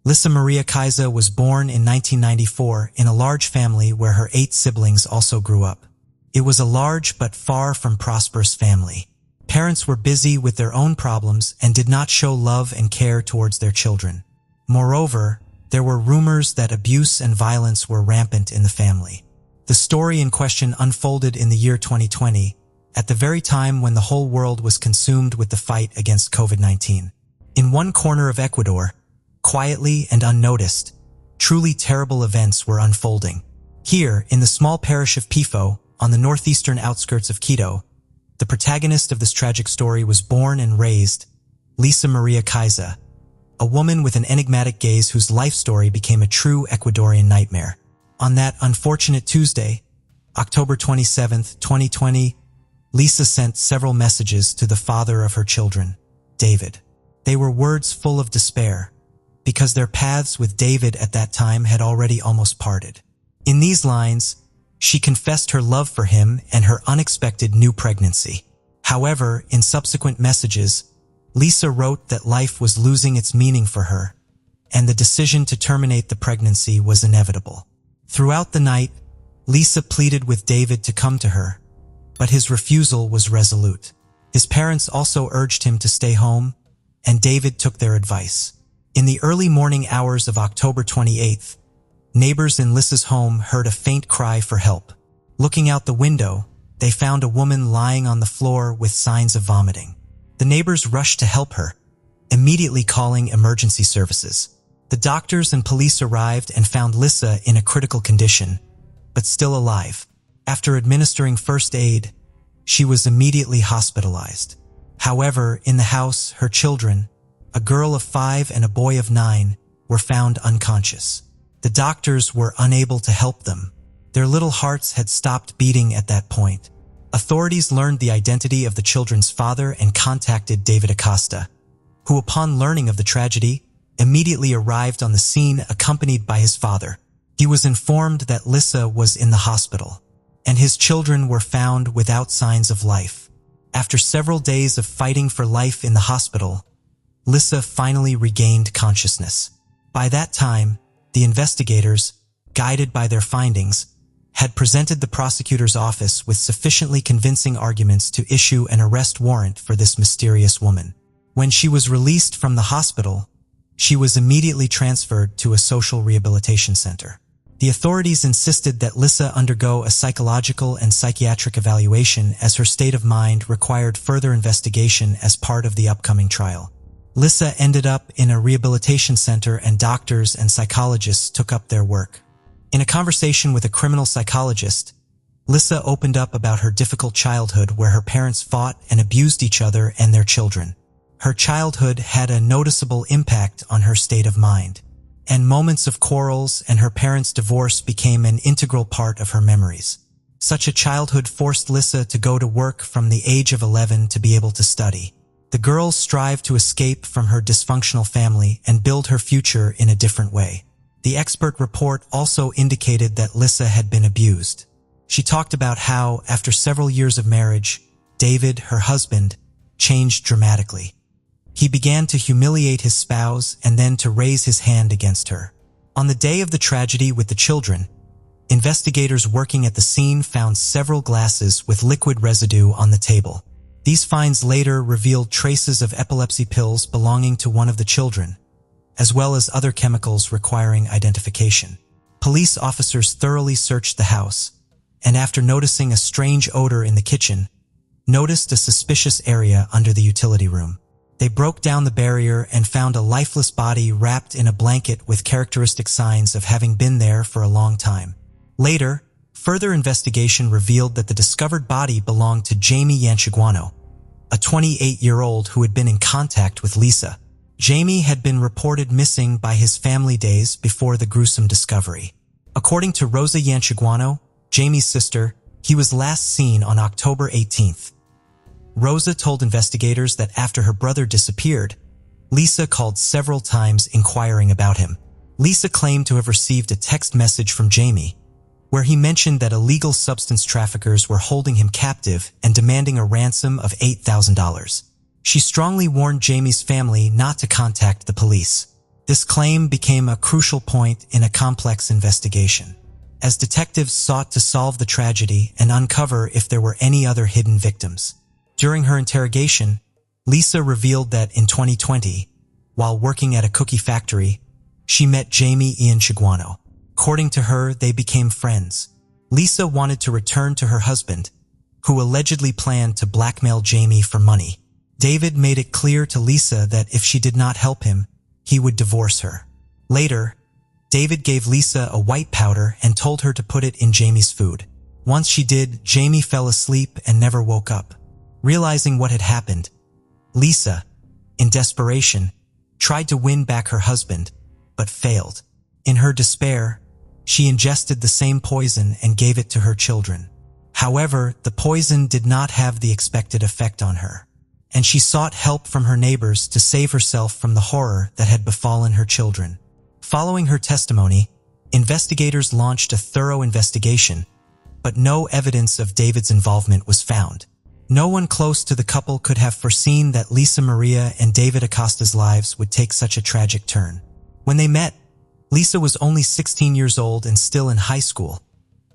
Lisa Maria Kaisa was born in 1994 in a large family where her 8 siblings also grew up. It was a large but far from prosperous family. Parents were busy with their own problems and did not show love and care towards their children. Moreover, there were rumors that abuse and violence were rampant in the family. The story in question unfolded in the year 2020, at the very time when the whole world was consumed with the fight against COVID-19. In one corner of Ecuador, quietly and unnoticed, truly terrible events were unfolding. Here, in the small parish of Pifo, on the northeastern outskirts of Quito, the protagonist of this tragic story was born and raised Lisa Maria Kaisa, a woman with an enigmatic gaze whose life story became a true Ecuadorian nightmare. On that unfortunate Tuesday, October 27, 2020, Lisa sent several messages to the father of her children, David. They were words full of despair, because their paths with David at that time had already almost parted. In these lines, she confessed her love for him and her unexpected new pregnancy. However, in subsequent messages, Lisa wrote that life was losing its meaning for her, and the decision to terminate the pregnancy was inevitable. Throughout the night, Lisa pleaded with David to come to her, but his refusal was resolute. His parents also urged him to stay home, and David took their advice. In the early morning hours of October 28th, neighbors in Lisa's home heard a faint cry for help. Looking out the window, they found a woman lying on the floor with signs of vomiting. The neighbors rushed to help her, immediately calling emergency services. The doctors and police arrived and found Lisa in a critical condition, but still alive. After administering first aid, she was immediately hospitalized. However, in the house, her children, a girl of 5 and a boy of 9, were found unconscious. The doctors were unable to help them. Their little hearts had stopped beating at that point. Authorities learned the identity of the children's father and contacted David Acosta, who, upon learning of the tragedy, immediately arrived on the scene accompanied by his father. He was informed that Lisa was in the hospital, and his children were found without signs of life. After several days of fighting for life in the hospital, Lisa finally regained consciousness. By that time, the investigators, guided by their findings, had presented the prosecutor's office with sufficiently convincing arguments to issue an arrest warrant for this mysterious woman. When she was released from the hospital, she was immediately transferred to a social rehabilitation center. The authorities insisted that Lisa undergo a psychological and psychiatric evaluation as her state of mind required further investigation as part of the upcoming trial. Lisa ended up in a rehabilitation center and doctors and psychologists took up their work. In a conversation with a criminal psychologist, Lisa opened up about her difficult childhood where her parents fought and abused each other and their children. Her childhood had a noticeable impact on her state of mind, and moments of quarrels and her parents' divorce became an integral part of her memories. Such a childhood forced Lisa to go to work from the age of 11 to be able to study. The girl strived to escape from her dysfunctional family and build her future in a different way. The expert report also indicated that Lisa had been abused. She talked about how, after several years of marriage, David, her husband, changed dramatically. He began to humiliate his spouse and then to raise his hand against her. On the day of the tragedy with the children, investigators working at the scene found several glasses with liquid residue on the table. These finds later revealed traces of epilepsy pills belonging to one of the children, as well as other chemicals requiring identification. Police officers thoroughly searched the house, and after noticing a strange odor in the kitchen, noticed a suspicious area under the utility room. They broke down the barrier and found a lifeless body wrapped in a blanket with characteristic signs of having been there for a long time. Later, further investigation revealed that the discovered body belonged to Jamie Yanchiguano, a 28-year-old who had been in contact with Lisa. Jamie had been reported missing by his family days before the gruesome discovery. According to Rosa Yanchiguano, Jamie's sister, he was last seen on October 18th. Rosa told investigators that after her brother disappeared, Lisa called several times inquiring about him. Lisa claimed to have received a text message from Jamie, where he mentioned that illegal substance traffickers were holding him captive and demanding a ransom of $8,000. She strongly warned Jamie's family not to contact the police. This claim became a crucial point in a complex investigation, as detectives sought to solve the tragedy and uncover if there were any other hidden victims. During her interrogation, Lisa revealed that in 2020, while working at a cookie factory, she met Jamie Ian Chiguano. According to her, they became friends. Lisa wanted to return to her husband, who allegedly planned to blackmail Jamie for money. David made it clear to Lisa that if she did not help him, he would divorce her. Later, David gave Lisa a white powder and told her to put it in Jamie's food. Once she did, Jamie fell asleep and never woke up. Realizing what had happened, Lisa, in desperation, tried to win back her husband, but failed. In her despair, she ingested the same poison and gave it to her children. However, the poison did not have the expected effect on her, and she sought help from her neighbors to save herself from the horror that had befallen her children. Following her testimony, investigators launched a thorough investigation, but no evidence of David's involvement was found. No one close to the couple could have foreseen that Lisa Maria and David Acosta's lives would take such a tragic turn. When they met, Lisa was only 16 years old and still in high school,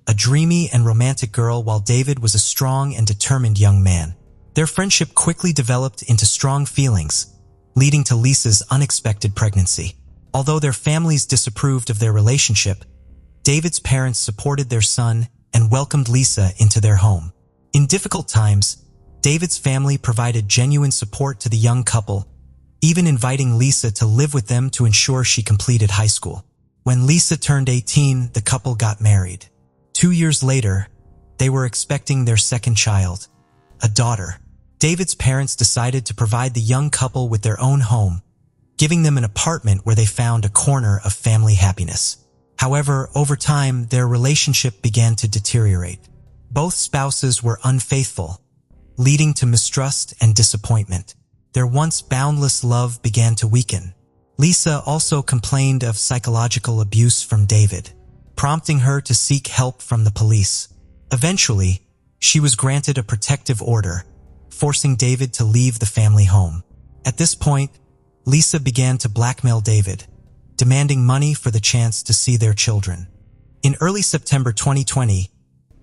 a dreamy and romantic girl, while David was a strong and determined young man. Their friendship quickly developed into strong feelings, leading to Lisa's unexpected pregnancy. Although their families disapproved of their relationship, David's parents supported their son and welcomed Lisa into their home. In difficult times, David's family provided genuine support to the young couple, even inviting Lisa to live with them to ensure she completed high school. When Lisa turned 18, the couple got married. 2 years later, they were expecting their second child, a daughter. David's parents decided to provide the young couple with their own home, giving them an apartment where they found a corner of family happiness. However, over time, their relationship began to deteriorate. Both spouses were unfaithful, leading to mistrust and disappointment. Their once boundless love began to weaken. Lisa also complained of psychological abuse from David, prompting her to seek help from the police. Eventually, she was granted a protective order, forcing David to leave the family home. At this point, Lisa began to blackmail David, demanding money for the chance to see their children. In early September 2020,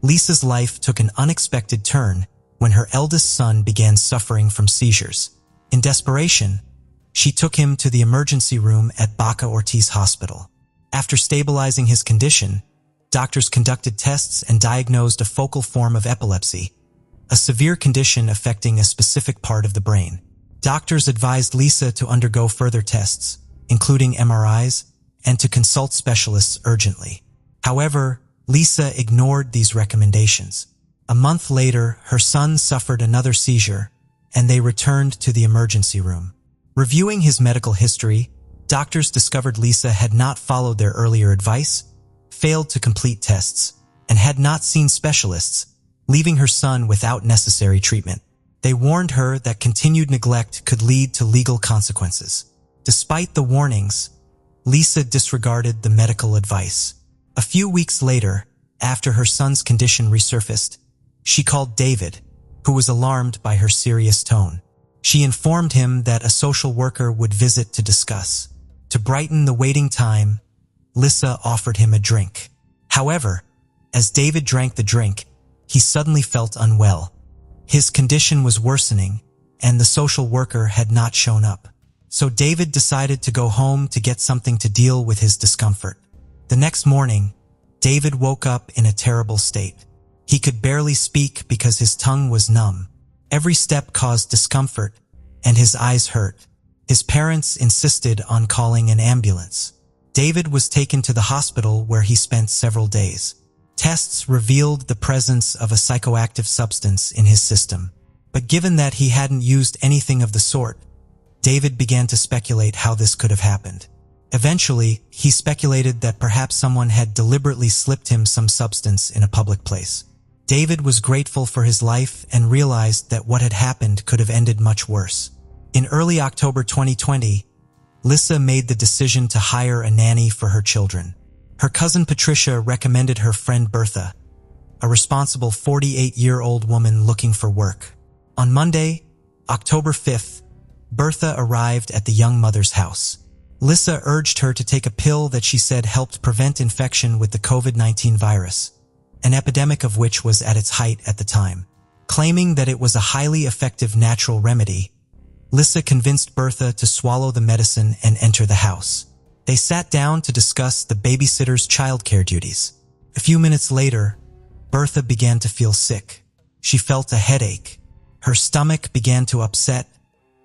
Lisa's life took an unexpected turn when her eldest son began suffering from seizures. In desperation, she took him to the emergency room at Baca Ortiz Hospital. After stabilizing his condition, doctors conducted tests and diagnosed a focal form of epilepsy, a severe condition affecting a specific part of the brain. Doctors advised Lisa to undergo further tests, including MRIs, and to consult specialists urgently. However, Lisa ignored these recommendations. A month later, her son suffered another seizure, and they returned to the emergency room. Reviewing his medical history, doctors discovered Lisa had not followed their earlier advice, failed to complete tests, and had not seen specialists, leaving her son without necessary treatment. They warned her that continued neglect could lead to legal consequences. Despite the warnings, Lisa disregarded the medical advice. A few weeks later, after her son's condition resurfaced, she called David, who was alarmed by her serious tone. She informed him that a social worker would visit to discuss. To brighten the waiting time, Lisa offered him a drink. However, as David drank the drink, he suddenly felt unwell. His condition was worsening, and the social worker had not shown up. So David decided to go home to get something to deal with his discomfort. The next morning, David woke up in a terrible state. He could barely speak because his tongue was numb. Every step caused discomfort, and his eyes hurt. His parents insisted on calling an ambulance. David was taken to the hospital where he spent several days. Tests revealed the presence of a psychoactive substance in his system. But given that he hadn't used anything of the sort, David began to speculate how this could have happened. Eventually, he speculated that perhaps someone had deliberately slipped him some substance in a public place. David was grateful for his life and realized that what had happened could have ended much worse. In early October 2020, Lisa made the decision to hire a nanny for her children. Her cousin Patricia recommended her friend Bertha, a responsible 48-year-old woman looking for work. On Monday, October 5th, Bertha arrived at the young mother's house. Lisa urged her to take a pill that she said helped prevent infection with the COVID-19 virus, an epidemic of which was at its height at the time. Claiming that it was a highly effective natural remedy, Lisa convinced Bertha to swallow the medicine and enter the house. They sat down to discuss the babysitter's childcare duties. A few minutes later, Bertha began to feel sick. She felt a headache. Her stomach began to upset,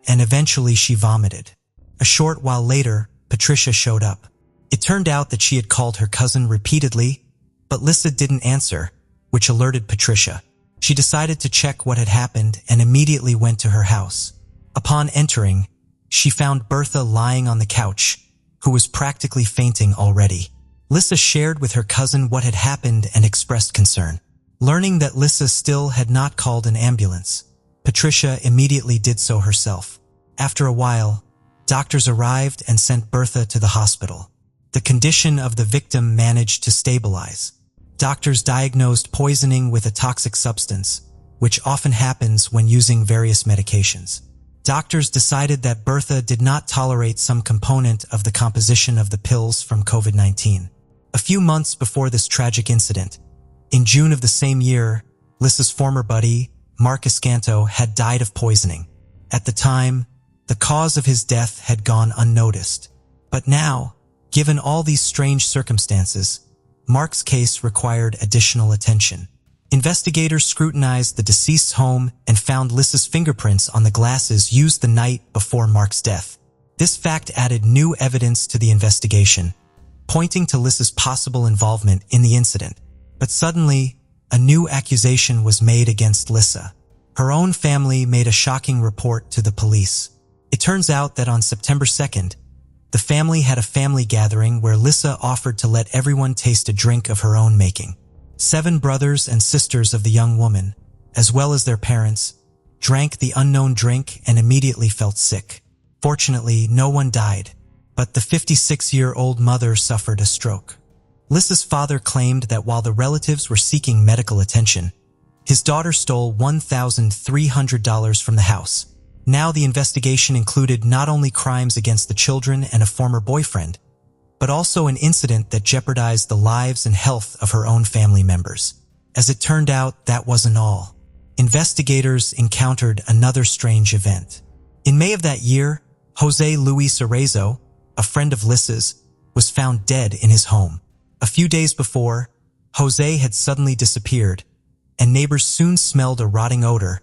and eventually she vomited. A short while later, Patricia showed up. It turned out that she had called her cousin repeatedly, but Lisa didn't answer, which alerted Patricia. She decided to check what had happened and immediately went to her house. Upon entering, she found Bertha lying on the couch, who was practically fainting already. Lisa shared with her cousin what had happened and expressed concern. Learning that Lisa still had not called an ambulance, Patricia immediately did so herself. After a while, doctors arrived and sent Bertha to the hospital. The condition of the victim managed to stabilize. Doctors diagnosed poisoning with a toxic substance, which often happens when using various medications. Doctors decided that Bertha did not tolerate some component of the composition of the pills from COVID-19. A few months before this tragic incident, in June of the same year, Lisa's former buddy, Mark Escanto, had died of poisoning. At the time, the cause of his death had gone unnoticed. But now, given all these strange circumstances, Mark's case required additional attention. Investigators scrutinized the deceased's home and found Lisa's fingerprints on the glasses used the night before Mark's death. This fact added new evidence to the investigation, pointing to Lisa's possible involvement in the incident. But suddenly, a new accusation was made against Lisa. Her own family made a shocking report to the police. It turns out that on September 2nd, the family had a family gathering where Lisa offered to let everyone taste a drink of her own making. 7 brothers and sisters of the young woman, as well as their parents, drank the unknown drink and immediately felt sick. Fortunately, no one died, but the 56-year-old mother suffered a stroke. Lisa's father claimed that while the relatives were seeking medical attention, his daughter stole $1,300 from the house. Now the investigation included not only crimes against the children and a former boyfriend, but also an incident that jeopardized the lives and health of her own family members. As it turned out, that wasn't all. Investigators encountered another strange event. In May of that year, Jose Luis Arrezo, a friend of Lisa's, was found dead in his home. A few days before, Jose had suddenly disappeared, and neighbors soon smelled a rotting odor,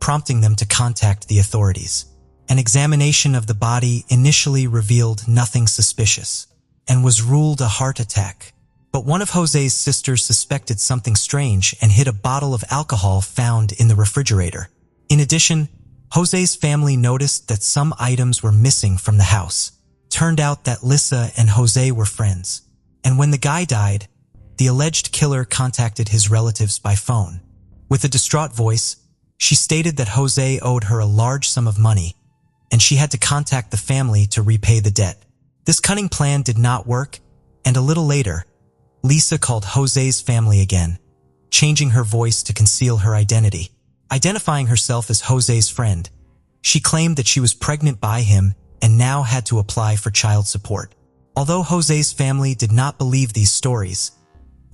prompting them to contact the authorities. An examination of the body initially revealed nothing suspicious, and was ruled a heart attack. But one of Jose's sisters suspected something strange and hid a bottle of alcohol found in the refrigerator. In addition, Jose's family noticed that some items were missing from the house. Turned out that Lisa and Jose were friends, and when the guy died, the alleged killer contacted his relatives by phone. With a distraught voice, she stated that Jose owed her a large sum of money, and she had to contact the family to repay the debt. This cunning plan did not work, and a little later, Lisa called Jose's family again, changing her voice to conceal her identity. Identifying herself as Jose's friend, she claimed that she was pregnant by him and now had to apply for child support. Although Jose's family did not believe these stories,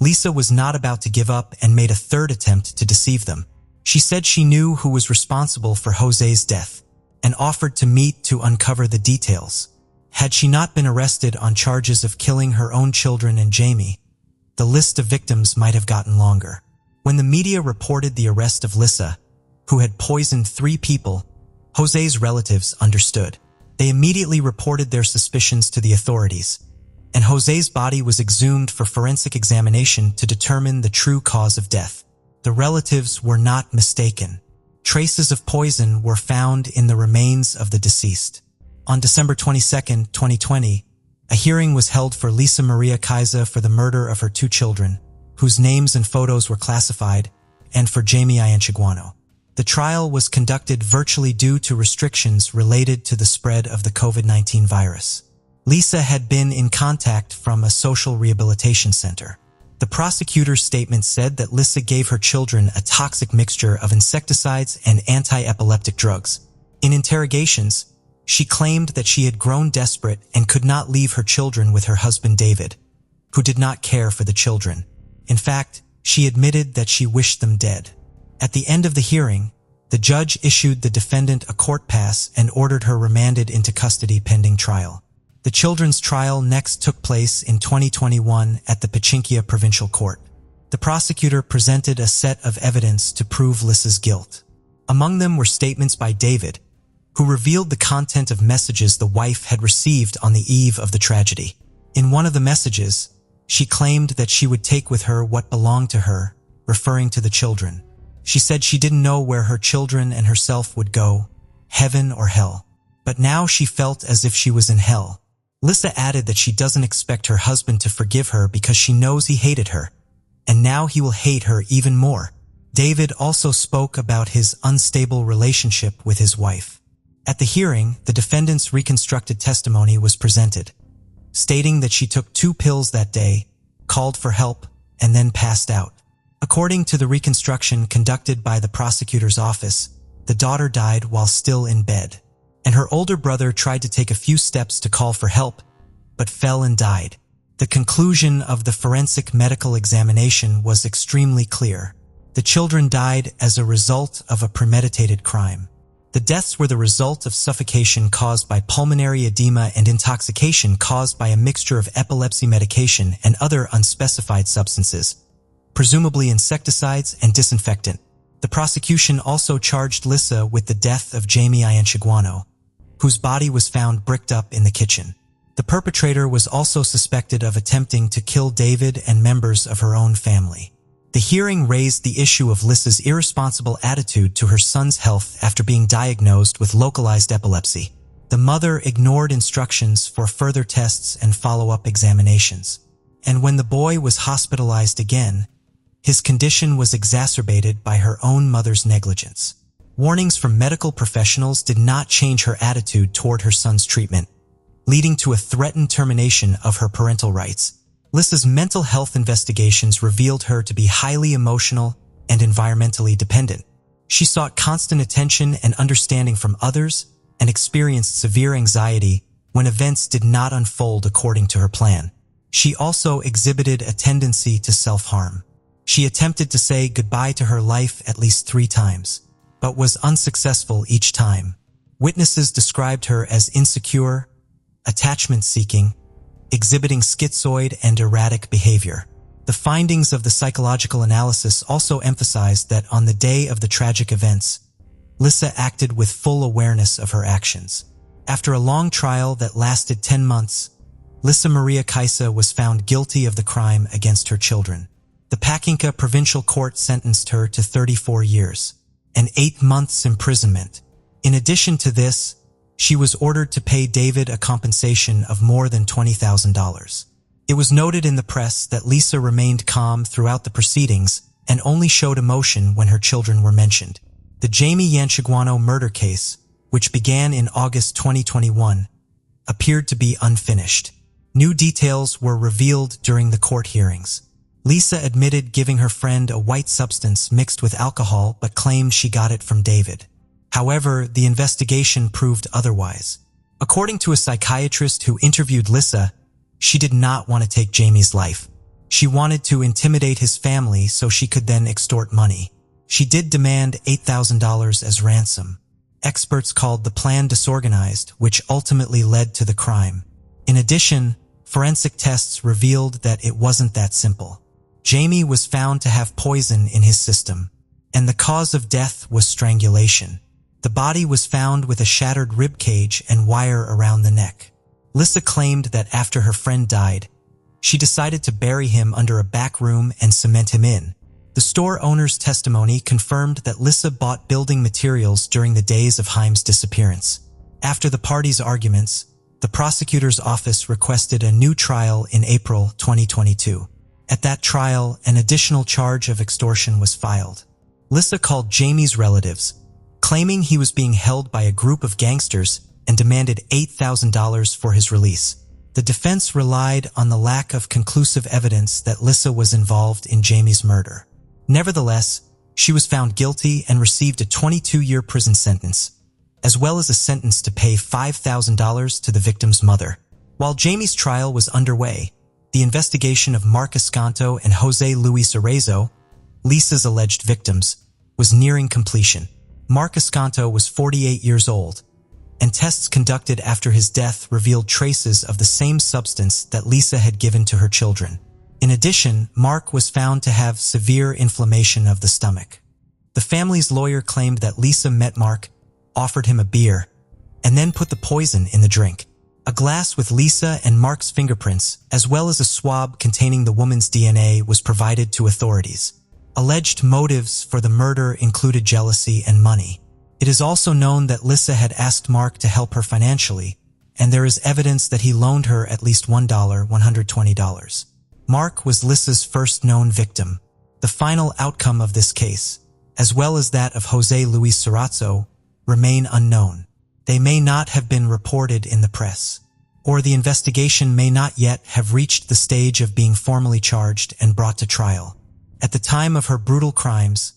Lisa was not about to give up and made a third attempt to deceive them. She said she knew who was responsible for Jose's death and offered to meet to uncover the details. Had she not been arrested on charges of killing her own children and Jamie, the list of victims might have gotten longer. When the media reported the arrest of Lisa, who had poisoned 3 people, Jose's relatives understood. They immediately reported their suspicions to the authorities, and Jose's body was exhumed for forensic examination to determine the true cause of death. The relatives were not mistaken. Traces of poison were found in the remains of the deceased. On December 22, 2020, a hearing was held for Lisa Maria Kaisa for the murder of her 2 children, whose names and photos were classified, and for Jamie Ianchiguano. The trial was conducted virtually due to restrictions related to the spread of the COVID-19 virus. Lisa had been in contact from a social rehabilitation center. The prosecutor's statement said that Lisa gave her children a toxic mixture of insecticides and anti-epileptic drugs. In interrogations, She claimed that she had grown desperate and could not leave her children with her husband David, who did not care for the children. In fact, she admitted that she wished them dead. At the end of the hearing, the judge issued the defendant a court pass and ordered her remanded into custody pending trial. The children's trial next took place in 2021 at the Pichincha Provincial Court. The prosecutor presented a set of evidence to prove Lisa's guilt. Among them were statements by David, who revealed the content of messages the wife had received on the eve of the tragedy. In one of the messages, she claimed that she would take with her what belonged to her, referring to the children. She said she didn't know where her children and herself would go, heaven or hell. But now she felt as if she was in hell. Lisa added that she doesn't expect her husband to forgive her because she knows he hated her, and now he will hate her even more. David also spoke about his unstable relationship with his wife. At the hearing, the defendant's reconstructed testimony was presented, stating that she took 2 pills that day, called for help, and then passed out. According to the reconstruction conducted by the prosecutor's office, the daughter died while still in bed, and her older brother tried to take a few steps to call for help, but fell and died. The conclusion of the forensic medical examination was extremely clear. The children died as a result of a premeditated crime. The deaths were the result of suffocation caused by pulmonary edema and intoxication caused by a mixture of epilepsy medication and other unspecified substances, presumably insecticides and disinfectant. The prosecution also charged Lisa with the death of Jamie Ianchiguano, whose body was found bricked up in the kitchen. The perpetrator was also suspected of attempting to kill David and members of her own family. The hearing raised the issue of Lisa's irresponsible attitude to her son's health after being diagnosed with localized epilepsy. The mother ignored instructions for further tests and follow-up examinations. And when the boy was hospitalized again, his condition was exacerbated by her own mother's negligence. Warnings from medical professionals did not change her attitude toward her son's treatment, leading to a threatened termination of her parental rights. Lisa's mental health investigations revealed her to be highly emotional and environmentally dependent. She sought constant attention and understanding from others and experienced severe anxiety when events did not unfold according to her plan. She also exhibited a tendency to self-harm. She attempted to say goodbye to her life at least 3 times, but was unsuccessful each time. Witnesses described her as insecure, attachment-seeking, exhibiting schizoid and erratic behavior. The findings of the psychological analysis also emphasized that on the day of the tragic events, Lisa acted with full awareness of her actions. After a long trial that lasted 10 months, Lisa Maria Kaisa was found guilty of the crime against her children. The Pichincha Provincial Court sentenced her to 34 years and 8 months imprisonment. In addition to this, she was ordered to pay David a compensation of more than $20,000. It was noted in the press that Lisa remained calm throughout the proceedings and only showed emotion when her children were mentioned. The Jamie Ianchiguano murder case, which began in August 2021, appeared to be unfinished. New details were revealed during the court hearings. Lisa admitted giving her friend a white substance mixed with alcohol but claimed she got it from David. However, the investigation proved otherwise. According to a psychiatrist who interviewed Lisa, she did not want to take Jamie's life. She wanted to intimidate his family so she could then extort money. She did demand $8,000 as ransom. Experts called the plan disorganized, which ultimately led to the crime. In addition, forensic tests revealed that it wasn't that simple. Jamie was found to have poison in his system, and the cause of death was strangulation. The body was found with a shattered rib cage and wire around the neck. Lisa claimed that after her friend died, she decided to bury him under a back room and cement him in. The store owner's testimony confirmed that Lisa bought building materials during the days of Haim's disappearance. After the parties' arguments, the prosecutor's office requested a new trial in April 2022. At that trial, an additional charge of extortion was filed. Lisa called Jamie's relatives, claiming he was being held by a group of gangsters and demanded $8,000 for his release. The defense relied on the lack of conclusive evidence that Lisa was involved in Jamie's murder. Nevertheless, she was found guilty and received a 22-year prison sentence, as well as a sentence to pay $5,000 to the victim's mother. While Jamie's trial was underway, the investigation of Mark Escanto and Jose Luis Arrezo, Lisa's alleged victims, was nearing completion. Mark Escanto was 48 years old, and tests conducted after his death revealed traces of the same substance that Lisa had given to her children. In addition, Mark was found to have severe inflammation of the stomach. The family's lawyer claimed that Lisa met Mark, offered him a beer, and then put the poison in the drink. A glass with Lisa and Mark's fingerprints, as well as a swab containing the woman's DNA, was provided to authorities. Alleged motives for the murder included jealousy and money. It is also known that Lisa had asked Mark to help her financially, and there is evidence that he loaned her at least $120. Mark was Lisa's first known victim. The final outcome of this case, as well as that of Jose Luis Arrezo, remain unknown. They may not have been reported in the press, or the investigation may not yet have reached the stage of being formally charged and brought to trial. At the time of her brutal crimes,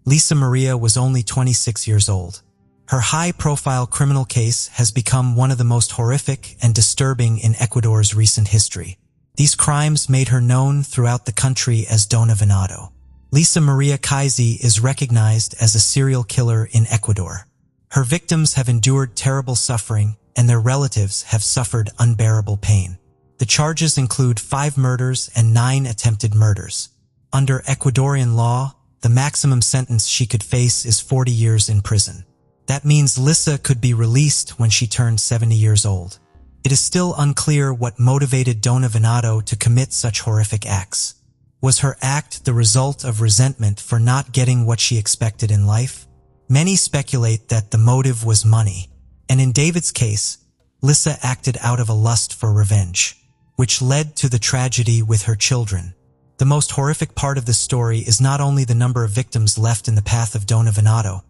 Lisa Maria was only 26 years old. Her high-profile criminal case has become one of the most horrific and disturbing in Ecuador's recent history. These crimes made her known throughout the country as Dona Venado. Lisa Maria Kaisa is recognized as a serial killer in Ecuador. Her victims have endured terrible suffering, and their relatives have suffered unbearable pain. The charges include 5 murders and 9 attempted murders. Under Ecuadorian law, the maximum sentence she could face is 40 years in prison. That means Lisa could be released when she turned 70 years old. It is still unclear what motivated Dona Venado to commit such horrific acts. Was her act the result of resentment for not getting what she expected in life? Many speculate that the motive was money, and in David's case, Lisa acted out of a lust for revenge, which led to the tragedy with her children. The most horrific part of this story is not only the number of victims left in the path of Dona Venado,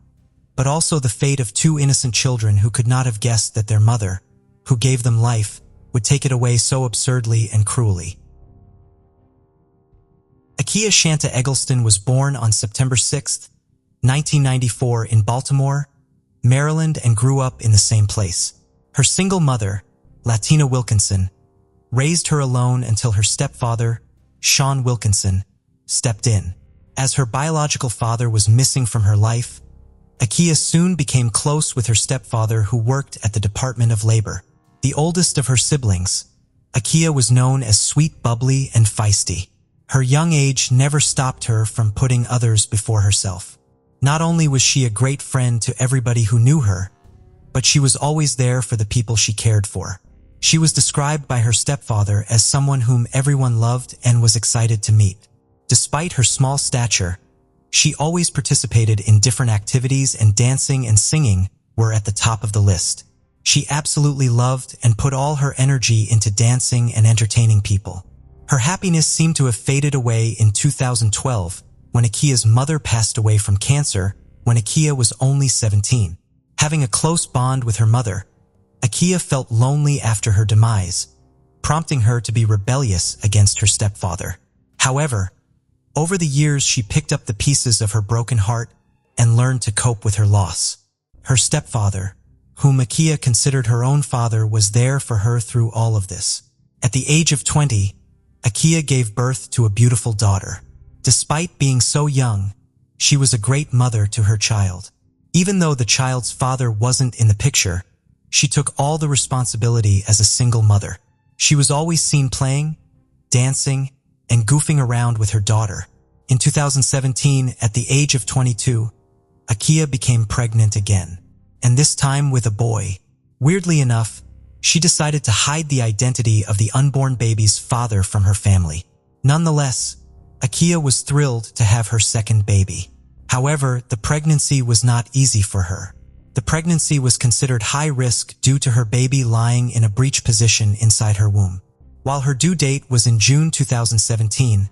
but also the fate of 2 innocent children who could not have guessed that their mother, who gave them life, would take it away so absurdly and cruelly. Akiya Shanta Eggleston was born on September 6, 1994 in Baltimore, Maryland, and grew up in the same place. Her single mother, Latina Wilkinson, raised her alone until her stepfather, Sean Wilkinson, stepped in. As her biological father was missing from her life, Akiya soon became close with her stepfather, who worked at the Department of Labor. The oldest of her siblings, Akiya was known as sweet, bubbly, and feisty. Her young age never stopped her from putting others before herself. Not only was she a great friend to everybody who knew her, but she was always there for the people she cared for. She was described by her stepfather as someone whom everyone loved and was excited to meet. Despite her small stature, she always participated in different activities, and dancing and singing were at the top of the list. She absolutely loved and put all her energy into dancing and entertaining people. Her happiness seemed to have faded away in 2012 when Akiya's mother passed away from cancer when Akiya was only 17. Having a close bond with her mother, Akiya felt lonely after her demise, prompting her to be rebellious against her stepfather. However, over the years she picked up the pieces of her broken heart and learned to cope with her loss. Her stepfather, whom Akiya considered her own father, was there for her through all of this. At the age of 20, Akiya gave birth to a beautiful daughter. Despite being so young, she was a great mother to her child. Even though the child's father wasn't in the picture, she took all the responsibility as a single mother. She was always seen playing, dancing, and goofing around with her daughter. In 2017, at the age of 22, Akiya became pregnant again, and this time with a boy. Weirdly enough, she decided to hide the identity of the unborn baby's father from her family. Nonetheless, Akiya was thrilled to have her second baby. However, the pregnancy was not easy for her. The pregnancy was considered high risk due to her baby lying in a breech position inside her womb. While her due date was in June 2017,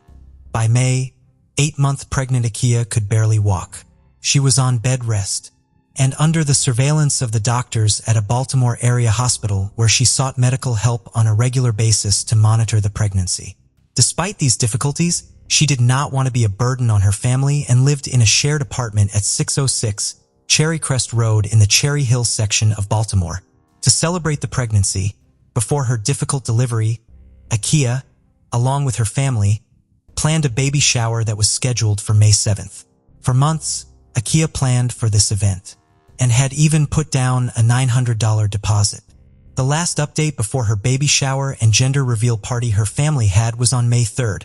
by May, 8-month pregnant Akiya could barely walk. She was on bed rest and under the surveillance of the doctors at a Baltimore area hospital, where she sought medical help on a regular basis to monitor the pregnancy. Despite these difficulties, she did not want to be a burden on her family and lived in a shared apartment at 606 Cherry Crest Road in the Cherry Hill section of Baltimore. To celebrate the pregnancy, before her difficult delivery, Akiya, along with her family, planned a baby shower that was scheduled for May 7th. For months, Akiya planned for this event and had even put down a $900 deposit. The last update before her baby shower and gender reveal party her family had was on May 3rd.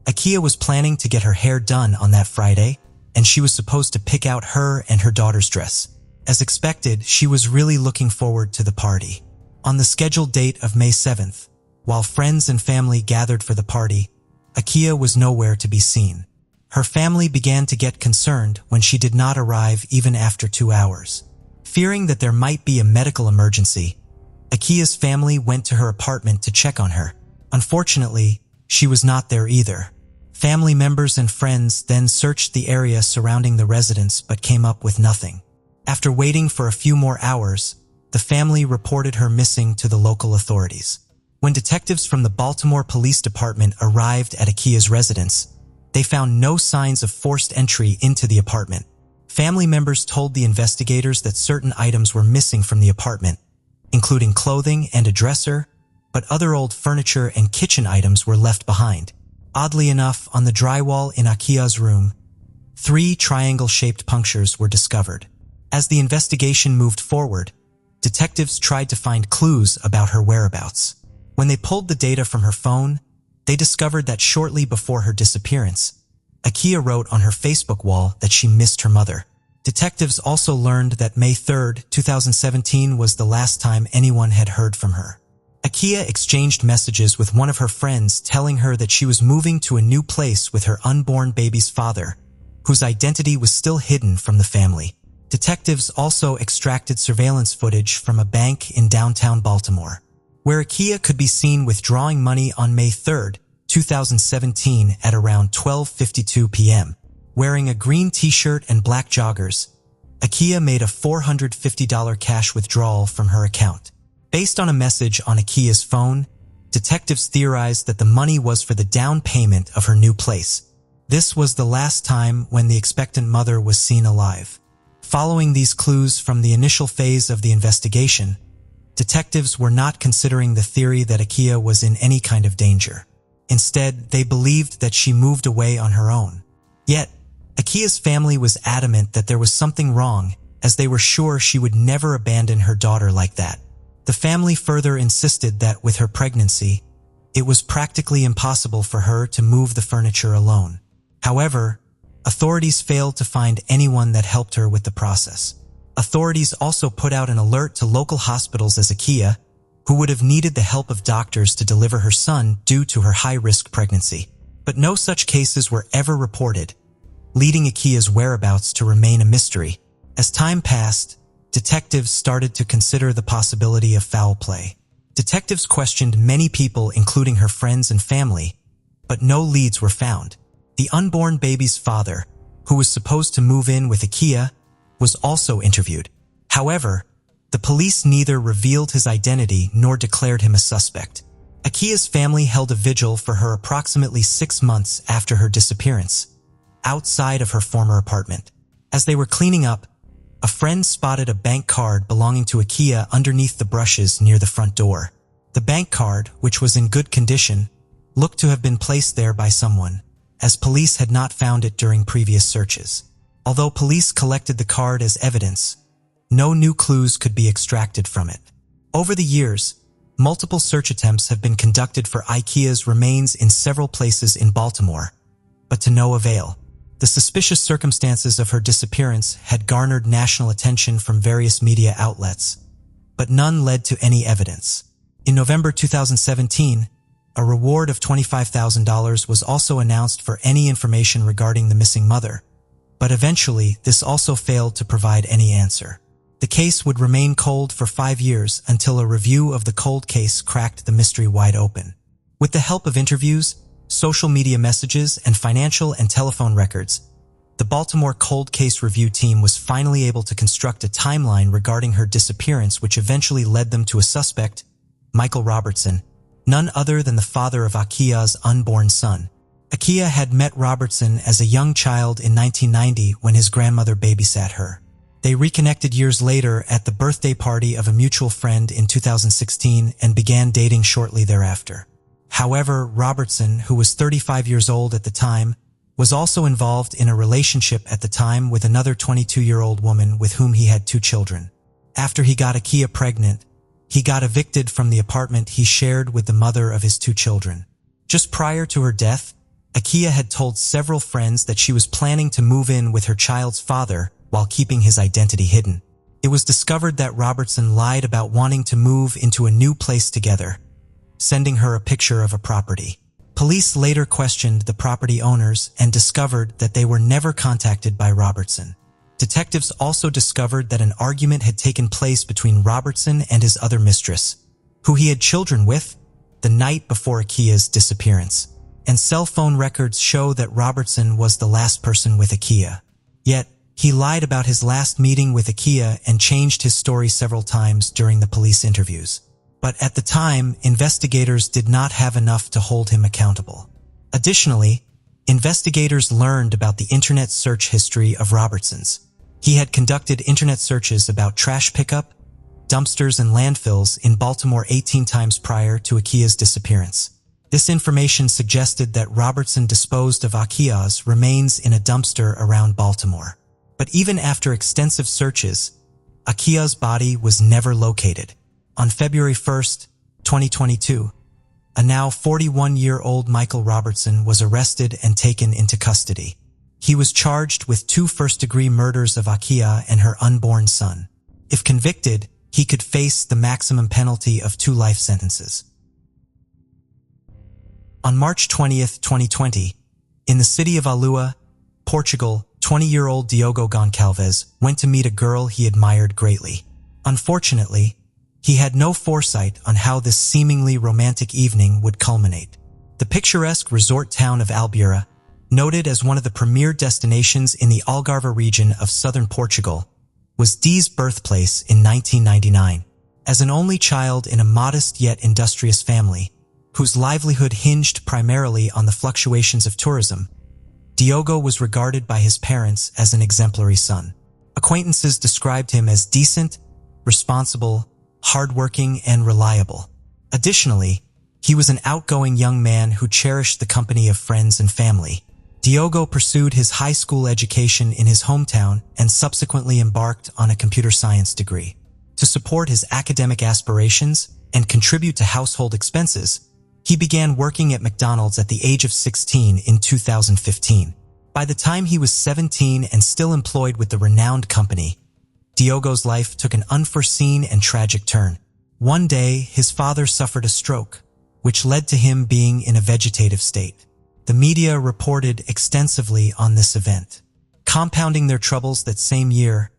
Akiya was planning to get her hair done on that Friday, and she was supposed to pick out her and her daughter's dress. As expected, she was really looking forward to the party. On the scheduled date of May 7th, while friends and family gathered for the party, Akiya was nowhere to be seen. Her family began to get concerned when she did not arrive even after 2 hours. Fearing that there might be a medical emergency, Akiya's family went to her apartment to check on her. Unfortunately, she was not there either. Family members and friends then searched the area surrounding the residence but came up with nothing. After waiting for a few more hours, the family reported her missing to the local authorities. When detectives from the Baltimore Police Department arrived at Akiya's residence, they found no signs of forced entry into the apartment. Family members told the investigators that certain items were missing from the apartment, including clothing and a dresser, but other old furniture and kitchen items were left behind. Oddly enough, on the drywall in Akiya's room, 3 triangle-shaped punctures were discovered. As the investigation moved forward, detectives tried to find clues about her whereabouts. When they pulled the data from her phone, they discovered that shortly before her disappearance, Akiya wrote on her Facebook wall that she missed her mother. Detectives also learned that May 3rd, 2017 was the last time anyone had heard from her. Akiya exchanged messages with one of her friends telling her that she was moving to a new place with her unborn baby's father, whose identity was still hidden from the family. Detectives also extracted surveillance footage from a bank in downtown Baltimore, where Akiya could be seen withdrawing money on May 3rd, 2017 at around 12:52 p.m. Wearing a green t-shirt and black joggers, Akiya made a $450 cash withdrawal from her account. Based on a message on Akiya's phone, detectives theorized that the money was for the down payment of her new place. This was the last time when the expectant mother was seen alive. Following these clues from the initial phase of the investigation, detectives were not considering the theory that Akiya was in any kind of danger. Instead, they believed that she moved away on her own. Yet, Akiya's family was adamant that there was something wrong, as they were sure she would never abandon her daughter like that. The family further insisted that with her pregnancy, it was practically impossible for her to move the furniture alone. However, authorities failed to find anyone that helped her with the process. Authorities also put out an alert to local hospitals as Akiya, who would have needed the help of doctors to deliver her son due to her high-risk pregnancy. But no such cases were ever reported, leading Akiya's whereabouts to remain a mystery. As time passed, detectives started to consider the possibility of foul play. Detectives questioned many people, including her friends and family, but no leads were found. The unborn baby's father, who was supposed to move in with Akiya, was also interviewed. However, the police neither revealed his identity nor declared him a suspect. Akiya's family held a vigil for her approximately 6 months after her disappearance, outside of her former apartment. As they were cleaning up, a friend spotted a bank card belonging to Akiya underneath the brushes near the front door. The bank card, which was in good condition, looked to have been placed there by someone, as police had not found it during previous searches. Although police collected the card as evidence, no new clues could be extracted from it. Over the years, multiple search attempts have been conducted for Akiya's remains in several places in Baltimore, but to no avail. The suspicious circumstances of her disappearance had garnered national attention from various media outlets, but none led to any evidence. In November 2017, a reward of $25,000 was also announced for any information regarding the missing mother, but eventually this also failed to provide any answer. The case would remain cold for 5 years until a review of the cold case cracked the mystery wide open. With the help of interviews, social media messages, and financial and telephone records, the Baltimore Cold Case Review team was finally able to construct a timeline regarding her disappearance, which eventually led them to a suspect, Michael Robertson, none other than the father of Akiya's unborn son. Akiya had met Robertson as a young child in 1990 when his grandmother babysat her. They reconnected years later at the birthday party of a mutual friend in 2016 and began dating shortly thereafter. However, Robertson, who was 35 years old at the time, was also involved in a relationship at the time with another 22-year-old woman with whom he had 2 children. After he got Akiya pregnant, he got evicted from the apartment he shared with the mother of his 2 children. Just prior to her death, Akiya had told several friends that she was planning to move in with her child's father while keeping his identity hidden. It was discovered that Robertson lied about wanting to move into a new place together, sending her a picture of a property. Police later questioned the property owners and discovered that they were never contacted by Robertson. Detectives also discovered that an argument had taken place between Robertson and his other mistress, who he had children with, the night before Akiya's disappearance. And cell phone records show that Robertson was the last person with Akiya. Yet, he lied about his last meeting with Akiya and changed his story several times during the police interviews. But at the time, investigators did not have enough to hold him accountable. Additionally, investigators learned about the internet search history of Robertson's. He had conducted internet searches about trash pickup, dumpsters, and landfills in Baltimore 18 times prior to Akiya's disappearance. This information suggested that Robertson disposed of Akiya's remains in a dumpster around Baltimore. But even after extensive searches, Akiya's body was never located. On February 1, 2022, a now 41-year-old Michael Robertson was arrested and taken into custody. He was charged with 2 first-degree murders of Akiya and her unborn son. If convicted, he could face the maximum penalty of 2 life sentences. On March 20, 2020, in the city of Alua, Portugal, 20-year-old Diego Goncalves went to meet a girl he admired greatly. Unfortunately, he had no foresight on how this seemingly romantic evening would culminate. The picturesque resort town of Albufeira, noted as one of the premier destinations in the Algarve region of southern Portugal, was D's birthplace in 1999. As an only child in a modest yet industrious family, whose livelihood hinged primarily on the fluctuations of tourism, Diego was regarded by his parents as an exemplary son. Acquaintances described him as decent, responsible, hardworking, and reliable. Additionally, he was an outgoing young man who cherished the company of friends and family. Diego pursued his high school education in his hometown and subsequently embarked on a computer science degree. To support his academic aspirations and contribute to household expenses, he began working at McDonald's at the age of 16 in 2015. By the time he was 17 and still employed with the renowned company, Diego's life took an unforeseen and tragic turn. One day, his father suffered a stroke, which led to him being in a vegetative state. The media reported extensively on this event. Compounding their troubles that same year,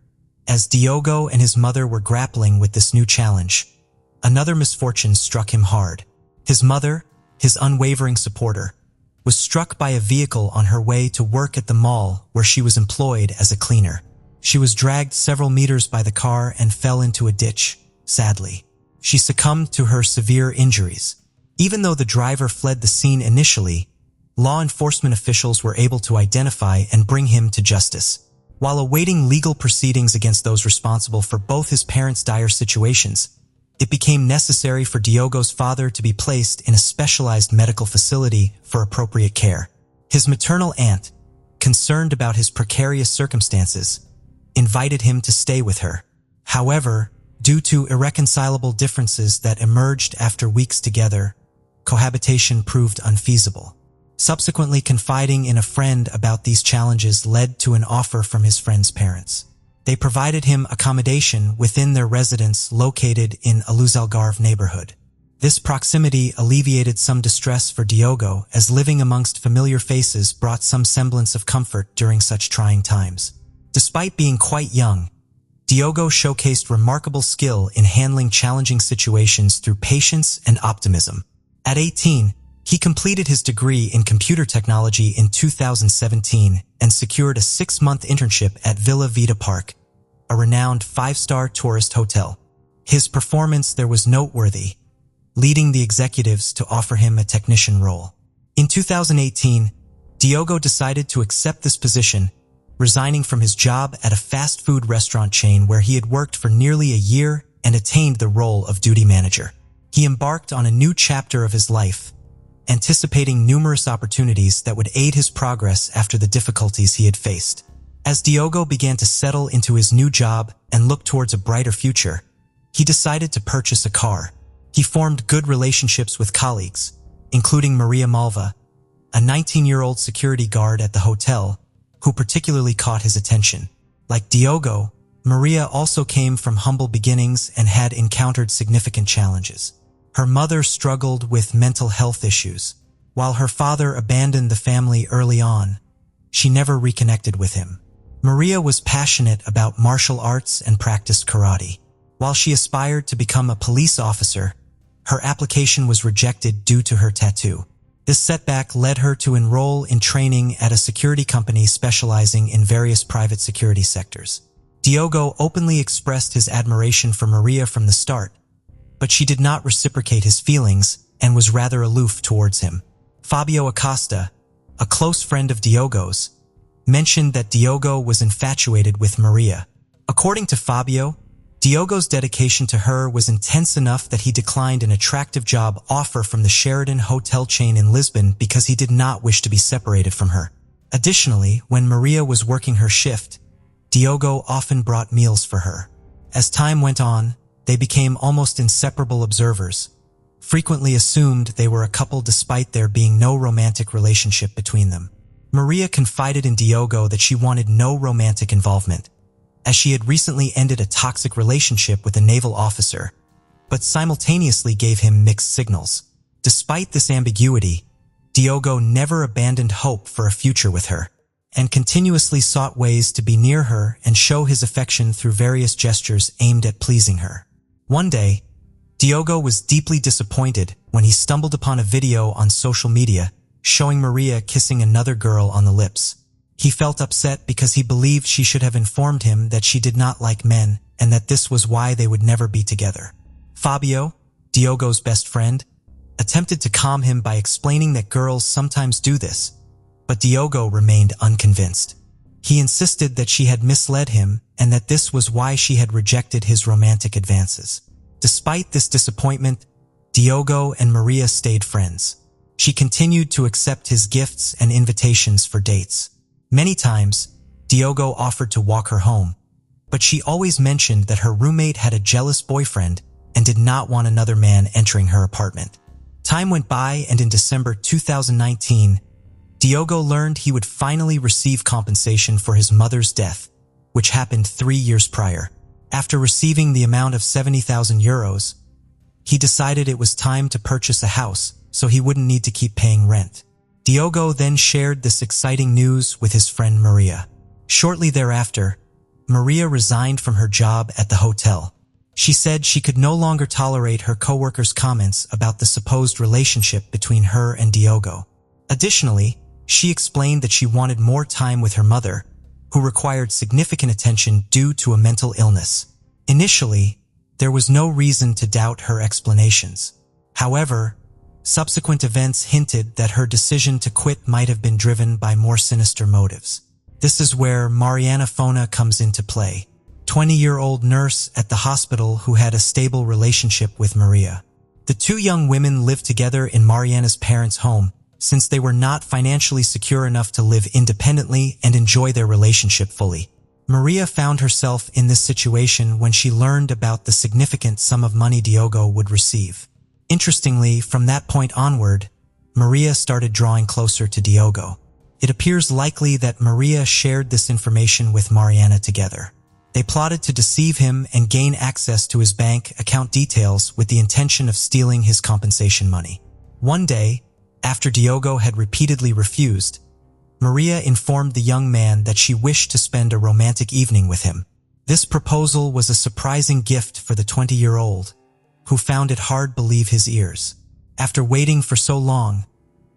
as Diego and his mother were grappling with this new challenge, another misfortune struck him hard. His mother, his unwavering supporter, was struck by a vehicle on her way to work at the mall where she was employed as a cleaner. She was dragged several meters by the car and fell into a ditch, sadly. She succumbed to her severe injuries. Even though the driver fled the scene initially, law enforcement officials were able to identify and bring him to justice. While awaiting legal proceedings against those responsible for both his parents' dire situations, it became necessary for Diego's father to be placed in a specialized medical facility for appropriate care. His maternal aunt, concerned about his precarious circumstances, invited him to stay with her. However, due to irreconcilable differences that emerged after weeks together, cohabitation proved unfeasible. Subsequently confiding in a friend about these challenges led to an offer from his friend's parents. They provided him accommodation within their residence located in a Algarve neighborhood. This proximity alleviated some distress for Diego, as living amongst familiar faces brought some semblance of comfort during such trying times. Despite being quite young, Diego showcased remarkable skill in handling challenging situations through patience and optimism. At 18, he completed his degree in computer technology in 2017 and secured a 6-month internship at Villa Vita Park, a renowned 5-star tourist hotel. His performance there was noteworthy, leading the executives to offer him a technician role. In 2018, Diego decided to accept this position resigning from his job at a fast food restaurant chain where he had worked for nearly a year and attained the role of duty manager. He embarked on a new chapter of his life, anticipating numerous opportunities that would aid his progress after the difficulties he had faced. As Diego began to settle into his new job and look towards a brighter future, he decided to purchase a car. He formed good relationships with colleagues, including Maria Malva, a 19-year-old security guard at the hotel, who particularly caught his attention. Like Diego, Maria also came from humble beginnings and had encountered significant challenges. Her mother struggled with mental health issues. While her father abandoned the family early on, she never reconnected with him. Maria was passionate about martial arts and practiced karate. While she aspired to become a police officer, her application was rejected due to her tattoo. This setback led her to enroll in training at a security company specializing in various private security sectors. Diego openly expressed his admiration for Maria from the start, but she did not reciprocate his feelings and was rather aloof towards him. Fabio Acosta, a close friend of Diego's, mentioned that Diego was infatuated with Maria. According to Fabio, Diego's dedication to her was intense enough that he declined an attractive job offer from the Sheraton hotel chain in Lisbon because he did not wish to be separated from her. Additionally, when Maria was working her shift, Diego often brought meals for her. As time went on, they became almost inseparable observers, frequently assumed they were a couple despite there being no romantic relationship between them. Maria confided in Diego that she wanted no romantic involvement, as she had recently ended a toxic relationship with a naval officer, but simultaneously gave him mixed signals. Despite this ambiguity, Diego never abandoned hope for a future with her, and continuously sought ways to be near her and show his affection through various gestures aimed at pleasing her. One day, Diego was deeply disappointed when he stumbled upon a video on social media showing Maria kissing another girl on the lips. He felt upset because he believed she should have informed him that she did not like men and that this was why they would never be together. Fabio, Diego's best friend, attempted to calm him by explaining that girls sometimes do this, but Diego remained unconvinced. He insisted that she had misled him and that this was why she had rejected his romantic advances. Despite this disappointment, Diego and Maria stayed friends. She continued to accept his gifts and invitations for dates. Many times, Diego offered to walk her home, but she always mentioned that her roommate had a jealous boyfriend and did not want another man entering her apartment. Time went by, and in December 2019, Diego learned he would finally receive compensation for his mother's death, which happened 3 years prior. After receiving the amount of 70,000 euros, he decided it was time to purchase a house so he wouldn't need to keep paying rent. Diego then shared this exciting news with his friend Maria. Shortly thereafter, Maria resigned from her job at the hotel. She said she could no longer tolerate her coworkers' comments about the supposed relationship between her and Diego. Additionally, she explained that she wanted more time with her mother, who required significant attention due to a mental illness. Initially, there was no reason to doubt her explanations. However, subsequent events hinted that her decision to quit might have been driven by more sinister motives. This is where Mariana Fona comes into play, 20-year-old nurse at the hospital who had a stable relationship with Maria. The two young women lived together in Mariana's parents' home since they were not financially secure enough to live independently and enjoy their relationship fully. Maria found herself in this situation when she learned about the significant sum of money Diego would receive. Interestingly, from that point onward, Maria started drawing closer to Diego. It appears likely that Maria shared this information with Mariana together. They plotted to deceive him and gain access to his bank account details with the intention of stealing his compensation money. One day, after Diego had repeatedly refused, Maria informed the young man that she wished to spend a romantic evening with him. This proposal was a surprising gift for the 20-year-old, who found it hard to believe his ears. After waiting for so long,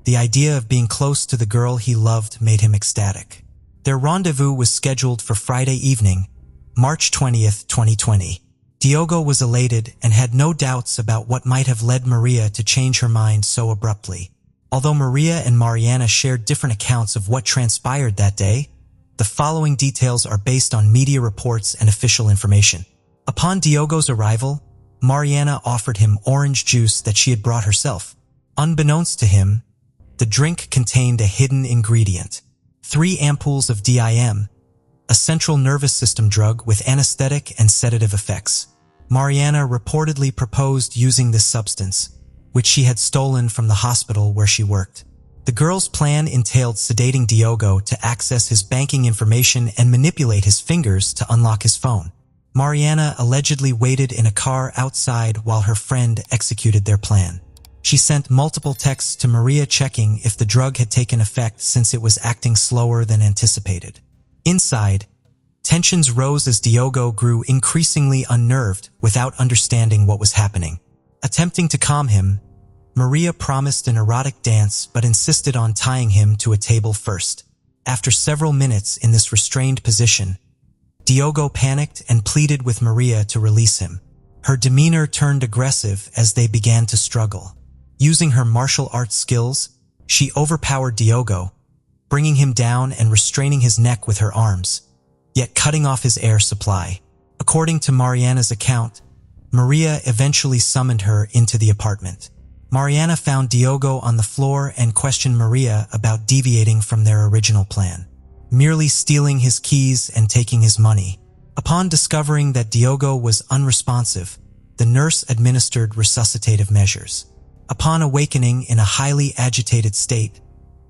the idea of being close to the girl he loved made him ecstatic. Their rendezvous was scheduled for Friday evening, March 20th, 2020. Diego was elated and had no doubts about what might have led Maria to change her mind so abruptly. Although Maria and Mariana shared different accounts of what transpired that day, The following details are based on media reports and official information. Upon Diogo's arrival, Mariana offered him orange juice that she had brought herself. Unbeknownst to him, the drink contained a hidden ingredient: 3 ampoules of DIM, a central nervous system drug with anesthetic and sedative effects. Mariana reportedly proposed using this substance, which she had stolen from the hospital where she worked. The girl's plan entailed sedating Diogo to access his banking information and manipulate his fingers to unlock his phone. Mariana allegedly waited in a car outside while her friend executed their plan. She sent multiple texts to Maria checking if the drug had taken effect since it was acting slower than anticipated. Inside, tensions rose as Diogo grew increasingly unnerved without understanding what was happening. Attempting to calm him, Maria promised an erotic dance but insisted on tying him to a table first. After several minutes in this restrained position, Diogo panicked and pleaded with Maria to release him. Her demeanor turned aggressive as they began to struggle. Using her martial arts skills, she overpowered Diogo, bringing him down and restraining his neck with her arms, yet cutting off his air supply. According to Mariana's account, Maria eventually summoned her into the apartment. Mariana found Diogo on the floor and questioned Maria about deviating from their original plan, merely stealing his keys and taking his money. Upon discovering that Diogo was unresponsive, the nurse administered resuscitative measures. Upon awakening in a highly agitated state,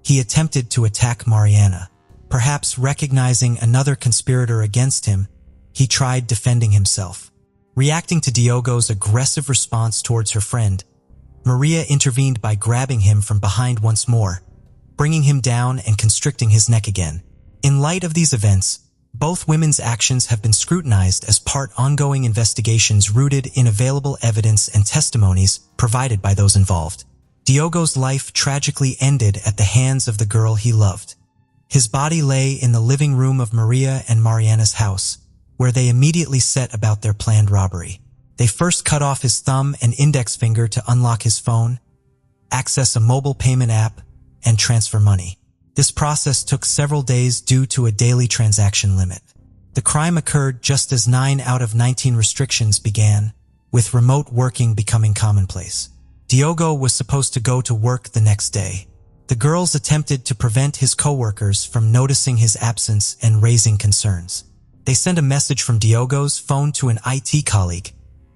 he attempted to attack Mariana. Perhaps recognizing another conspirator against him, he tried defending himself. Reacting to Diogo's aggressive response towards her friend, Maria intervened by grabbing him from behind once more, bringing him down and constricting his neck again. In light of these events, both women's actions have been scrutinized as part ongoing investigations rooted in available evidence and testimonies provided by those involved. Diogo's life tragically ended at the hands of the girl he loved. His body lay in the living room of Maria and Mariana's house, where they immediately set about their planned robbery. They first cut off his thumb and index finger to unlock his phone, access a mobile payment app, and transfer money. This process took several days due to a daily transaction limit. The crime occurred just as 9 out of 19 restrictions began, with remote working becoming commonplace. Diogo was supposed to go to work the next day. The girls attempted to prevent his coworkers from noticing his absence and raising concerns. They sent a message from Diogo's phone to an IT colleague,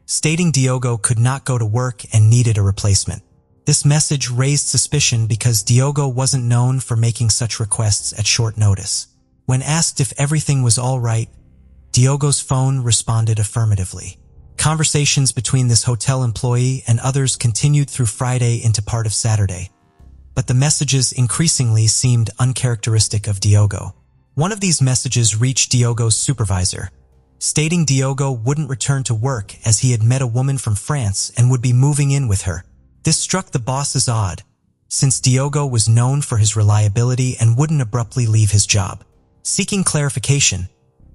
stating Diogo could not go to work and needed a replacement. This message raised suspicion because Diogo wasn't known for making such requests at short notice. When asked if everything was all right, Diogo's phone responded affirmatively. Conversations between this hotel employee and others continued through Friday into part of Saturday, but the messages increasingly seemed uncharacteristic of Diogo. One of these messages reached Diogo's supervisor, stating Diogo wouldn't return to work as he had met a woman from France and would be moving in with her. This struck the boss as odd, since Diogo was known for his reliability and wouldn't abruptly leave his job. Seeking clarification,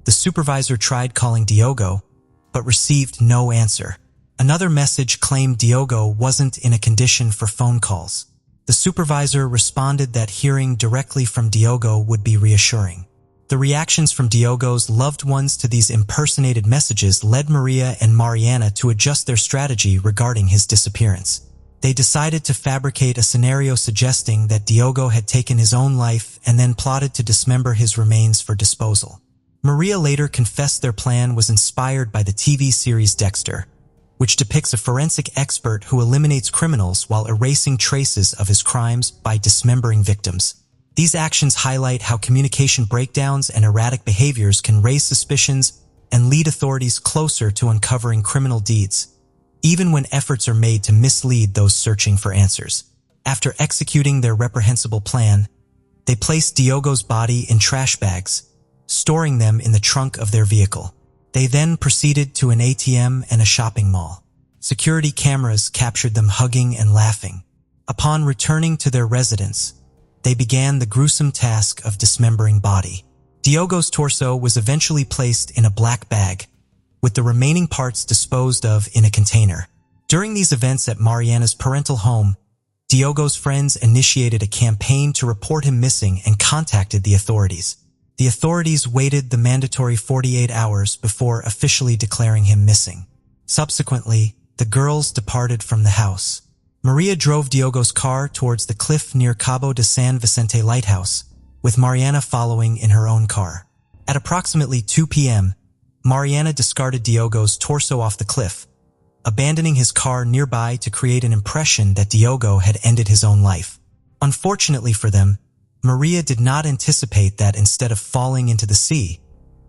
the supervisor tried calling Diogo, but received no answer. Another message claimed Diogo wasn't in a condition for phone calls. The supervisor responded that hearing directly from Diogo would be reassuring. The reactions from Diogo's loved ones to these impersonated messages led Maria and Mariana to adjust their strategy regarding his disappearance. They decided to fabricate a scenario suggesting that Diogo had taken his own life and then plotted to dismember his remains for disposal. Maria later confessed their plan was inspired by the TV series Dexter, which depicts a forensic expert who eliminates criminals while erasing traces of his crimes by dismembering victims. These actions highlight how communication breakdowns and erratic behaviors can raise suspicions and lead authorities closer to uncovering criminal deeds, even when efforts are made to mislead those searching for answers. After executing their reprehensible plan, they placed Diogo's body in trash bags, storing them in the trunk of their vehicle. They then proceeded to an ATM and a shopping mall. Security cameras captured them hugging and laughing. Upon returning to their residence, they began the gruesome task of dismembering body. Diogo's torso was eventually placed in a black bag, with the remaining parts disposed of in a container. During these events at Mariana's parental home, Diogo's friends initiated a campaign to report him missing and contacted the authorities. The authorities waited the mandatory 48 hours before officially declaring him missing. Subsequently, the girls departed from the house. Maria drove Diego's car towards the cliff near Cabo de San Vicente Lighthouse, with Mariana following in her own car. At approximately 2 p.m., Mariana discarded Diego's torso off the cliff, abandoning his car nearby to create an impression that Diego had ended his own life. Unfortunately for them, Maria did not anticipate that instead of falling into the sea,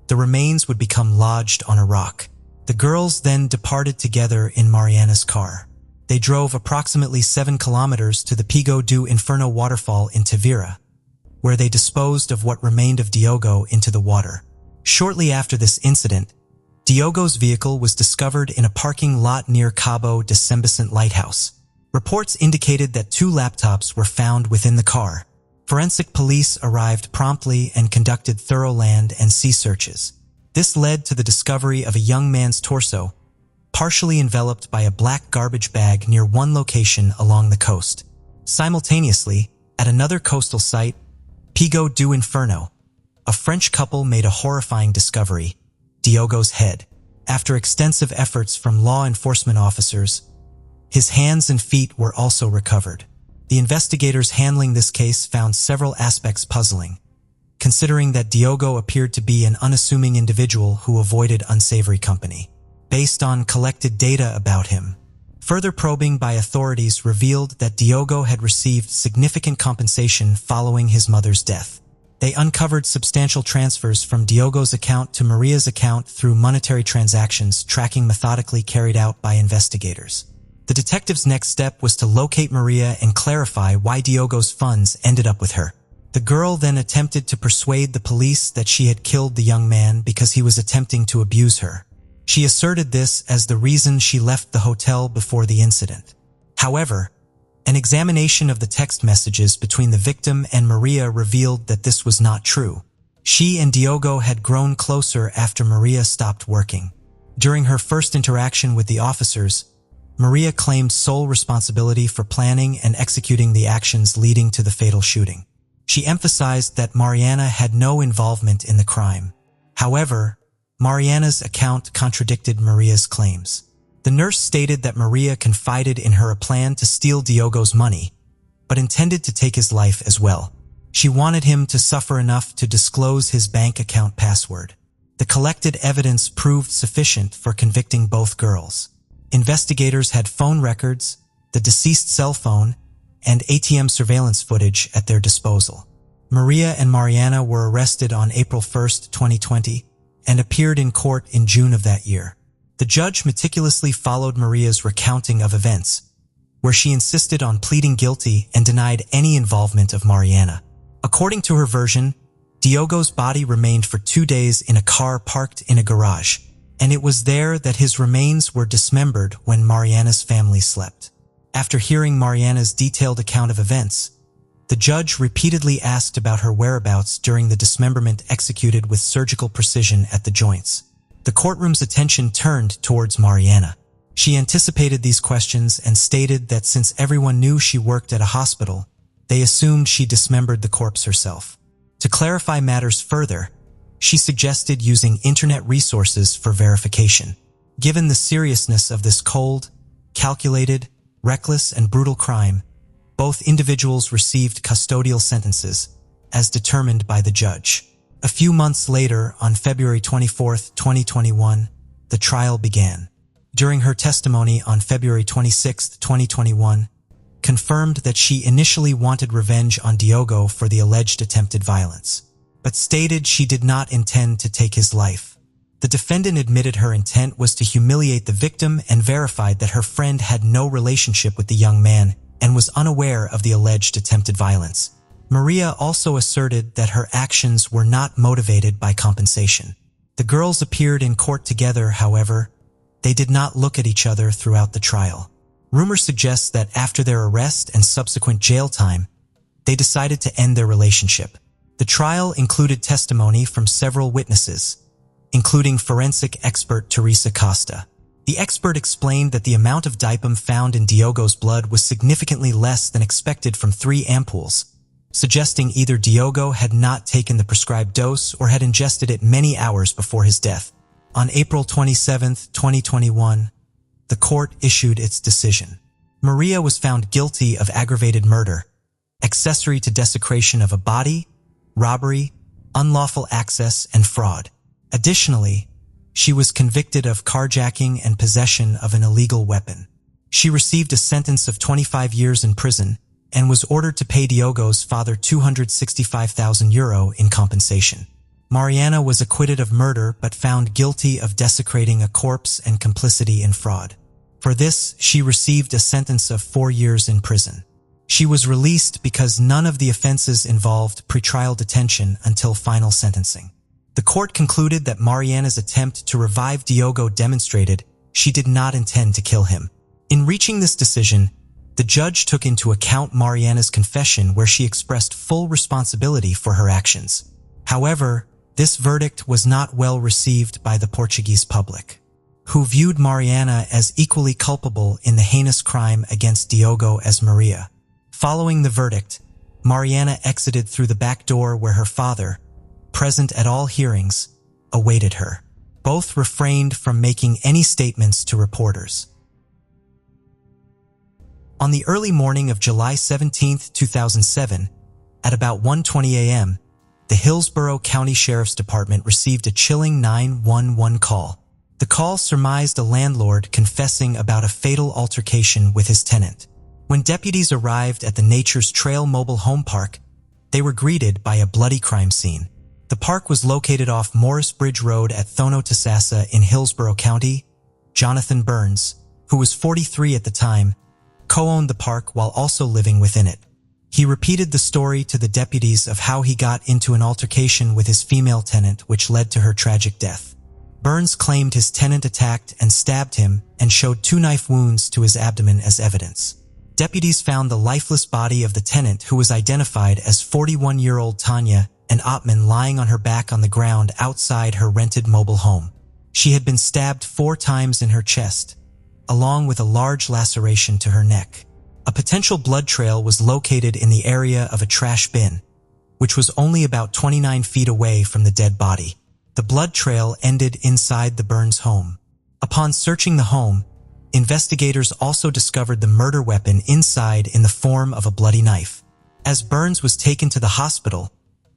the remains would become lodged on a rock. The girls then departed together in Mariana's car. They drove approximately 7 kilometers to the Pico do Inferno waterfall in Tavira, where they disposed of what remained of Diego into the water. Shortly after this incident, Diego's vehicle was discovered in a parking lot near Cabo de San Vicente Lighthouse. Reports indicated that 2 laptops were found within the car. Forensic police arrived promptly and conducted thorough land and sea searches. This led to the discovery of a young man's torso, partially enveloped by a black garbage bag near one location along the coast. Simultaneously, at another coastal site, Pico do Inferno, a French couple made a horrifying discovery: Diego's head. After extensive efforts from law enforcement officers, his hands and feet were also recovered. The investigators handling this case found several aspects puzzling, considering that Diego appeared to be an unassuming individual who avoided unsavory company. Based on collected data about him, further probing by authorities revealed that Diego had received significant compensation following his mother's death. They uncovered substantial transfers from Diego's account to Maria's account through monetary transactions tracking methodically carried out by investigators. The detectives' next step was to locate Maria and clarify why Diego's funds ended up with her. The girl then attempted to persuade the police that she had killed the young man because he was attempting to abuse her. She asserted this as the reason she left the hotel before the incident. However, an examination of the text messages between the victim and Maria revealed that this was not true. She and Diego had grown closer after Maria stopped working. During her first interaction with the officers, Maria claimed sole responsibility for planning and executing the actions leading to the fatal shooting. She emphasized that Mariana had no involvement in the crime. However, Mariana's account contradicted Maria's claims. The nurse stated that Maria confided in her a plan to steal Diego's money, but intended to take his life as well. She wanted him to suffer enough to disclose his bank account password. The collected evidence proved sufficient for convicting both girls. Investigators had phone records, the deceased cell phone, and ATM surveillance footage at their disposal. Maria and Mariana were arrested on April 1, 2020, and appeared in court in June of that year. The judge meticulously followed Maria's recounting of events, where she insisted on pleading guilty and denied any involvement of Mariana. According to her version, Diego's body remained for 2 days in a car parked in a garage, and it was there that his remains were dismembered when Mariana's family slept. After hearing Mariana's detailed account of events, the judge repeatedly asked about her whereabouts during the dismemberment executed with surgical precision at the joints. The courtroom's attention turned towards Mariana. She anticipated these questions and stated that since everyone knew she worked at a hospital, they assumed she dismembered the corpse herself. To clarify matters further, she suggested using internet resources for verification. Given the seriousness of this cold, calculated, reckless, and brutal crime, both individuals received custodial sentences, as determined by the judge. A few months later, on February 24, 2021, the trial began. During her testimony on February 26, 2021, confirmed that she initially wanted revenge on Diego for the alleged attempted violence, but stated she did not intend to take his life. The defendant admitted her intent was to humiliate the victim and verified that her friend had no relationship with the young man and was unaware of the alleged attempted violence. Maria also asserted that her actions were not motivated by compensation. The girls appeared in court together, however, they did not look at each other throughout the trial. Rumor suggests that after their arrest and subsequent jail time, they decided to end their relationship. The trial included testimony from several witnesses, including forensic expert Teresa Costa. The expert explained that the amount of dipam found in Diego's blood was significantly less than expected from 3 ampoules, suggesting either Diego had not taken the prescribed dose or had ingested it many hours before his death. On April 27, 2021, the court issued its decision. Maria was found guilty of aggravated murder, accessory to desecration of a body, robbery, unlawful access, and fraud. Additionally, she was convicted of carjacking and possession of an illegal weapon. She received a sentence of 25 years in prison and was ordered to pay Diego's father €265,000 in compensation. Mariana was acquitted of murder but found guilty of desecrating a corpse and complicity in fraud. For this, she received a sentence of 4 years in prison. She was released because none of the offenses involved pretrial detention until final sentencing. The court concluded that Mariana's attempt to revive Diego demonstrated she did not intend to kill him. In reaching this decision, the judge took into account Mariana's confession where she expressed full responsibility for her actions. However, this verdict was not well received by the Portuguese public, who viewed Mariana as equally culpable in the heinous crime against Diego as Maria. Following the verdict, Mariana exited through the back door where her father, present at all hearings, awaited her. Both refrained from making any statements to reporters. On the early morning of July 17, 2007, at about 1:20 a.m., the Hillsborough County Sheriff's Department received a chilling 911 call. The call surmised a landlord confessing about a fatal altercation with his tenant. When deputies arrived at the Nature's Trail mobile home park, they were greeted by a bloody crime scene. The park was located off Morris Bridge Road at Thono-Tasasa in Hillsborough County. Jonathan Burns, who was 43 at the time, co-owned the park while also living within it. He repeated the story to the deputies of how he got into an altercation with his female tenant, which led to her tragic death. Burns claimed his tenant attacked and stabbed him and showed 2 knife wounds to his abdomen as evidence. Deputies found the lifeless body of the tenant, who was identified as 41-year-old Tanya Otman, lying on her back on the ground outside her rented mobile home. She had been stabbed 4 times in her chest, along with a large laceration to her neck. A potential blood trail was located in the area of a trash bin, which was only about 29 feet away from the dead body. The blood trail ended inside the Burns home. Upon searching the home, investigators also discovered the murder weapon inside in the form of a bloody knife. As Burns was taken to the hospital,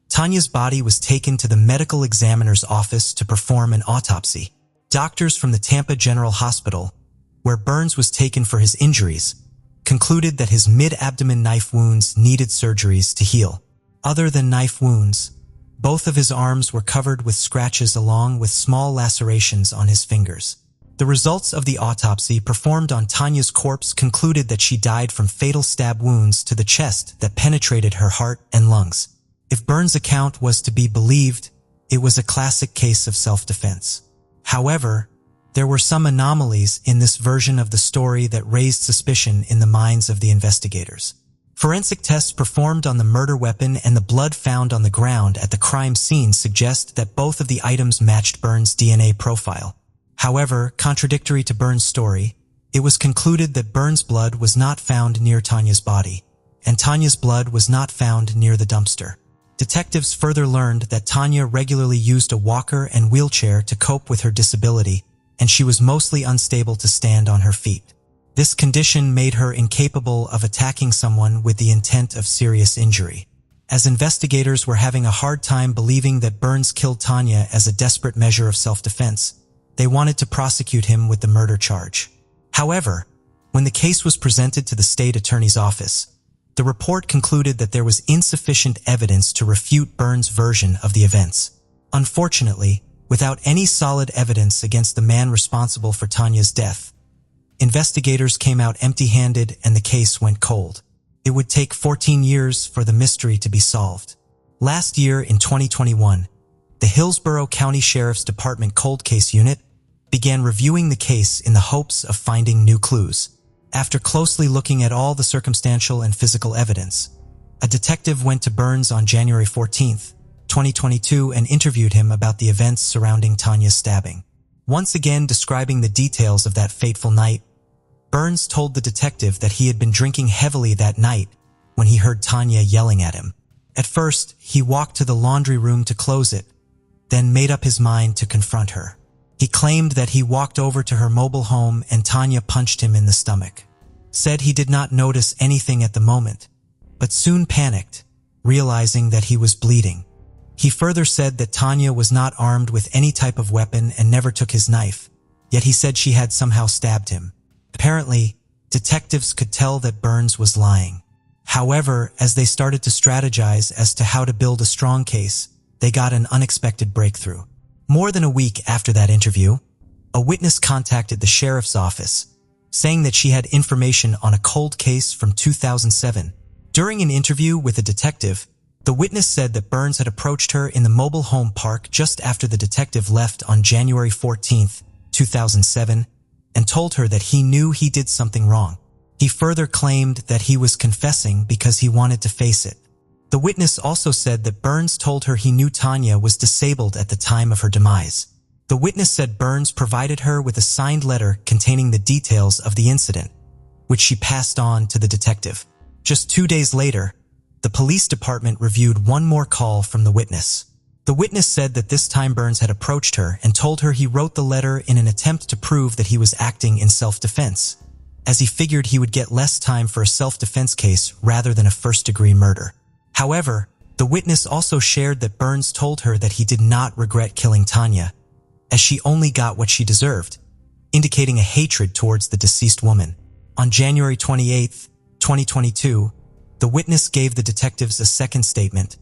Tanya's body was taken to the medical examiner's office to perform an autopsy. Doctors from the Tampa General Hospital, where Burns was taken for his injuries, concluded that his mid-abdomen knife wounds needed surgeries to heal. Other than knife wounds, both of his arms were covered with scratches along with small lacerations on his fingers. The results of the autopsy performed on Tanya's corpse concluded that she died from fatal stab wounds to the chest that penetrated her heart and lungs. If Burns' account was to be believed, it was a classic case of self-defense. However, there were some anomalies in this version of the story that raised suspicion in the minds of the investigators. Forensic tests performed on the murder weapon and the blood found on the ground at the crime scene suggest that both of the items matched Burns' DNA profile. However, contradictory to Burns' story, it was concluded that Burns' blood was not found near Tanya's body, and Tanya's blood was not found near the dumpster. Detectives further learned that Tanya regularly used a walker and wheelchair to cope with her disability, and she was mostly unstable to stand on her feet. This condition made her incapable of attacking someone with the intent of serious injury. As investigators were having a hard time believing that Burns killed Tanya as a desperate measure of self-defense, they wanted to prosecute him with the murder charge. However, when the case was presented to the state attorney's office, the report concluded that there was insufficient evidence to refute Burns' version of the events. Unfortunately, without any solid evidence against the man responsible for Tanya's death, investigators came out empty-handed and the case went cold. It would take 14 years for the mystery to be solved. Last year, in 2021, the Hillsborough County Sheriff's Department Cold Case Unit began reviewing the case in the hopes of finding new clues. After closely looking at all the circumstantial and physical evidence, a detective went to Burns on January 14, 2022 and interviewed him about the events surrounding Tanya's stabbing. Once again describing the details of that fateful night, Burns told the detective that he had been drinking heavily that night when he heard Tanya yelling at him. At first, he walked to the laundry room to close it, then made up his mind to confront her. He claimed that he walked over to her mobile home and Tanya punched him in the stomach. Said he did not notice anything at the moment, but soon panicked, realizing that he was bleeding. He further said that Tanya was not armed with any type of weapon and never took his knife, yet he said she had somehow stabbed him. Apparently, detectives could tell that Burns was lying. However, as they started to strategize as to how to build a strong case, they got an unexpected breakthrough. More than a week after that interview, a witness contacted the sheriff's office, saying that she had information on a cold case from 2007. During an interview with a detective, the witness said that Burns had approached her in the mobile home park just after the detective left on January 14, 2007, and told her that he knew he did something wrong. He further claimed that he was confessing because he wanted to face it. The witness also said that Burns told her he knew Tanya was disabled at the time of her demise. The witness said Burns provided her with a signed letter containing the details of the incident, which she passed on to the detective. Just 2 days later, the police department reviewed one more call from the witness. The witness said that this time Burns had approached her and told her he wrote the letter in an attempt to prove that he was acting in self-defense, as he figured he would get less time for a self-defense case rather than a first-degree murder. However, the witness also shared that Burns told her that he did not regret killing Tanya, as she only got what she deserved, indicating a hatred towards the deceased woman. On January 28, 2022, the witness gave the detectives a second statement,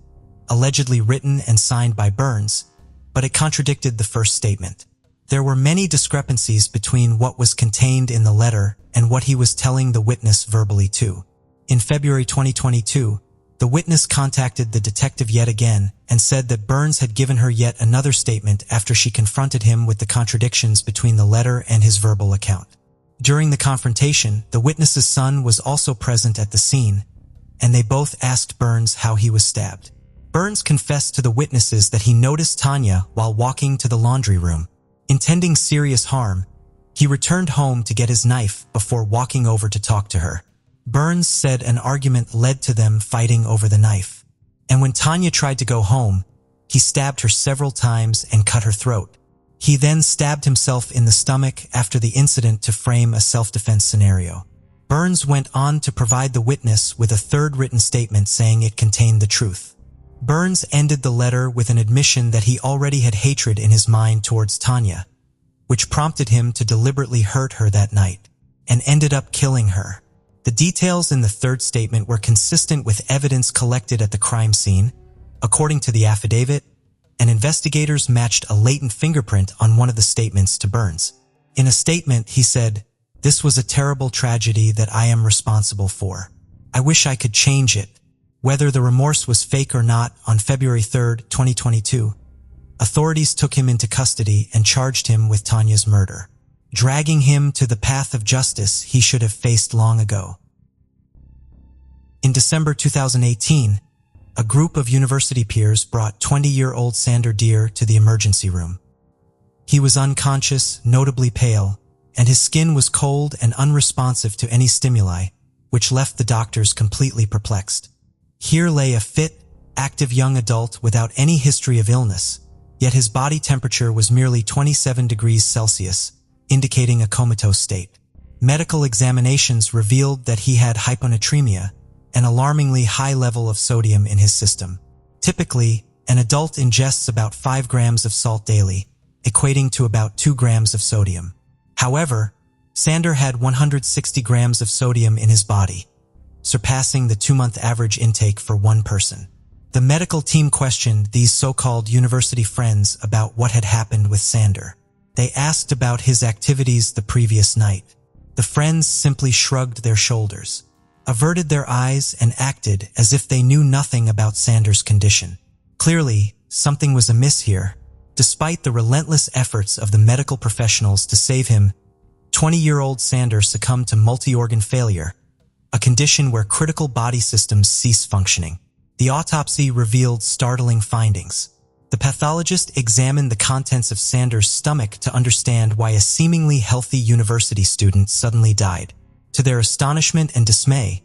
allegedly written and signed by Burns, but it contradicted the first statement. There were many discrepancies between what was contained in the letter and what he was telling the witness verbally too. In February 2022, the witness contacted the detective yet again and said that Burns had given her yet another statement after she confronted him with the contradictions between the letter and his verbal account. During the confrontation, the witness's son was also present at the scene, and they both asked Burns how he was stabbed. Burns confessed to the witnesses that he noticed Tanya while walking to the laundry room. Intending serious harm, he returned home to get his knife before walking over to talk to her. Burns said an argument led to them fighting over the knife, and when Tanya tried to go home, he stabbed her several times and cut her throat. He then stabbed himself in the stomach after the incident to frame a self-defense scenario. Burns went on to provide the witness with a third written statement saying it contained the truth. Burns ended the letter with an admission that he already had hatred in his mind towards Tanya, which prompted him to deliberately hurt her that night, and ended up killing her. The details in the third statement were consistent with evidence collected at the crime scene. According to the affidavit, and investigators matched a latent fingerprint on one of the statements to Burns. In a statement, he said, "This was a terrible tragedy that I am responsible for. I wish I could change it." Whether the remorse was fake or not, on February 3, 2022, authorities took him into custody and charged him with Tanya's murder, dragging him to the path of justice he should have faced long ago. In December 2018, a group of university peers brought 20-year-old Sander Deer to the emergency room. He was unconscious, notably pale, and his skin was cold and unresponsive to any stimuli, which left the doctors completely perplexed. Here lay a fit, active young adult without any history of illness, yet his body temperature was merely 27 degrees Celsius, indicating a comatose state. Medical examinations revealed that he had hyponatremia, an alarmingly high level of sodium in his system. Typically, an adult ingests about 5 grams of salt daily, equating to about 2 grams of sodium. However, Sander had 160 grams of sodium in his body, surpassing the 2-month average intake for one person. The medical team questioned these so-called university friends about what had happened with Sander. They asked about his activities the previous night. The friends simply shrugged their shoulders, averted their eyes, and acted as if they knew nothing about Sander's condition. Clearly, something was amiss here. Despite the relentless efforts of the medical professionals to save him, 20-year-old Sander succumbed to multi-organ failure, a condition where critical body systems cease functioning. The autopsy revealed startling findings. The pathologist examined the contents of Sander's stomach to understand why a seemingly healthy university student suddenly died. To their astonishment and dismay,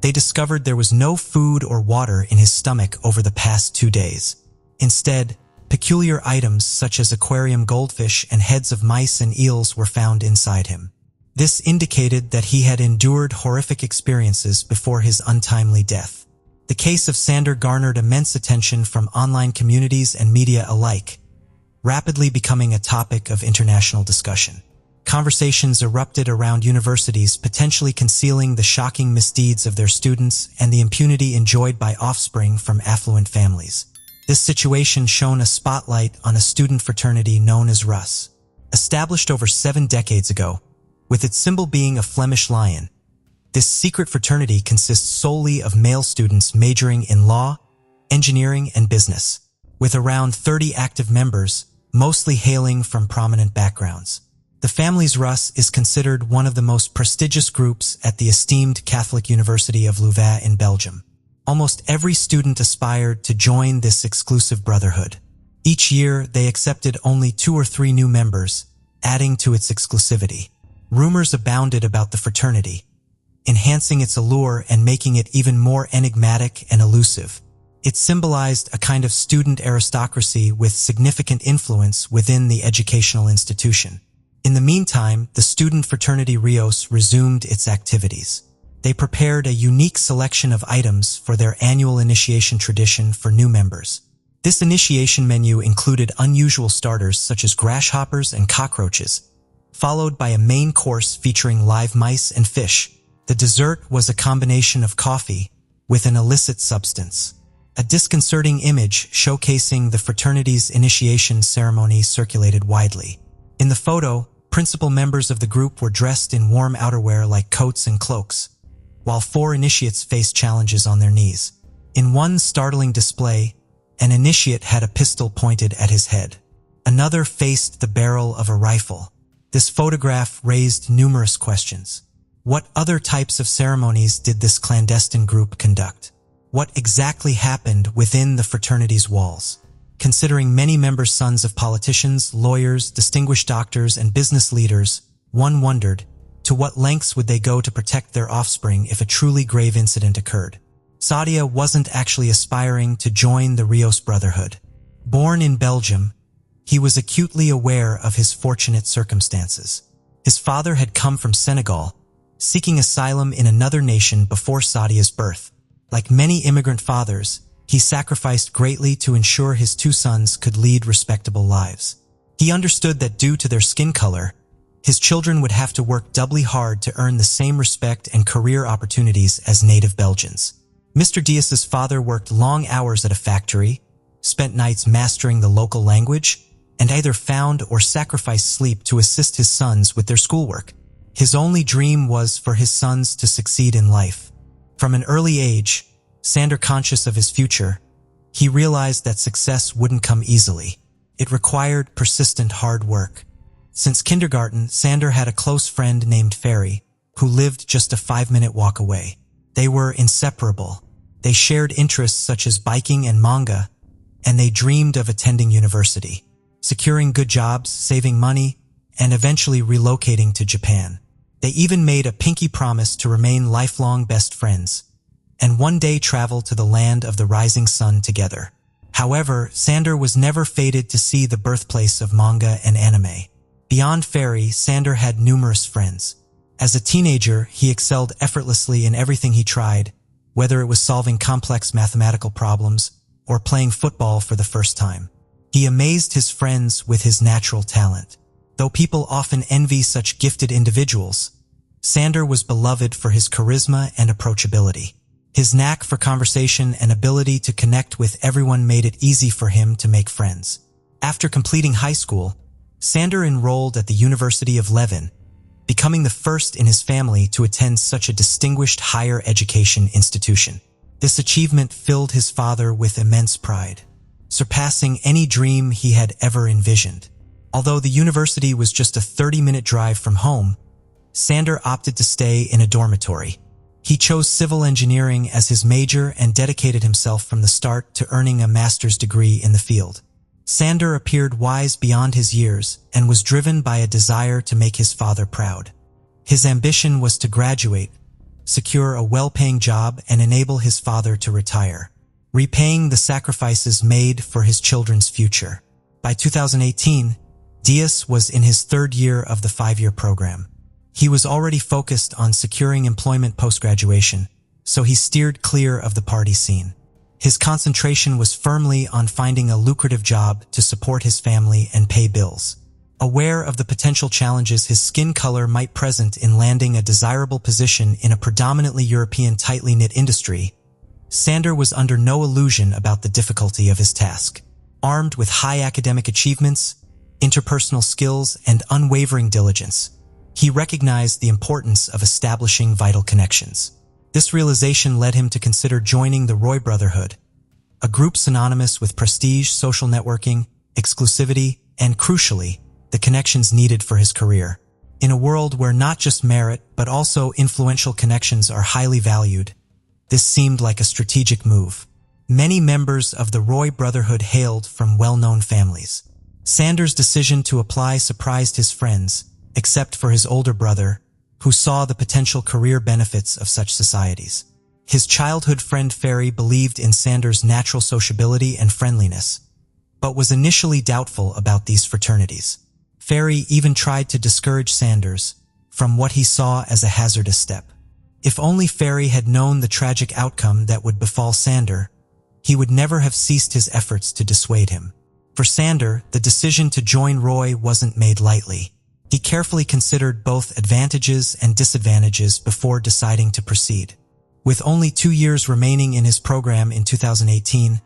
They discovered there was no food or water in his stomach over the past 2 days. Instead, peculiar items such as aquarium goldfish and heads of mice and eels were found inside him. This indicated that he had endured horrific experiences before his untimely death. The case of Sander garnered immense attention from online communities and media alike, rapidly becoming a topic of international discussion. Conversations erupted around universities potentially concealing the shocking misdeeds of their students and the impunity enjoyed by offspring from affluent families. This situation shone a spotlight on a student fraternity known as Rus. Established over 7 decades ago, with its symbol being a Flemish lion, this secret fraternity consists solely of male students majoring in law, engineering, and business, with around 30 active members, mostly hailing from prominent backgrounds. The family's Rus is considered one of the most prestigious groups at the esteemed Catholic University of Louvain in Belgium. Almost every student aspired to join this exclusive brotherhood. Each year, they accepted only 2 or 3 new members, adding to its exclusivity. Rumors abounded about the fraternity, enhancing its allure and making it even more enigmatic and elusive. It symbolized a kind of student aristocracy with significant influence within the educational institution. In the meantime, the student fraternity Rios resumed its activities. They prepared a unique selection of items for their annual initiation tradition for new members. This initiation menu included unusual starters such as grasshoppers and cockroaches, followed by a main course featuring live mice and fish. The dessert was a combination of coffee with an illicit substance. A disconcerting image showcasing the fraternity's initiation ceremony circulated widely. In the photo, principal members of the group were dressed in warm outerwear like coats and cloaks, while 4 initiates faced challenges on their knees. In one startling display, an initiate had a pistol pointed at his head. Another faced the barrel of a rifle. This photograph raised numerous questions. What other types of ceremonies did this clandestine group conduct? What exactly happened within the fraternity's walls? Considering many members sons of politicians, lawyers, distinguished doctors, and business leaders, one wondered, to what lengths would they go to protect their offspring if a truly grave incident occurred? Sadia wasn't actually aspiring to join the Rios Brotherhood. Born in Belgium, he was acutely aware of his fortunate circumstances. His father had come from Senegal, seeking asylum in another nation before Sadia's birth. Like many immigrant fathers, he sacrificed greatly to ensure his 2 sons could lead respectable lives. He understood that due to their skin color, his children would have to work doubly hard to earn the same respect and career opportunities as native Belgians. Mr. Diaz's father worked long hours at a factory, spent nights mastering the local language, and either found or sacrificed sleep to assist his sons with their schoolwork. His only dream was for his sons to succeed in life. From an early age, Sander conscious of his future, he realized that success wouldn't come easily. It required persistent hard work. Since kindergarten, Sander had a close friend named Ferry, who lived just a 5-minute walk away. They were inseparable. They shared interests such as biking and manga, and they dreamed of attending university, securing good jobs, saving money, and eventually relocating to Japan. They even made a pinky promise to remain lifelong best friends, and one day travel to the land of the rising sun together. However, Sander was never fated to see the birthplace of manga and anime. Beyond Ferry, Sander had numerous friends. As a teenager, he excelled effortlessly in everything he tried, whether it was solving complex mathematical problems or playing football for the first time. He amazed his friends with his natural talent. Though people often envy such gifted individuals, Sander was beloved for his charisma and approachability. His knack for conversation and ability to connect with everyone made it easy for him to make friends. After completing high school, Sander enrolled at the University of Leuven, becoming the first in his family to attend such a distinguished higher education institution. This achievement filled his father with immense pride, surpassing any dream he had ever envisioned. Although the university was just a 30-minute drive from home, Sander opted to stay in a dormitory. He chose civil engineering as his major and dedicated himself from the start to earning a master's degree in the field. Sander appeared wise beyond his years and was driven by a desire to make his father proud. His ambition was to graduate, secure a well-paying job, and enable his father to retire, repaying the sacrifices made for his children's future. By 2018, Diaz was in his third year of the 5-year program. He was already focused on securing employment post-graduation, so he steered clear of the party scene. His concentration was firmly on finding a lucrative job to support his family and pay bills. Aware of the potential challenges his skin color might present in landing a desirable position in a predominantly European tightly knit industry, Sander was under no illusion about the difficulty of his task. Armed with high academic achievements, interpersonal skills, and unwavering diligence, he recognized the importance of establishing vital connections. This realization led him to consider joining the Roy Brotherhood, a group synonymous with prestige, social networking, exclusivity, and, crucially, the connections needed for his career. In a world where not just merit but also influential connections are highly valued, this seemed like a strategic move. Many members of the Roy Brotherhood hailed from well-known families. Sander's decision to apply surprised his friends, except for his older brother, who saw the potential career benefits of such societies. His childhood friend Ferry believed in Sander's natural sociability and friendliness, but was initially doubtful about these fraternities. Ferry even tried to discourage Sanders from what he saw as a hazardous step. If only Ferry had known the tragic outcome that would befall Sander, he would never have ceased his efforts to dissuade him. For Sander, the decision to join Roy wasn't made lightly. He carefully considered both advantages and disadvantages before deciding to proceed. With only 2 years remaining in his program in 2018,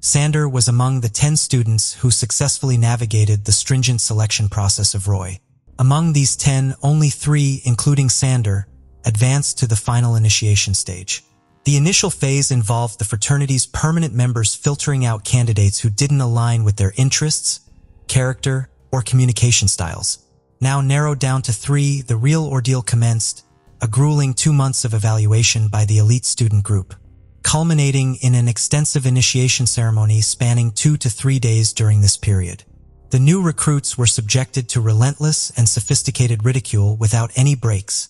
Sander was among the 10 students who successfully navigated the stringent selection process of Roy. Among these 10, only 3, including Sander, advanced to the final initiation stage. The initial phase involved the fraternity's permanent members filtering out candidates who didn't align with their interests, character, or communication styles. Now narrowed down to 3, the real ordeal commenced, a grueling 2 months of evaluation by the elite student group, culminating in an extensive initiation ceremony spanning 2 to 3 days during this period. The new recruits were subjected to relentless and sophisticated ridicule without any breaks,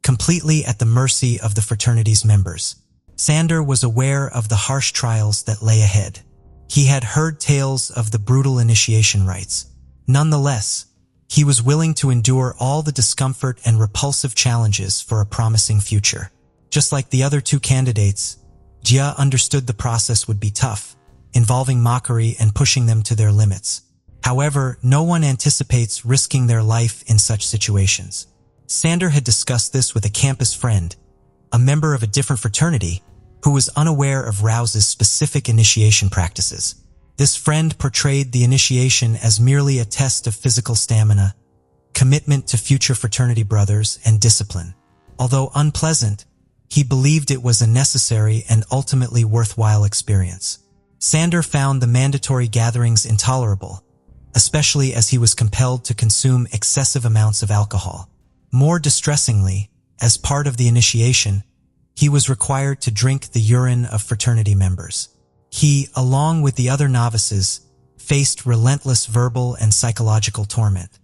completely at the mercy of the fraternity's members. Sander was aware of the harsh trials that lay ahead. He had heard tales of the brutal initiation rites. Nonetheless, he was willing to endure all the discomfort and repulsive challenges for a promising future. Just like the other 2 candidates, Jia understood the process would be tough, involving mockery and pushing them to their limits. However, no one anticipates risking their life in such situations. Sander had discussed this with a campus friend, a member of a different fraternity, who was unaware of Rouse's specific initiation practices. This friend portrayed the initiation as merely a test of physical stamina, commitment to future fraternity brothers, and discipline. Although unpleasant, he believed it was a necessary and ultimately worthwhile experience. Sander found the mandatory gatherings intolerable, especially as he was compelled to consume excessive amounts of alcohol. More distressingly, as part of the initiation, he was required to drink the urine of fraternity members. He, along with the other novices, faced relentless verbal and psychological torment.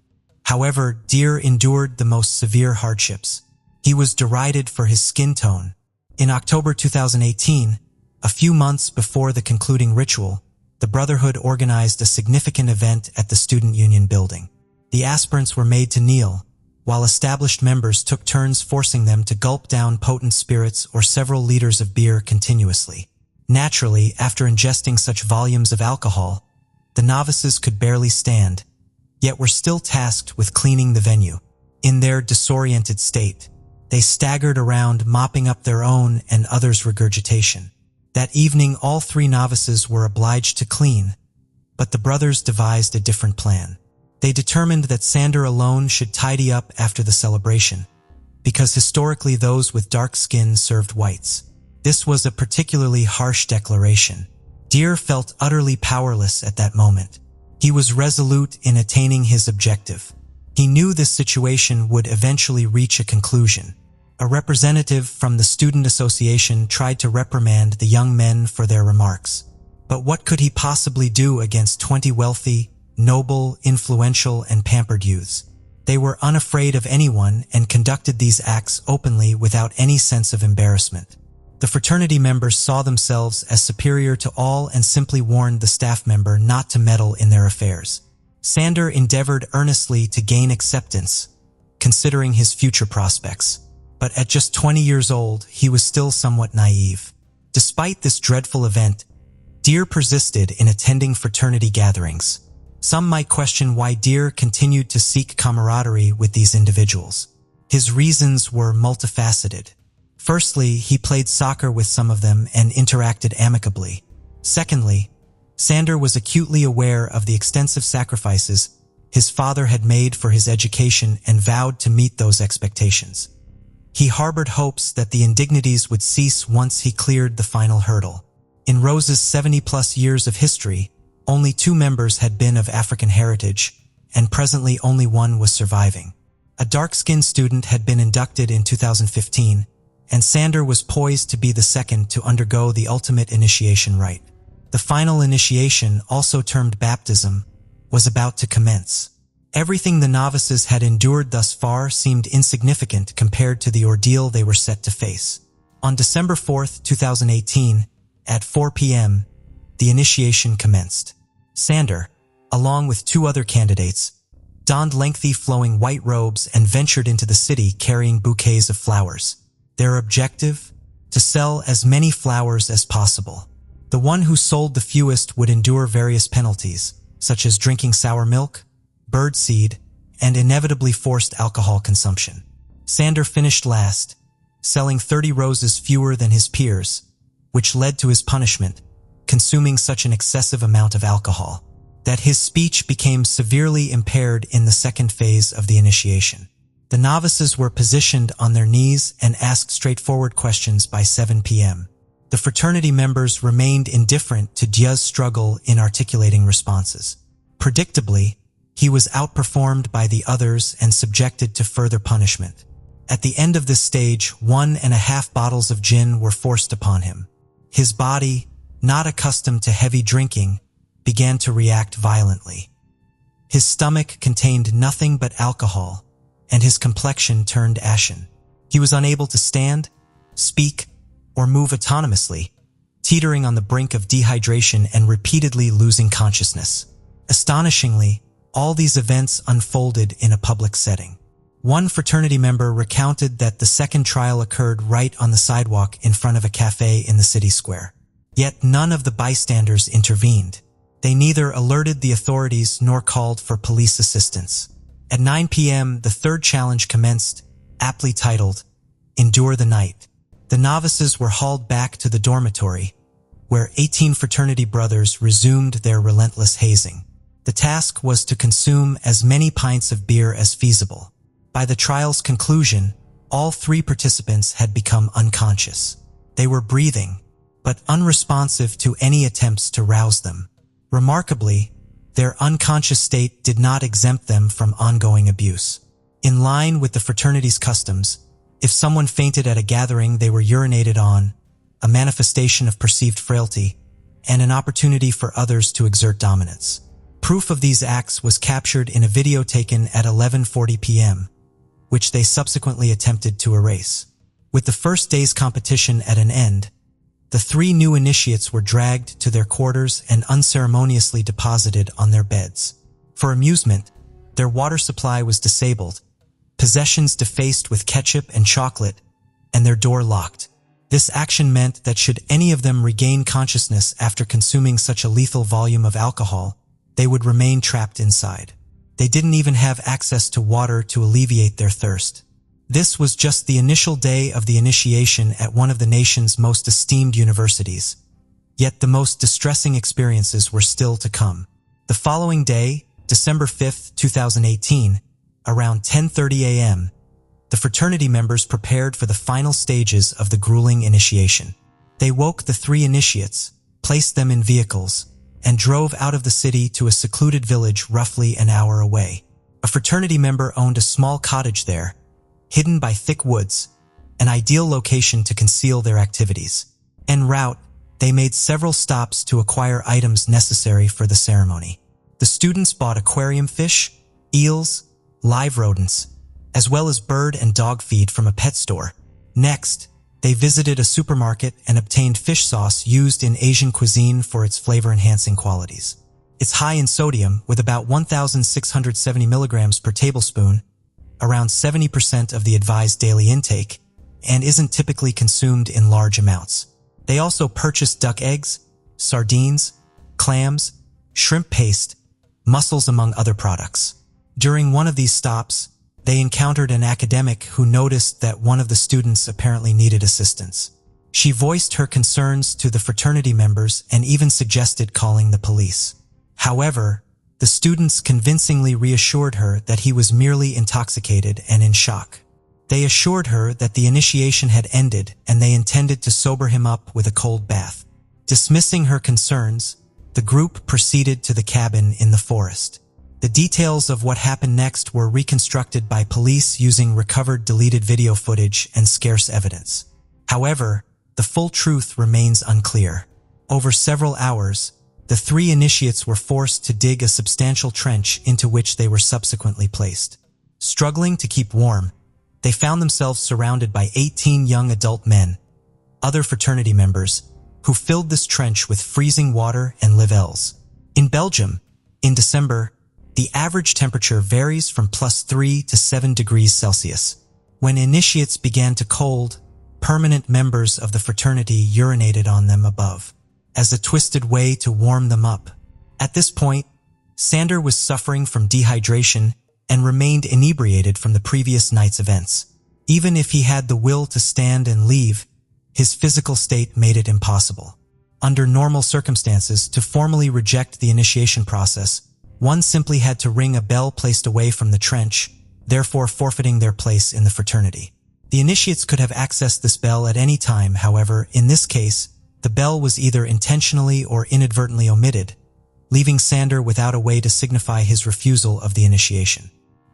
However, Deer endured the most severe hardships. He was derided for his skin tone. In October 2018, a few months before the concluding ritual, the Brotherhood organized a significant event at the Student Union building. The aspirants were made to kneel, while established members took turns forcing them to gulp down potent spirits or several liters of beer continuously. Naturally, after ingesting such volumes of alcohol, the novices could barely stand, yet were still tasked with cleaning the venue. In their disoriented state, they staggered around, mopping up their own and others' regurgitation. That evening, all 3 novices were obliged to clean, but the brothers devised a different plan. They determined that Sander alone should tidy up after the celebration, because historically those with dark skin served whites. This was a particularly harsh declaration. Deer felt utterly powerless at that moment. He was resolute in attaining his objective. He knew this situation would eventually reach a conclusion. A representative from the student association tried to reprimand the young men for their remarks. But what could he possibly do against 20 wealthy, noble, influential, and pampered youths? They were unafraid of anyone and conducted these acts openly without any sense of embarrassment. The fraternity members saw themselves as superior to all and simply warned the staff member not to meddle in their affairs. Sander endeavored earnestly to gain acceptance, considering his future prospects. But at just 20 years old, he was still somewhat naive. Despite this dreadful event, Deer persisted in attending fraternity gatherings. Some might question why Deer continued to seek camaraderie with these individuals. His reasons were multifaceted. Firstly, he played soccer with some of them and interacted amicably. Secondly, Sander was acutely aware of the extensive sacrifices his father had made for his education and vowed to meet those expectations. He harbored hopes that the indignities would cease once he cleared the final hurdle. In Rose's 70-plus years of history, only 2 members had been of African heritage, and presently only one was surviving. A dark-skinned student had been inducted in 2015, and Sander was poised to be the second to undergo the ultimate initiation rite. The final initiation, also termed baptism, was about to commence. Everything the novices had endured thus far seemed insignificant compared to the ordeal they were set to face. On December 4, 2018, at 4 p.m., the initiation commenced. Sander, along with 2 other candidates, donned lengthy flowing white robes and ventured into the city carrying bouquets of flowers. Their objective? To sell as many flowers as possible. The one who sold the fewest would endure various penalties, such as drinking sour milk, birdseed, and inevitably forced alcohol consumption. Sander finished last, selling 30 roses fewer than his peers, which led to his punishment, consuming such an excessive amount of alcohol, that his speech became severely impaired in the second phase of the initiation. The novices were positioned on their knees and asked straightforward questions by 7 p.m. The fraternity members remained indifferent to Dia's struggle in articulating responses. Predictably, he was outperformed by the others and subjected to further punishment. At the end of this stage, 1.5 bottles of gin were forced upon him. His body, not accustomed to heavy drinking, began to react violently. His stomach contained nothing but alcohol, and his complexion turned ashen. He was unable to stand, speak, or move autonomously, teetering on the brink of dehydration and repeatedly losing consciousness. Astonishingly, all these events unfolded in a public setting. One fraternity member recounted that the second trial occurred right on the sidewalk in front of a cafe in the city square. Yet none of the bystanders intervened. They neither alerted the authorities nor called for police assistance. At 9 p.m., the third challenge commenced, aptly titled, Endure the Night. The novices were hauled back to the dormitory, where 18 fraternity brothers resumed their relentless hazing. The task was to consume as many pints of beer as feasible. By the trial's conclusion, all 3 participants had become unconscious. They were breathing, but unresponsive to any attempts to rouse them. Remarkably, their unconscious state did not exempt them from ongoing abuse. In line with the fraternity's customs, if someone fainted at a gathering, they were urinated on, a manifestation of perceived frailty, and an opportunity for others to exert dominance. Proof of these acts was captured in a video taken at 11:40 p.m., which they subsequently attempted to erase. With the first day's competition at an end, the 3 new initiates were dragged to their quarters and unceremoniously deposited on their beds. For amusement, their water supply was disabled, possessions defaced with ketchup and chocolate, and their door locked. This action meant that should any of them regain consciousness after consuming such a lethal volume of alcohol, they would remain trapped inside. They didn't even have access to water to alleviate their thirst. This was just the initial day of the initiation at one of the nation's most esteemed universities. Yet the most distressing experiences were still to come. The following day, December 5, 2018, around 10:30 a.m., the fraternity members prepared for the final stages of the grueling initiation. They woke the 3 initiates, placed them in vehicles, and drove out of the city to a secluded village roughly an hour away. A fraternity member owned a small cottage there, hidden by thick woods, an ideal location to conceal their activities. En route, they made several stops to acquire items necessary for the ceremony. The students bought aquarium fish, eels, live rodents, as well as bird and dog feed from a pet store. Next, they visited a supermarket and obtained fish sauce used in Asian cuisine for its flavor-enhancing qualities. It's high in sodium, with about 1,670 milligrams per tablespoon, around 70% of the advised daily intake, and isn't typically consumed in large amounts. They also purchased duck eggs, sardines, clams, shrimp paste, mussels, among other products. During one of these stops, they encountered an academic who noticed that one of the students apparently needed assistance. She voiced her concerns to the fraternity members and even suggested calling the police. However, the students convincingly reassured her that he was merely intoxicated and in shock. They assured her that the initiation had ended and they intended to sober him up with a cold bath. Dismissing her concerns, the group proceeded to the cabin in the forest. The details of what happened next were reconstructed by police using recovered deleted video footage and scarce evidence. However, the full truth remains unclear. Over several hours, the three initiates were forced to dig a substantial trench into which they were subsequently placed. Struggling to keep warm, they found themselves surrounded by 18 young adult men, other fraternity members, who filled this trench with freezing water and livels. In Belgium, in December, the average temperature varies from +3 to 7 degrees Celsius. When initiates began to cold, permanent members of the fraternity urinated on them above, as a twisted way to warm them up. At this point, Sander was suffering from dehydration and remained inebriated from the previous night's events. Even if he had the will to stand and leave, his physical state made it impossible. Under normal circumstances, to formally reject the initiation process, one simply had to ring a bell placed away from the trench, therefore forfeiting their place in the fraternity. The initiates could have accessed this bell at any time. However, in this case, the bell was either intentionally or inadvertently omitted, leaving Sander without a way to signify his refusal of the initiation.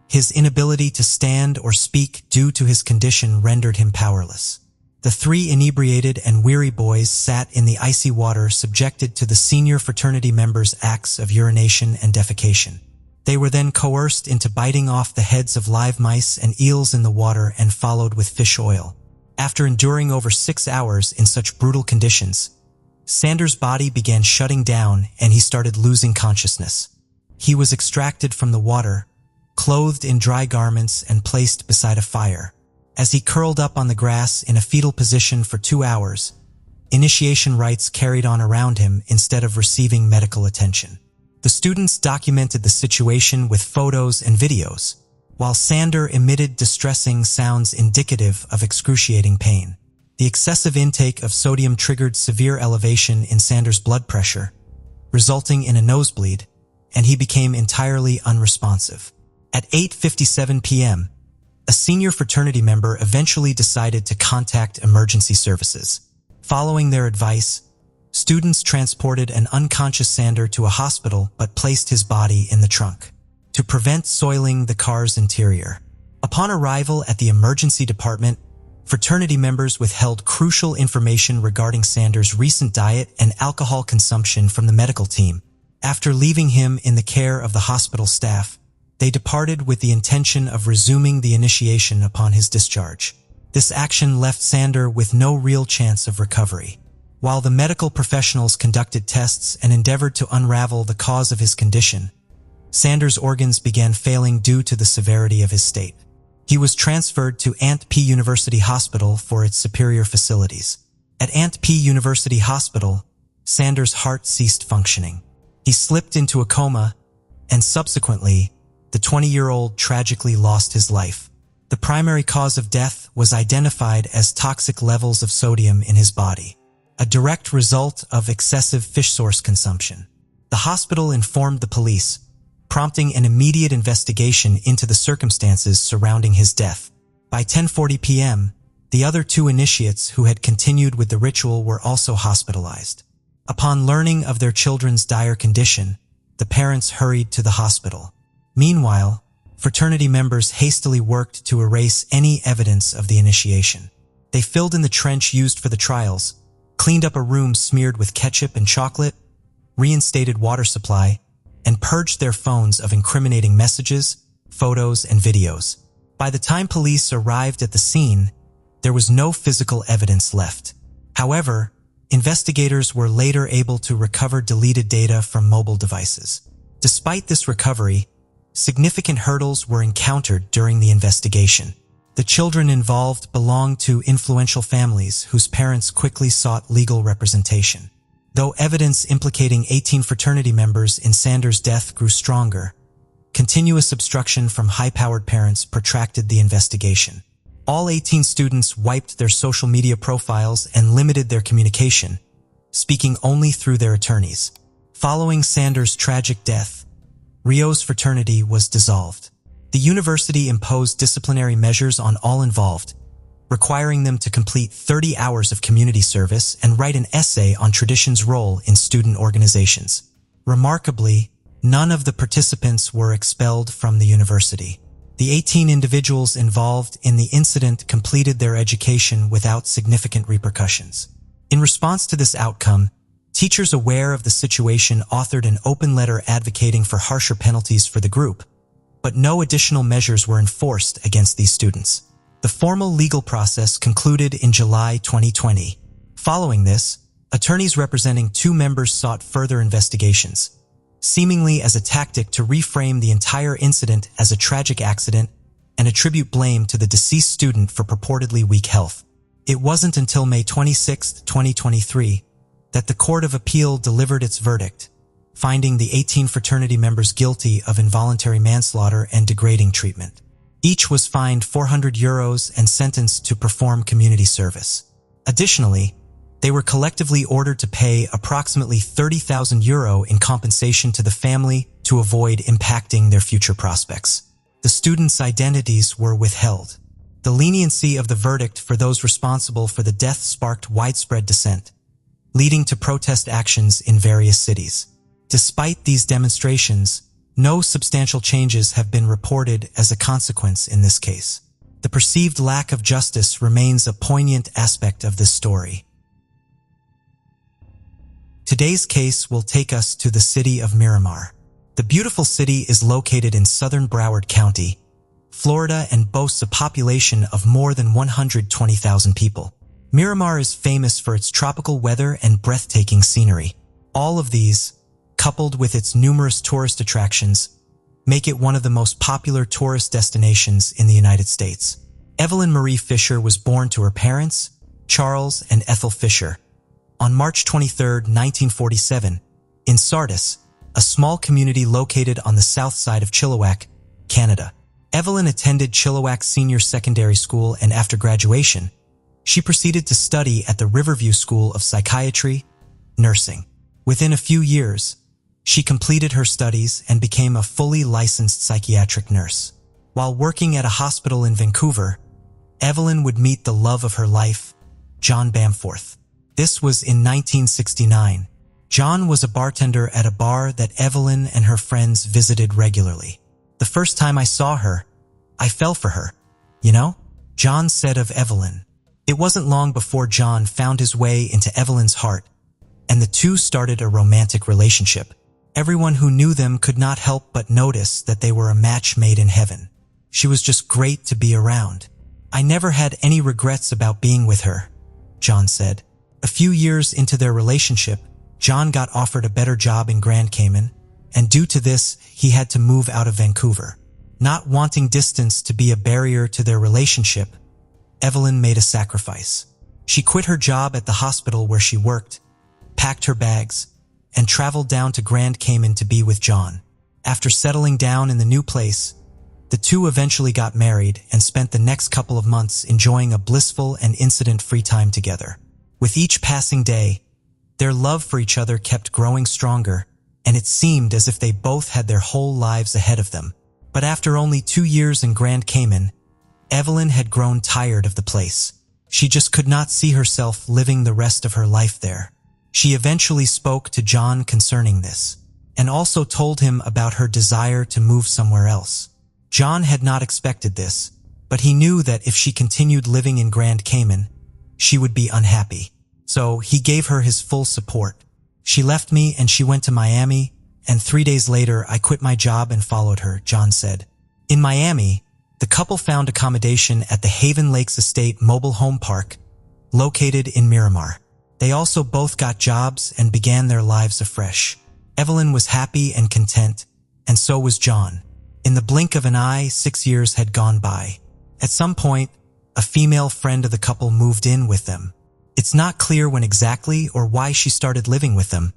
His inability to stand or speak due to his condition rendered him powerless. The three inebriated and weary boys sat in the icy water, subjected to the senior fraternity members' acts of urination and defecation. They were then coerced into biting off the heads of live mice and eels in the water and followed with fish oil. After enduring over 6 hours in such brutal conditions, Sander's body began shutting down and he started losing consciousness. He was extracted from the water, clothed in dry garments and placed beside a fire. As he curled up on the grass in a fetal position for 2 hours, initiation rites carried on around him instead of receiving medical attention. The students documented the situation with photos and videos, while Sander emitted distressing sounds indicative of excruciating pain. The excessive intake of sodium triggered severe elevation in Sander's blood pressure, resulting in a nosebleed, and he became entirely unresponsive. At 8:57 p.m., a senior fraternity member eventually decided to contact emergency services. Following their advice, students transported an unconscious Sander to a hospital but placed his body in the trunk to prevent soiling the car's interior. Upon arrival at the emergency department, fraternity members withheld crucial information regarding Sander's recent diet and alcohol consumption from the medical team. After leaving him in the care of the hospital staff, they departed with the intention of resuming the initiation upon his discharge. This action left Sander with no real chance of recovery. While the medical professionals conducted tests and endeavored to unravel the cause of his condition, Sander's organs began failing due to the severity of his state. He was transferred to Ant P University Hospital for its superior facilities. At Ant P University Hospital, Sander's heart ceased functioning. He slipped into a coma, and subsequently, the 20-year-old tragically lost his life. The primary cause of death was identified as toxic levels of sodium in his body, a direct result of excessive fish source consumption. The hospital informed the police, prompting an immediate investigation into the circumstances surrounding his death. By 10:40 p.m., the other two initiates who had continued with the ritual were also hospitalized. Upon learning of their children's dire condition, the parents hurried to the hospital. Meanwhile, fraternity members hastily worked to erase any evidence of the initiation. They filled in the trench used for the trials, cleaned up a room smeared with ketchup and chocolate, reinstated water supply, and purged their phones of incriminating messages, photos, and videos. By the time police arrived at the scene, there was no physical evidence left. However, investigators were later able to recover deleted data from mobile devices. Despite this recovery, significant hurdles were encountered during the investigation. The children involved belonged to influential families whose parents quickly sought legal representation. Though evidence implicating 18 fraternity members in Sanders' death grew stronger, continuous obstruction from high-powered parents protracted the investigation. All 18 students wiped their social media profiles and limited their communication, speaking only through their attorneys. Following Sanders' tragic death, Rio's fraternity was dissolved. The university imposed disciplinary measures on all involved, requiring them to complete 30 hours of community service and write an essay on tradition's role in student organizations. Remarkably, none of the participants were expelled from the university. The 18 individuals involved in the incident completed their education without significant repercussions. In response to this outcome, teachers aware of the situation authored an open letter advocating for harsher penalties for the group, but no additional measures were enforced against these students. The formal legal process concluded in July 2020. Following this, attorneys representing 2 members sought further investigations, seemingly as a tactic to reframe the entire incident as a tragic accident and attribute blame to the deceased student for purportedly weak health. It wasn't until May 26, 2023, that the Court of Appeal delivered its verdict, finding the 18 fraternity members guilty of involuntary manslaughter and degrading treatment. Each was fined €400 and sentenced to perform community service. Additionally, they were collectively ordered to pay approximately €30,000 in compensation to the family to avoid impacting their future prospects. The students' identities were withheld. The leniency of the verdict for those responsible for the death sparked widespread dissent, leading to protest actions in various cities. Despite these demonstrations, no substantial changes have been reported as a consequence in this case. The perceived lack of justice remains a poignant aspect of this story. Today's case will take us to the city of Miramar. The beautiful city is located in southern Broward County, Florida, and boasts a population of more than 120,000 people. Miramar is famous for its tropical weather and breathtaking scenery. All of these, coupled with its numerous tourist attractions, make it one of the most popular tourist destinations in the United States. Evelyn Marie Fisher was born to her parents, Charles and Ethel Fisher, on March 23, 1947, in Sardis, a small community located on the south side of Chilliwack, Canada. Evelyn attended Chilliwack Senior Secondary School, and after graduation, she proceeded to study at the Riverview School of Psychiatry, Nursing. Within a few years, she completed her studies and became a fully licensed psychiatric nurse. While working at a hospital in Vancouver, Evelyn would meet the love of her life, John Bamforth. This was in 1969. John was a bartender at a bar that Evelyn and her friends visited regularly. "The first time I saw her, I fell for her, you know?" John said of Evelyn. It wasn't long before John found his way into Evelyn's heart, and the two started a romantic relationship. Everyone who knew them could not help but notice that they were a match made in heaven. She was just great to be around. "I never had any regrets about being with her," John said. A few years into their relationship, John got offered a better job in Grand Cayman, and due to this, he had to move out of Vancouver. Not wanting distance to be a barrier to their relationship, Evelyn made a sacrifice. She quit her job at the hospital where she worked, packed her bags, and traveled down to Grand Cayman to be with John. After settling down in the new place, the two eventually got married and spent the next couple of months enjoying a blissful and incident-free time together. With each passing day, their love for each other kept growing stronger, and it seemed as if they both had their whole lives ahead of them. But after only 2 years in Grand Cayman, Evelyn had grown tired of the place. She just could not see herself living the rest of her life there. She eventually spoke to John concerning this, and also told him about her desire to move somewhere else. John had not expected this, but he knew that if she continued living in Grand Cayman, she would be unhappy. So he gave her his full support. "She left me and she went to Miami, and 3 days later I quit my job and followed her," John said. In Miami, the couple found accommodation at the Haven Lakes Estate mobile home park, located in Miramar. They also both got jobs and began their lives afresh. Evelyn was happy and content, and so was John. In the blink of an eye, 6 years had gone by. At some point, a female friend of the couple moved in with them. It's not clear when exactly or why she started living with them,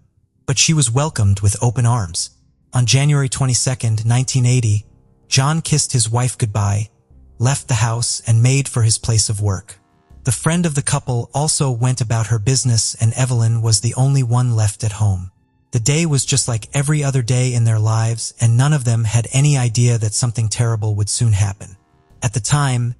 but she was welcomed with open arms. On January 22, 1980, John kissed his wife goodbye, left the house, and made for his place of work. The friend of the couple also went about her business, and Evelyn was the only one left at home. The day was just like every other day in their lives, and none of them had any idea that something terrible would soon happen. At the time,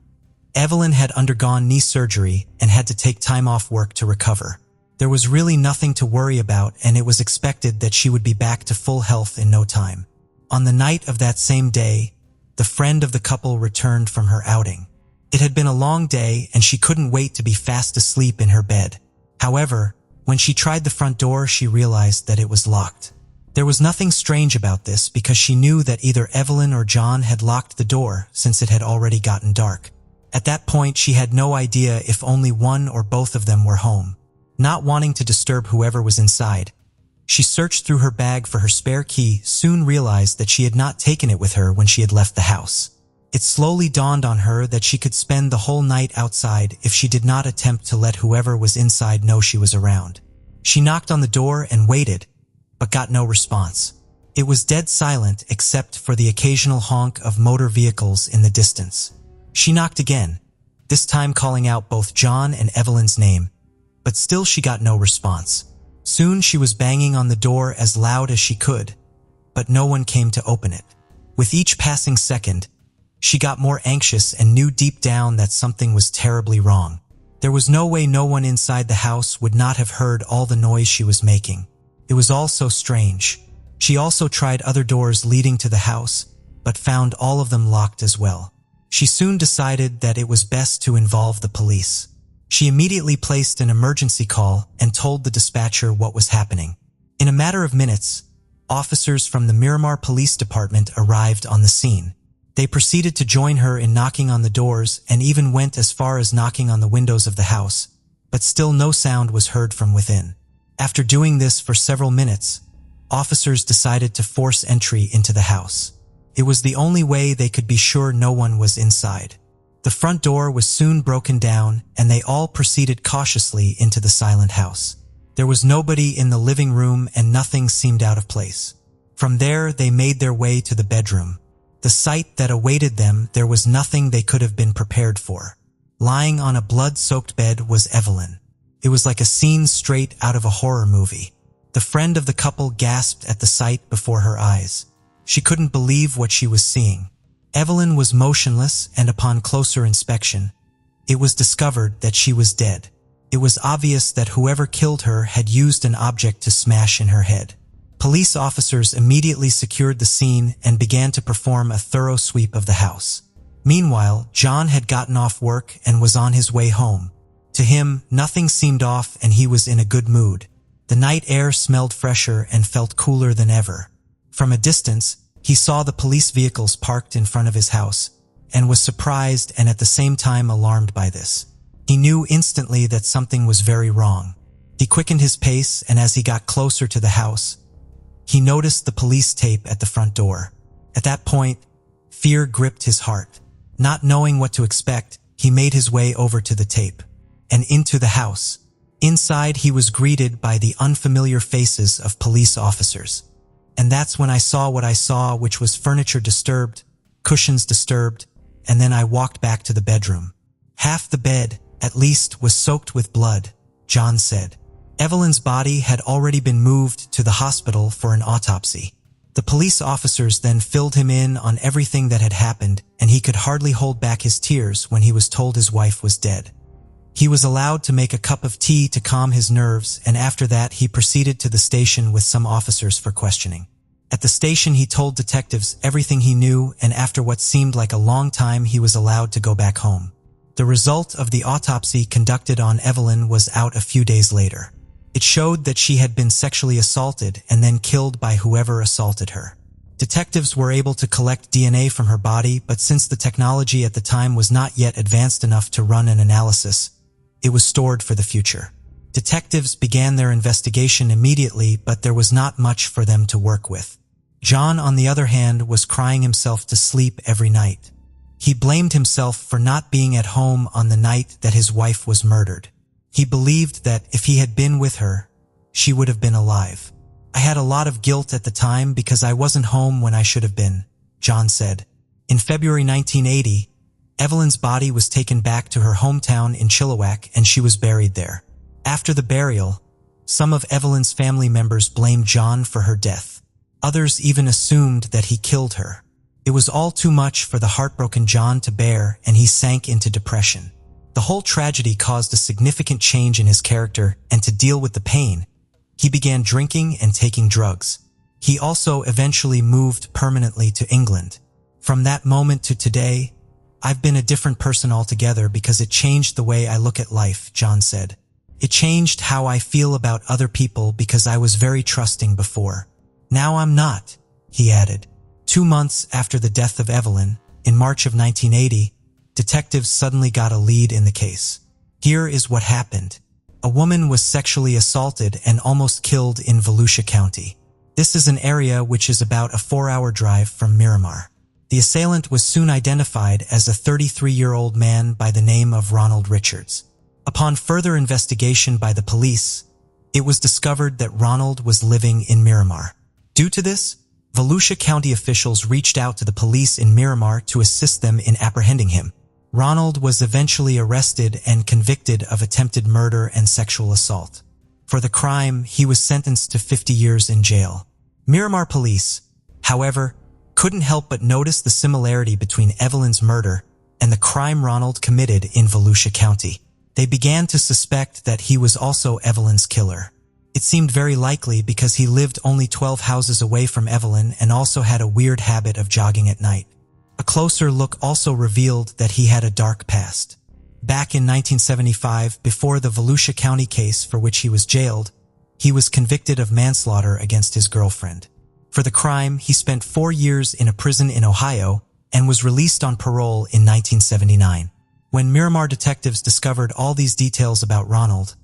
Evelyn had undergone knee surgery and had to take time off work to recover. There was really nothing to worry about, and it was expected that she would be back to full health in no time. On the night of that same day, the friend of the couple returned from her outing. It had been a long day, and she couldn't wait to be fast asleep in her bed. However, when she tried the front door, she realized that it was locked. There was nothing strange about this because she knew that either Evelyn or John had locked the door since it had already gotten dark. At that point, she had no idea if only one or both of them were home. Not wanting to disturb whoever was inside, she searched through her bag for her spare key, soon realized that she had not taken it with her when she had left the house. It slowly dawned on her that she could spend the whole night outside if she did not attempt to let whoever was inside know she was around. She knocked on the door and waited, but got no response. It was dead silent except for the occasional honk of motor vehicles in the distance. She knocked again, this time calling out both John and Evelyn's name, but still she got no response. Soon she was banging on the door as loud as she could, but no one came to open it. With each passing second, she got more anxious and knew deep down that something was terribly wrong. There was no way no one inside the house would not have heard all the noise she was making. It was all so strange. She also tried other doors leading to the house, but found all of them locked as well. She soon decided that it was best to involve the police. She immediately placed an emergency call and told the dispatcher what was happening. In a matter of minutes, officers from the Miramar Police Department arrived on the scene. They proceeded to join her in knocking on the doors and even went as far as knocking on the windows of the house, but still no sound was heard from within. After doing this for several minutes, officers decided to force entry into the house. It was the only way they could be sure no one was inside. The front door was soon broken down, and they all proceeded cautiously into the silent house. There was nobody in the living room and nothing seemed out of place. From there, they made their way to the bedroom. The sight that awaited them, there was nothing they could have been prepared for. Lying on a blood-soaked bed was Evelyn. It was like a scene straight out of a horror movie. The friend of the couple gasped at the sight before her eyes. She couldn't believe what she was seeing. Evelyn was motionless, and upon closer inspection, it was discovered that she was dead. It was obvious that whoever killed her had used an object to smash in her head. Police officers immediately secured the scene and began to perform a thorough sweep of the house. Meanwhile, John had gotten off work and was on his way home. To him, nothing seemed off and he was in a good mood. The night air smelled fresher and felt cooler than ever. From a distance, he saw the police vehicles parked in front of his house and was surprised and at the same time alarmed by this. He knew instantly that something was very wrong. He quickened his pace, and as he got closer to the house, he noticed the police tape at the front door. At that point, fear gripped his heart. Not knowing what to expect, he made his way over to the tape and into the house. Inside, he was greeted by the unfamiliar faces of police officers. And that's when I saw what I saw, which was furniture disturbed, cushions disturbed, and then I walked back to the bedroom. Half the bed, at least, was soaked with blood, John said. Evelyn's body had already been moved to the hospital for an autopsy. The police officers then filled him in on everything that had happened, and he could hardly hold back his tears when he was told his wife was dead. He was allowed to make a cup of tea to calm his nerves, and after that he proceeded to the station with some officers for questioning. At the station he told detectives everything he knew, and after what seemed like a long time he was allowed to go back home. The result of the autopsy conducted on Evelyn was out a few days later. It showed that she had been sexually assaulted and then killed by whoever assaulted her. Detectives were able to collect DNA from her body, but since the technology at the time was not yet advanced enough to run an analysis, it was stored for the future. Detectives began their investigation immediately, but there was not much for them to work with. John, on the other hand, was crying himself to sleep every night. He blamed himself for not being at home on the night that his wife was murdered. He believed that if he had been with her, she would have been alive. "I had a lot of guilt at the time because I wasn't home when I should have been," John said. In February 1980, Evelyn's body was taken back to her hometown in Chilliwack and she was buried there. After the burial, some of Evelyn's family members blamed John for her death. Others even assumed that he killed her. It was all too much for the heartbroken John to bear, and he sank into depression. The whole tragedy caused a significant change in his character, and to deal with the pain, he began drinking and taking drugs. He also eventually moved permanently to England. "From that moment to today, I've been a different person altogether because it changed the way I look at life," John said. "It changed how I feel about other people because I was very trusting before. Now I'm not," he added. 2 months after the death of Evelyn, in March of 1980, detectives suddenly got a lead in the case. Here is what happened. A woman was sexually assaulted and almost killed in Volusia County. This is an area which is about a 4-hour drive from Miramar. The assailant was soon identified as a 33-year-old man by the name of Ronald Richards. Upon further investigation by the police, it was discovered that Ronald was living in Miramar. Due to this, Volusia County officials reached out to the police in Miramar to assist them in apprehending him. Ronald was eventually arrested and convicted of attempted murder and sexual assault. For the crime, he was sentenced to 50 years in jail. Miramar police, however, couldn't help but notice the similarity between Evelyn's murder and the crime Ronald committed in Volusia County. They began to suspect that he was also Evelyn's killer. It seemed very likely because he lived only 12 houses away from Evelyn and also had a weird habit of jogging at night. A closer look also revealed that he had a dark past. Back in 1975, before the Volusia County case for which he was jailed, he was convicted of manslaughter against his girlfriend. For the crime, he spent 4 years in a prison in Ohio and was released on parole in 1979. When Miramar detectives discovered all these details about Ronald,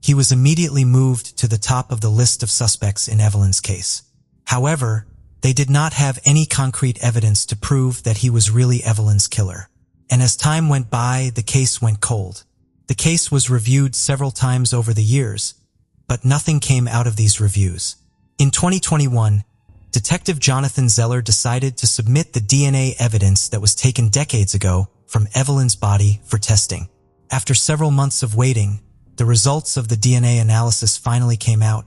he was immediately moved to the top of the list of suspects in Evelyn's case. However, they did not have any concrete evidence to prove that he was really Evelyn's killer. And as time went by, the case went cold. The case was reviewed several times over the years, but nothing came out of these reviews. In 2021, Detective Jonathan Zeller decided to submit the DNA evidence that was taken decades ago from Evelyn's body for testing. After several months of waiting, the results of the DNA analysis finally came out,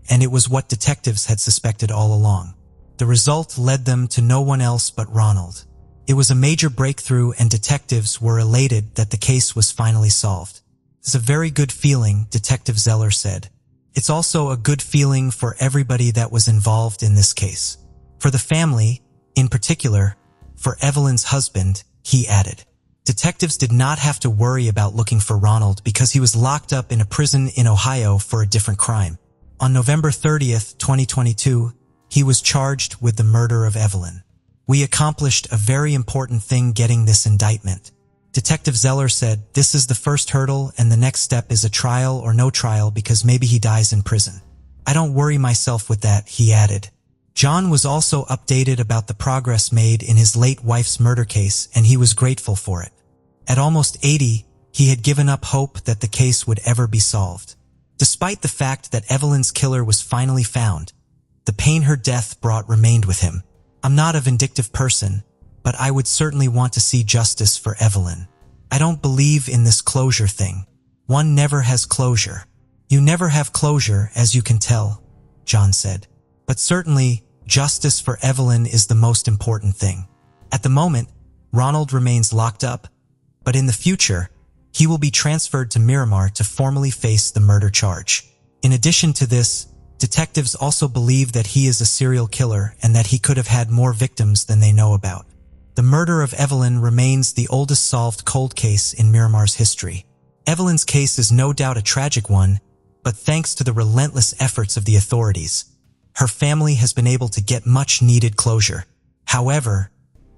and it was what detectives had suspected all along. The result led them to no one else but Ronald. It was a major breakthrough, and detectives were elated that the case was finally solved. "It's a very good feeling," Detective Zeller said. "It's also a good feeling for everybody that was involved in this case. For the family, in particular, for Evelyn's husband," he added. Detectives did not have to worry about looking for Ronald because he was locked up in a prison in Ohio for a different crime. On November 30th, 2022, he was charged with the murder of Evelyn. "We accomplished a very important thing getting this indictment," Detective Zeller said. "This is the first hurdle, and the next step is a trial or no trial because maybe he dies in prison. I don't worry myself with that," he added. John was also updated about the progress made in his late wife's murder case, and he was grateful for it. At almost 80, he had given up hope that the case would ever be solved. Despite the fact that Evelyn's killer was finally found, the pain her death brought remained with him. "I'm not a vindictive person, but I would certainly want to see justice for Evelyn. I don't believe in this closure thing. One never has closure." "You never have closure, as you can tell," John said. "But certainly, justice for Evelyn is the most important thing. At the moment, Ronald remains locked up, but in the future, he will be transferred to Miramar to formally face the murder charge. In addition to this, detectives also believe that he is a serial killer and that he could have had more victims than they know about. The murder of Evelyn remains the oldest solved cold case in Miramar's history. Evelyn's case is no doubt a tragic one, but thanks to the relentless efforts of the authorities, Her family has been able to get much-needed closure. However,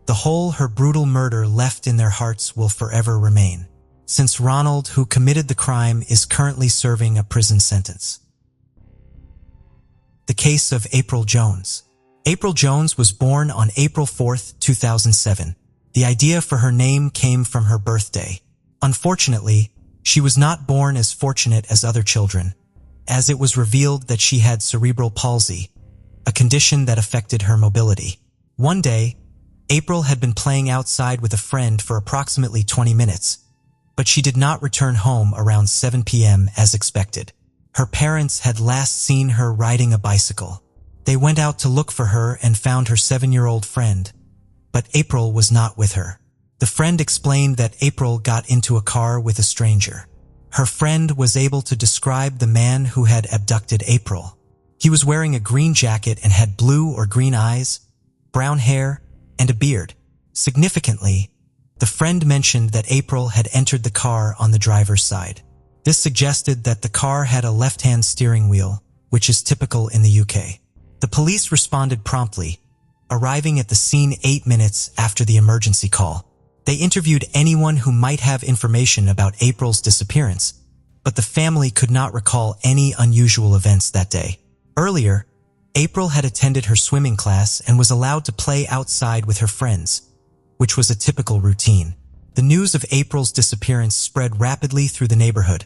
the hole her brutal murder left in their hearts will forever remain, since Ronald, who committed the crime, is currently serving a prison sentence. The case of April Jones. April Jones was born on April 4, 2007. The idea for her name came from her birthday. Unfortunately, she was not born as fortunate as other children, as it was revealed that she had cerebral palsy, a condition that affected her mobility. One day, April had been playing outside with a friend for approximately 20 minutes, but she did not return home around 7 p.m. as expected. Her parents had last seen her riding a bicycle. They went out to look for her and found her 7-year-old friend, but April was not with her. The friend explained that April got into a car with a stranger. Her friend was able to describe the man who had abducted April. He was wearing a green jacket and had blue or green eyes, brown hair, and a beard. Significantly, the friend mentioned that April had entered the car on the driver's side. This suggested that the car had a left-hand steering wheel, which is typical in the UK. The police responded promptly, arriving at the scene 8 minutes after the emergency call. They interviewed anyone who might have information about April's disappearance, but the family could not recall any unusual events that day. Earlier, April had attended her swimming class and was allowed to play outside with her friends, which was a typical routine. The news of April's disappearance spread rapidly through the neighborhood,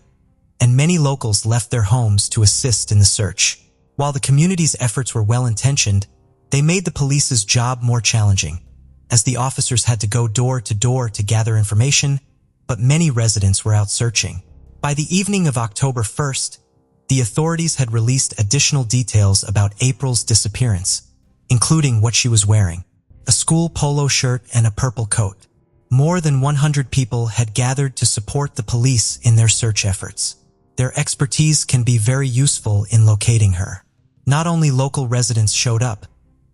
and many locals left their homes to assist in the search. While the community's efforts were well-intentioned, they made the police's job more challenging, as the officers had to go door to door to gather information, but many residents were out searching. By the evening of October 1st, the authorities had released additional details about April's disappearance, including what she was wearing: a school polo shirt and a purple coat. More than 100 people had gathered to support the police in their search efforts. Their expertise can be very useful in locating her. Not only local residents showed up,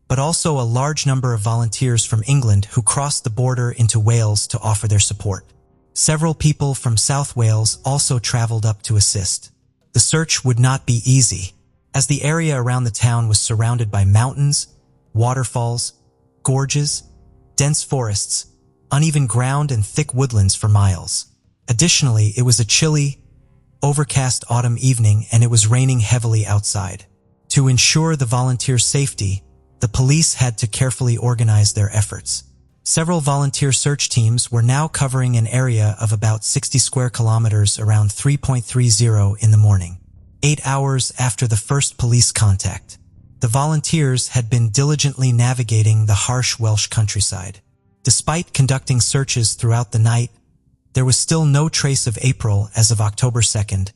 but also a large number of volunteers from England who crossed the border into Wales to offer their support. Several people from South Wales also traveled up to assist. The search would not be easy, as the area around the town was surrounded by mountains, waterfalls, gorges, dense forests, uneven ground, and thick woodlands for miles. Additionally, it was a chilly, overcast autumn evening and it was raining heavily outside. To ensure the volunteers' safety, the police had to carefully organize their efforts. Several volunteer search teams were now covering an area of about 60 square kilometers around 3:30 in the morning, 8 hours after the first police contact. The volunteers had been diligently navigating the harsh Welsh countryside. Despite conducting searches throughout the night, there was still no trace of April as of October 2nd,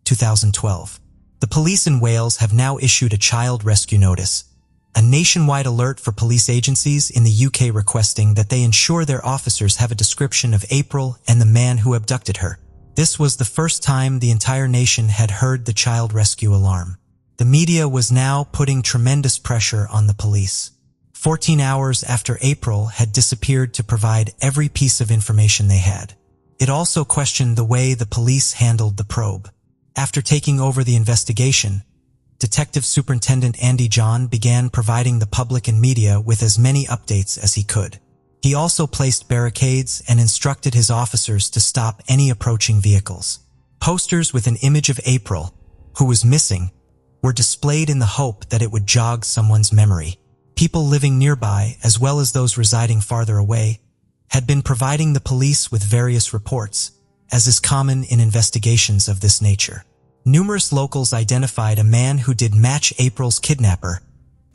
2012. The police in Wales have now issued a child rescue notice, a nationwide alert for police agencies in the UK requesting that they ensure their officers have a description of April and the man who abducted her. This was the first time the entire nation had heard the child rescue alarm. The media was now putting tremendous pressure on the police. 14 hours after April had disappeared to provide every piece of information they had. It also questioned the way the police handled the probe. After taking over the investigation, Detective Superintendent Andy John began providing the public and media with as many updates as he could. He also placed barricades and instructed his officers to stop any approaching vehicles. Posters with an image of April, who was missing, were displayed in the hope that it would jog someone's memory. People living nearby, as well as those residing farther away, had been providing the police with various reports, as is common in investigations of this nature. Numerous locals identified a man who did match April's kidnapper,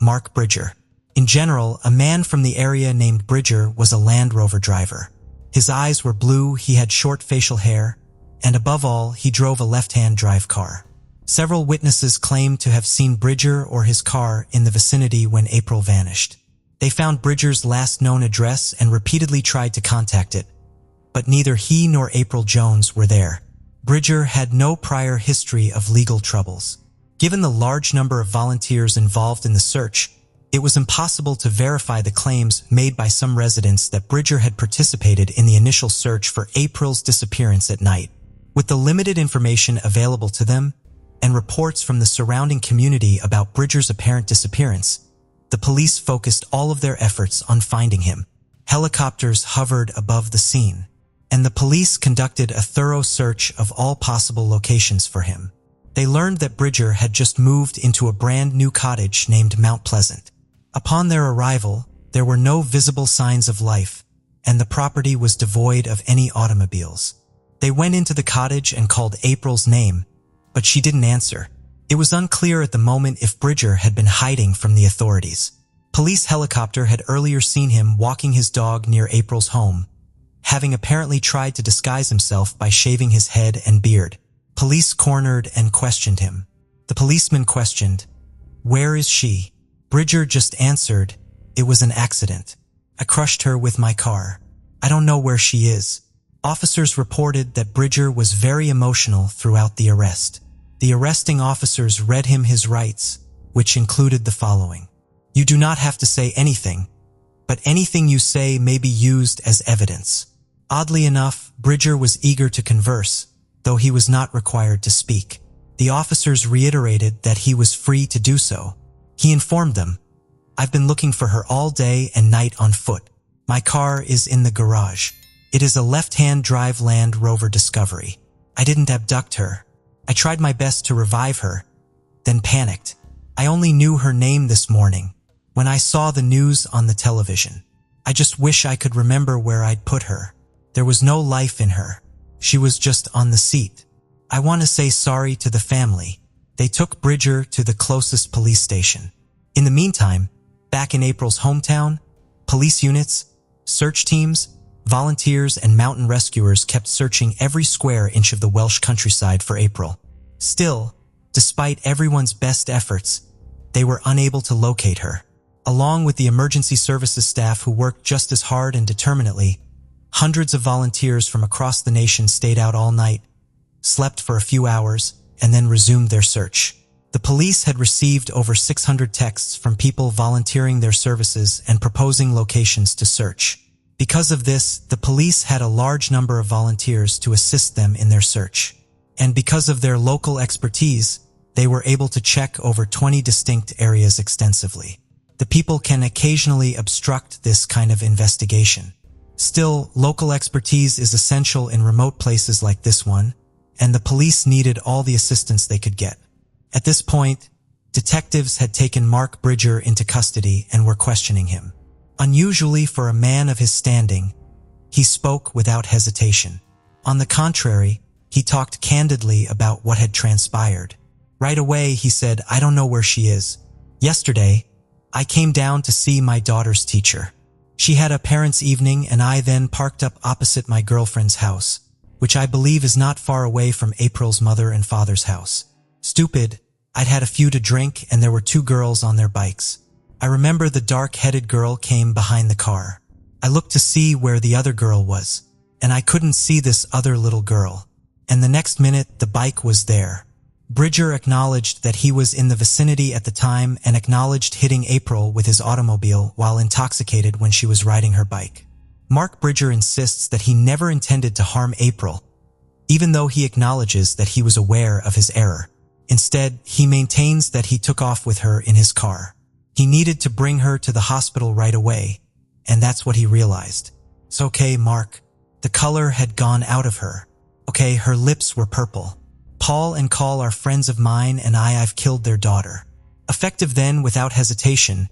Mark Bridger. In general, a man from the area named Bridger was a Land Rover driver. His eyes were blue, he had short facial hair, and above all, he drove a left-hand drive car. Several witnesses claimed to have seen Bridger or his car in the vicinity when April vanished. They found Bridger's last known address and repeatedly tried to contact it, but neither he nor April Jones were there. Bridger had no prior history of legal troubles. Given the large number of volunteers involved in the search, it was impossible to verify the claims made by some residents that Bridger had participated in the initial search for April's disappearance at night. With the limited information available to them, and reports from the surrounding community about Bridger's apparent disappearance, the police focused all of their efforts on finding him. Helicopters hovered above the scene, and the police conducted a thorough search of all possible locations for him. They learned that Bridger had just moved into a brand new cottage named Mount Pleasant. Upon their arrival, there were no visible signs of life, and the property was devoid of any automobiles. They went into the cottage and called April's name, but she didn't answer. It was unclear at the moment if Bridger had been hiding from the authorities. Police helicopter had earlier seen him walking his dog near April's home, having apparently tried to disguise himself by shaving his head and beard. Police cornered and questioned him. The policeman questioned, "Where is she?" Bridger just answered, "It was an accident. I crushed her with my car. I don't know where she is." Officers reported that Bridger was very emotional throughout the arrest. The arresting officers read him his rights, which included the following. "You do not have to say anything, but anything you say may be used as evidence." Oddly enough, Bridger was eager to converse, though he was not required to speak. The officers reiterated that he was free to do so. He informed them, "I've been looking for her all day and night on foot. My car is in the garage. It is a left-hand drive Land Rover Discovery. I didn't abduct her. I tried my best to revive her, then panicked. I only knew her name this morning, when I saw the news on the television. I just wish I could remember where I'd put her. There was no life in her. She was just on the seat. I want to say sorry to the family." They took Bridger to the closest police station. In the meantime, back in April's hometown, police units, search teams, volunteers, and mountain rescuers kept searching every square inch of the Welsh countryside for April. Still, despite everyone's best efforts, they were unable to locate her. Along with the emergency services staff who worked just as hard and determinedly, hundreds of volunteers from across the nation stayed out all night, slept for a few hours, and then resumed their search. The police had received over 600 texts from people volunteering their services and proposing locations to search. Because of this, the police had a large number of volunteers to assist them in their search. And because of their local expertise, they were able to check over 20 distinct areas extensively. The people can occasionally obstruct this kind of investigation. Still, local expertise is essential in remote places like this one, and the police needed all the assistance they could get. At this point, detectives had taken Mark Bridger into custody and were questioning him. Unusually for a man of his standing, he spoke without hesitation. On the contrary, he talked candidly about what had transpired. Right away, he said, "I don't know where she is. Yesterday, I came down to see my daughter's teacher. She had a parents' evening and I then parked up opposite my girlfriend's house, which I believe is not far away from April's mother and father's house. Stupid, I'd had a few to drink and there were two girls on their bikes. I remember the dark-headed girl came behind the car. I looked to see where the other girl was, and I couldn't see this other little girl. And the next minute, the bike was there." Bridger acknowledged that he was in the vicinity at the time and acknowledged hitting April with his automobile while intoxicated when she was riding her bike. Mark Bridger insists that he never intended to harm April, even though he acknowledges that he was aware of his error. Instead, he maintains that he took off with her in his car. He needed to bring her to the hospital right away, and that's what he realized. "It's okay, Mark. The color had gone out of her. Okay, her lips were purple. Paul and Call are friends of mine and I've killed their daughter." Effective then, without hesitation,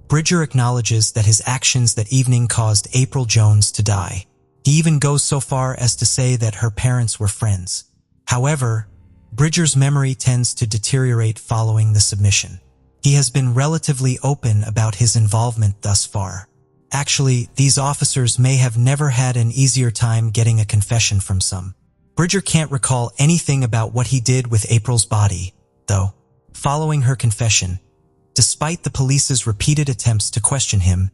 Bridger acknowledges that his actions that evening caused April Jones to die. He even goes so far as to say that her parents were friends. However, Bridger's memory tends to deteriorate following the submission. He has been relatively open about his involvement thus far. Actually, these officers may have never had an easier time getting a confession from some. Bridger can't recall anything about what he did with April's body, though. Following her confession, despite the police's repeated attempts to question him,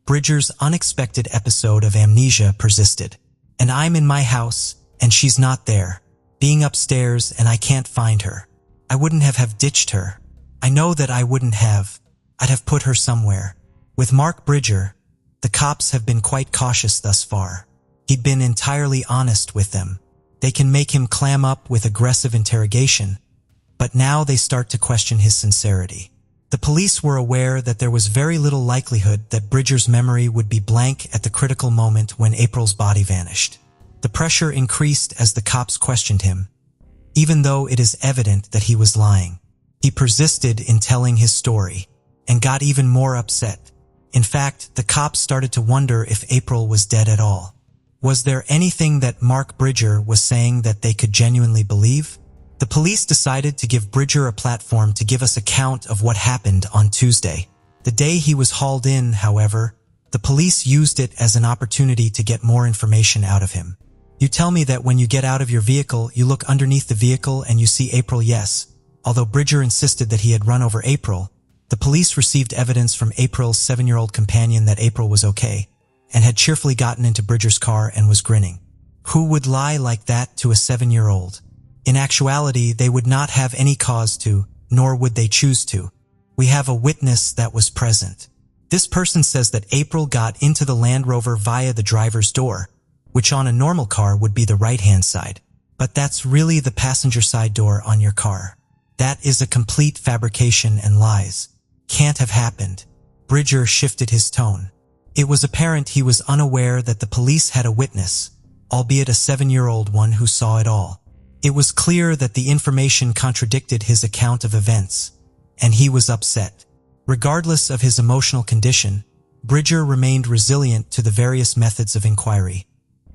Bridger's unexpected episode of amnesia persisted. "And I'm in my house, and she's not there. Being upstairs, and I can't find her. I wouldn't have ditched her. I know that I wouldn't have. I'd have put her somewhere." With Mark Bridger, the cops have been quite cautious thus far. He'd been entirely honest with them. They can make him clam up with aggressive interrogation, but now they start to question his sincerity. The police were aware that there was very little likelihood that Bridger's memory would be blank at the critical moment when April's body vanished. The pressure increased as the cops questioned him, even though it is evident that he was lying. He persisted in telling his story and got even more upset. In fact, the cops started to wonder if April was dead at all. Was there anything that Mark Bridger was saying that they could genuinely believe? The police decided to give Bridger a platform to give us account of what happened on Tuesday. The day he was hauled in, however, the police used it as an opportunity to get more information out of him. You tell me that when you get out of your vehicle, you look underneath the vehicle and you see April, yes. Although Bridger insisted that he had run over April, the police received evidence from April's 7-year-old companion that April was okay and had cheerfully gotten into Bridger's car and was grinning. Who would lie like that to a 7-year-old? In actuality, they would not have any cause to, nor would they choose to. We have a witness that was present. This person says that April got into the Land Rover via the driver's door, which on a normal car would be the right-hand side. But that's really the passenger side door on your car. That is a complete fabrication and lies. Can't have happened. Bridger shifted his tone. It was apparent he was unaware that the police had a witness, albeit a 7-year-old one who saw it all. It was clear that the information contradicted his account of events, and he was upset. Regardless of his emotional condition, Bridger remained resilient to the various methods of inquiry,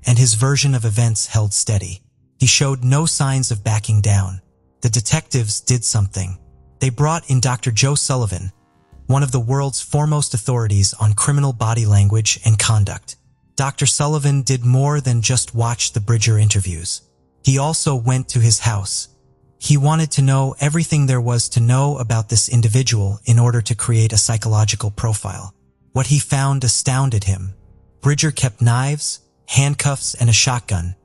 and his version of events held steady. He showed no signs of backing down. The detectives did something. They brought in Dr. Joe Sullivan, one of the world's foremost authorities on criminal body language and conduct. Dr. Sullivan did more than just watch the Bridger interviews. He also went to his house. He wanted to know everything there was to know about this individual in order to create a psychological profile. What he found astounded him. Bridger kept knives, handcuffs, and a shotgun,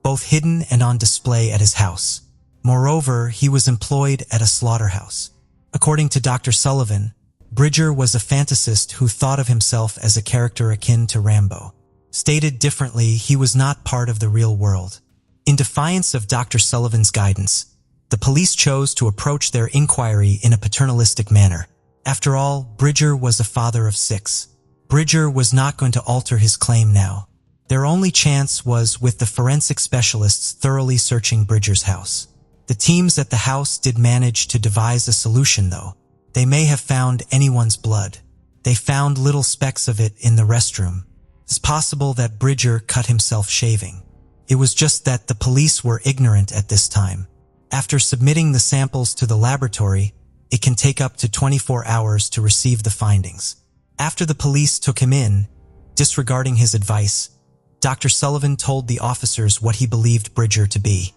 both hidden and on display at his house. Moreover, he was employed at a slaughterhouse. According to Dr. Sullivan, Bridger was a fantasist who thought of himself as a character akin to Rambo. Stated differently, he was not part of the real world. In defiance of Dr. Sullivan's guidance, the police chose to approach their inquiry in a paternalistic manner. After all, Bridger was a father of 6. Bridger was not going to alter his claim now. Their only chance was with the forensic specialists thoroughly searching Bridger's house. The teams at the house did manage to devise a solution, though. They may have found anyone's blood. They found little specks of it in the restroom. It's possible that Bridger cut himself shaving. It was just that the police were ignorant at this time. After submitting the samples to the laboratory, it can take up to 24 hours to receive the findings. After the police took him in, disregarding his advice, Dr. Sullivan told the officers what he believed Bridger to be.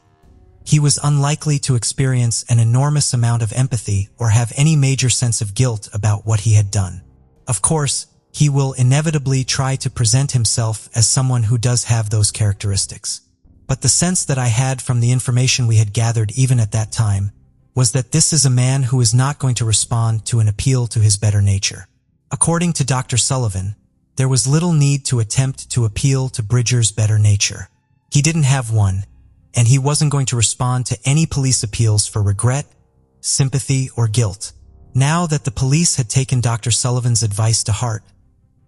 He was unlikely to experience an enormous amount of empathy or have any major sense of guilt about what he had done. Of course, he will inevitably try to present himself as someone who does have those characteristics. But the sense that I had from the information we had gathered even at that time was that this is a man who is not going to respond to an appeal to his better nature. According to Dr. Sullivan, there was little need to attempt to appeal to Bridger's better nature. He didn't have one, and he wasn't going to respond to any police appeals for regret, sympathy, or guilt. Now that the police had taken Dr. Sullivan's advice to heart,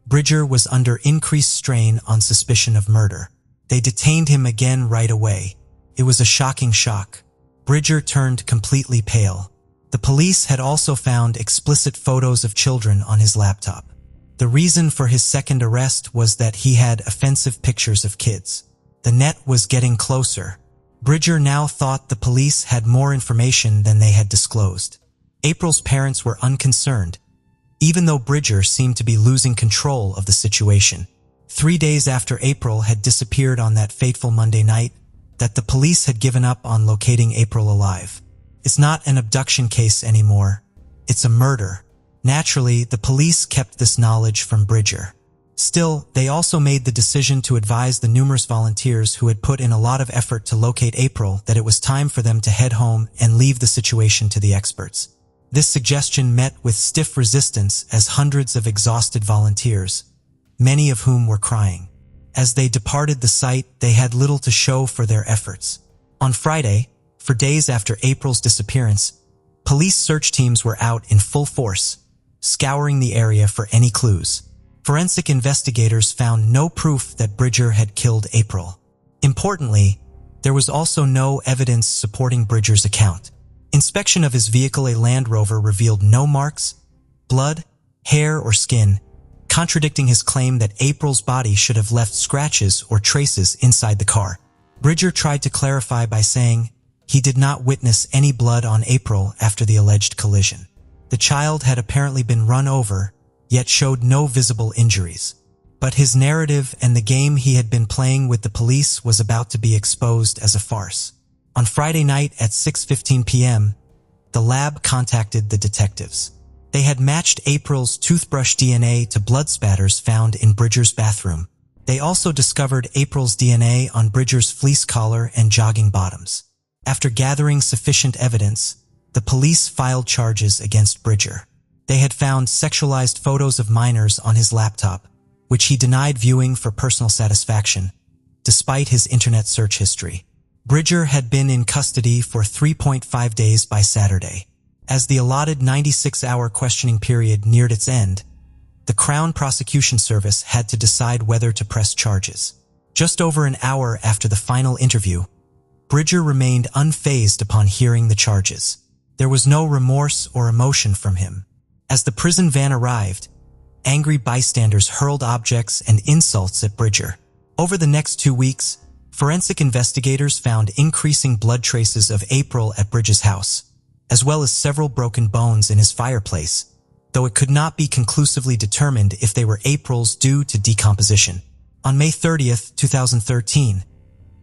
Bridger was under increased strain on suspicion of murder. They detained him again right away. It was a shocking shock. Bridger turned completely pale. The police had also found explicit photos of children on his laptop. The reason for his second arrest was that he had offensive pictures of kids. The net was getting closer. Bridger now thought the police had more information than they had disclosed. April's parents were unconcerned, even though Bridger seemed to be losing control of the situation. 3 days after April had disappeared on that fateful Monday night, that the police had given up on locating April alive. It's not an abduction case anymore. It's a murder. Naturally, the police kept this knowledge from Bridger. Still, they also made the decision to advise the numerous volunteers who had put in a lot of effort to locate April that it was time for them to head home and leave the situation to the experts. This suggestion met with stiff resistance as hundreds of exhausted volunteers, many of whom were crying. As they departed the site, they had little to show for their efforts. On Friday, For days after April's disappearance, police search teams were out in full force, scouring the area for any clues. Forensic investigators found no proof that Bridger had killed April. Importantly, there was also no evidence supporting Bridger's account. Inspection of his vehicle, a Land Rover, revealed no marks, blood, hair, or skin, contradicting his claim that April's body should have left scratches or traces inside the car. Bridger tried to clarify by saying he did not witness any blood on April after the alleged collision. The child had apparently been run over, yet showed no visible injuries. But his narrative and the game he had been playing with the police was about to be exposed as a farce. On Friday night at 6:15 p.m., the lab contacted the detectives. They had matched April's toothbrush DNA to blood spatters found in Bridger's bathroom. They also discovered April's DNA on Bridger's fleece collar and jogging bottoms. After gathering sufficient evidence, the police filed charges against Bridger. They had found sexualized photos of minors on his laptop, which he denied viewing for personal satisfaction, despite his internet search history. Bridger had been in custody for 3.5 days by Saturday. As the allotted 96-hour questioning period neared its end, the Crown Prosecution Service had to decide whether to press charges. Just over an hour after the final interview, Bridger remained unfazed upon hearing the charges. There was no remorse or emotion from him. As the prison van arrived, angry bystanders hurled objects and insults at Bridger. Over the next 2 weeks, forensic investigators found increasing blood traces of April at Bridger's house, as well as several broken bones in his fireplace, though it could not be conclusively determined if they were April's due to decomposition. On May 30th, 2013,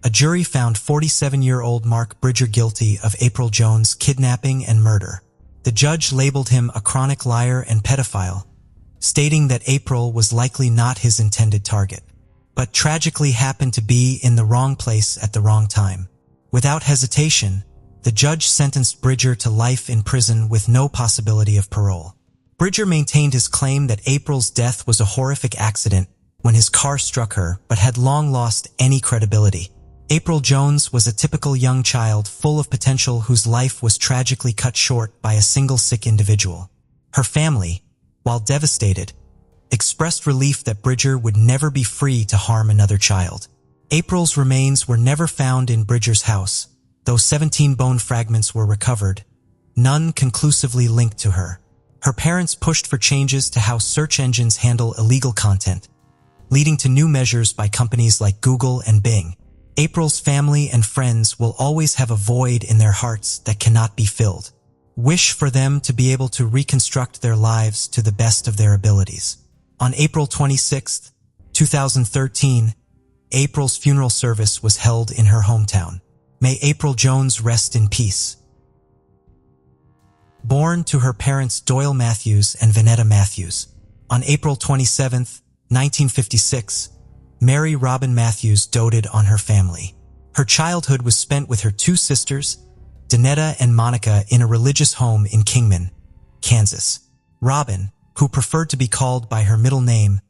a jury found 47-year-old Mark Bridger guilty of April Jones' kidnapping and murder. The judge labeled him a chronic liar and pedophile, stating that April was likely not his intended target, but tragically happened to be in the wrong place at the wrong time. Without hesitation, the judge sentenced Bridger to life in prison with no possibility of parole. Bridger maintained his claim that April's death was a horrific accident when his car struck her, but had long lost any credibility. April Jones was a typical young child full of potential whose life was tragically cut short by a single sick individual. Her family, while devastated, expressed relief that Bridger would never be free to harm another child. April's remains were never found in Bridger's house, though 17 bone fragments were recovered, none conclusively linked to her. Her parents pushed for changes to how search engines handle illegal content, leading to new measures by companies like Google and Bing. April's family and friends will always have a void in their hearts that cannot be filled. Wish for them to be able to reconstruct their lives to the best of their abilities. On April 26, 2013, April's funeral service was held in her hometown. May April Jones rest in peace. Born to her parents Doyle Matthews and Vanetta Matthews, on April 27, 1956, Mary Robin Matthews doted on her family. Her childhood was spent with her two sisters, Danetta and Monica, in a religious home in Kingman, Kansas. Robin, who preferred to be called by her middle name,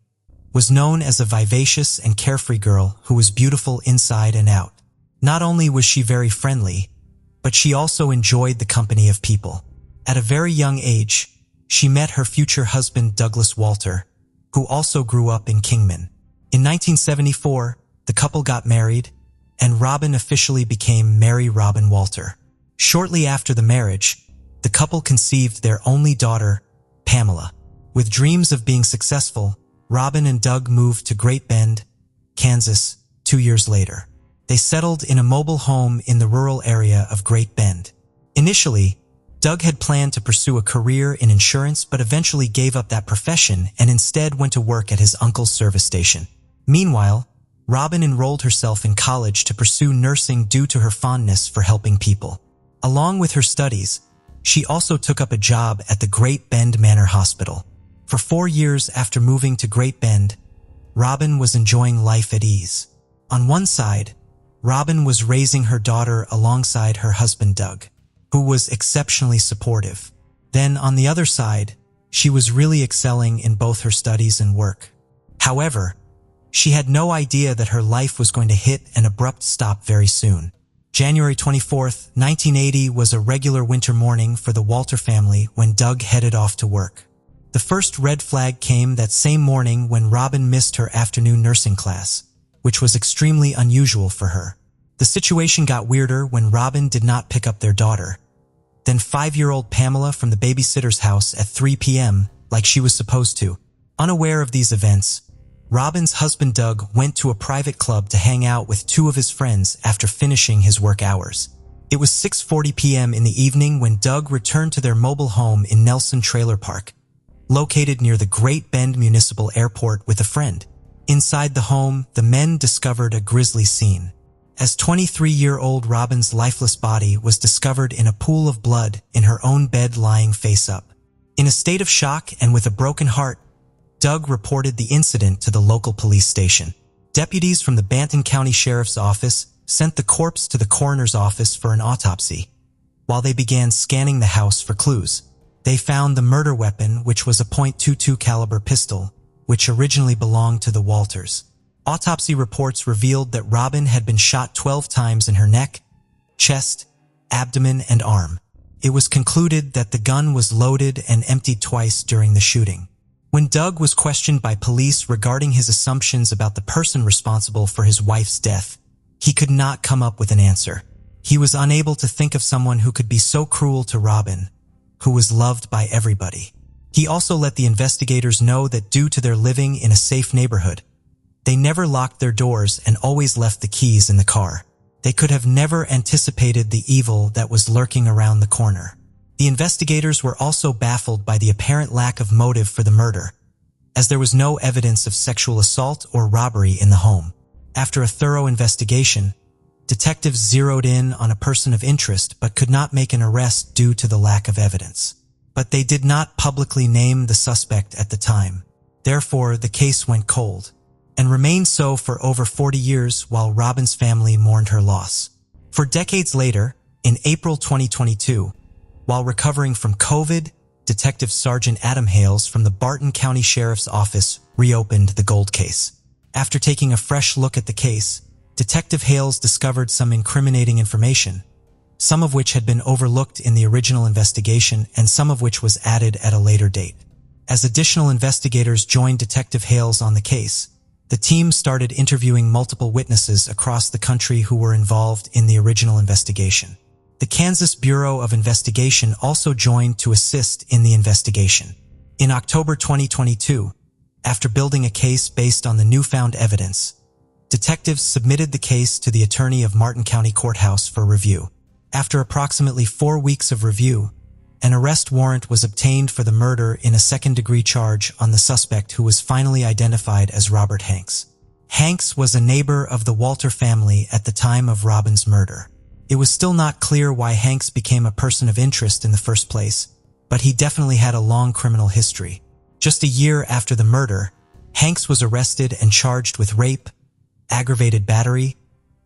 was known as a vivacious and carefree girl who was beautiful inside and out. Not only was she very friendly, but she also enjoyed the company of people. At a very young age, she met her future husband Douglas Walter, who also grew up in Kingman. In 1974, the couple got married, and Robin officially became Mary Robin Walter. Shortly after the marriage, the couple conceived their only daughter, Pamela. With dreams of being successful, Robin and Doug moved to Great Bend, Kansas, 2 years later. They settled in a mobile home in the rural area of Great Bend. Initially, Doug had planned to pursue a career in insurance but eventually gave up that profession and instead went to work at his uncle's service station. Meanwhile, Robin enrolled herself in college to pursue nursing due to her fondness for helping people. Along with her studies, she also took up a job at the Great Bend Manor Hospital. For 4 years after moving to Great Bend, Robin was enjoying life at ease. On one side, Robin was raising her daughter alongside her husband Doug, who was exceptionally supportive. Then on the other side, she was really excelling in both her studies and work. However, she had no idea that her life was going to hit an abrupt stop very soon. January 24, 1980 was a regular winter morning for the Walter family when Doug headed off to work. The first red flag came that same morning when Robin missed her afternoon nursing class, which was extremely unusual for her. The situation got weirder when Robin did not pick up their daughter. Then 5-year-old Pamela from the babysitter's house at 3 p.m. like she was supposed to. Unaware of these events, Robin's husband Doug went to a private club to hang out with 2 of his friends after finishing his work hours. It was 6:40 p.m. in the evening when Doug returned to their mobile home in Nelson Trailer Park, located near the Great Bend Municipal Airport, with a friend. Inside the home, the men discovered a grisly scene, as 23-year-old Robin's lifeless body was discovered in a pool of blood in her own bed, lying face up. In a state of shock and with a broken heart, Doug reported the incident to the local police station. Deputies from the Banton County Sheriff's Office sent the corpse to the coroner's office for an autopsy. While they began scanning the house for clues, they found the murder weapon, which was a .22 caliber pistol, which originally belonged to the Walters. Autopsy reports revealed that Robin had been shot 12 times in her neck, chest, abdomen, and arm. It was concluded that the gun was loaded and emptied twice during the shooting. When Doug was questioned by police regarding his assumptions about the person responsible for his wife's death, he could not come up with an answer. He was unable to think of someone who could be so cruel to Robin, who was loved by everybody. He also let the investigators know that due to their living in a safe neighborhood, they never locked their doors and always left the keys in the car. They could have never anticipated the evil that was lurking around the corner. The investigators were also baffled by the apparent lack of motive for the murder, as there was no evidence of sexual assault or robbery in the home. After a thorough investigation, detectives zeroed in on a person of interest but could not make an arrest due to the lack of evidence. But they did not publicly name the suspect at the time. Therefore, the case went cold, and remained so for over 40 years while Robin's family mourned her loss. For decades later, in April 2022, while recovering from COVID, Detective Sergeant Adam Hales from the Barton County Sheriff's Office reopened the Gold case. After taking a fresh look at the case, Detective Hales discovered some incriminating information, some of which had been overlooked in the original investigation and some of which was added at a later date. As additional investigators joined Detective Hales on the case, the team started interviewing multiple witnesses across the country who were involved in the original investigation. The Kansas Bureau of Investigation also joined to assist in the investigation. In October 2022, after building a case based on the newfound evidence, detectives submitted the case to the attorney of Martin County Courthouse for review. After approximately 4 weeks of review, an arrest warrant was obtained for the murder in a second-degree charge on the suspect, who was finally identified as Robert Hanks. Hanks was a neighbor of the Walter family at the time of Robin's murder. It was still not clear why Hanks became a person of interest in the first place, but he definitely had a long criminal history. Just a year after the murder, Hanks was arrested and charged with rape, aggravated battery,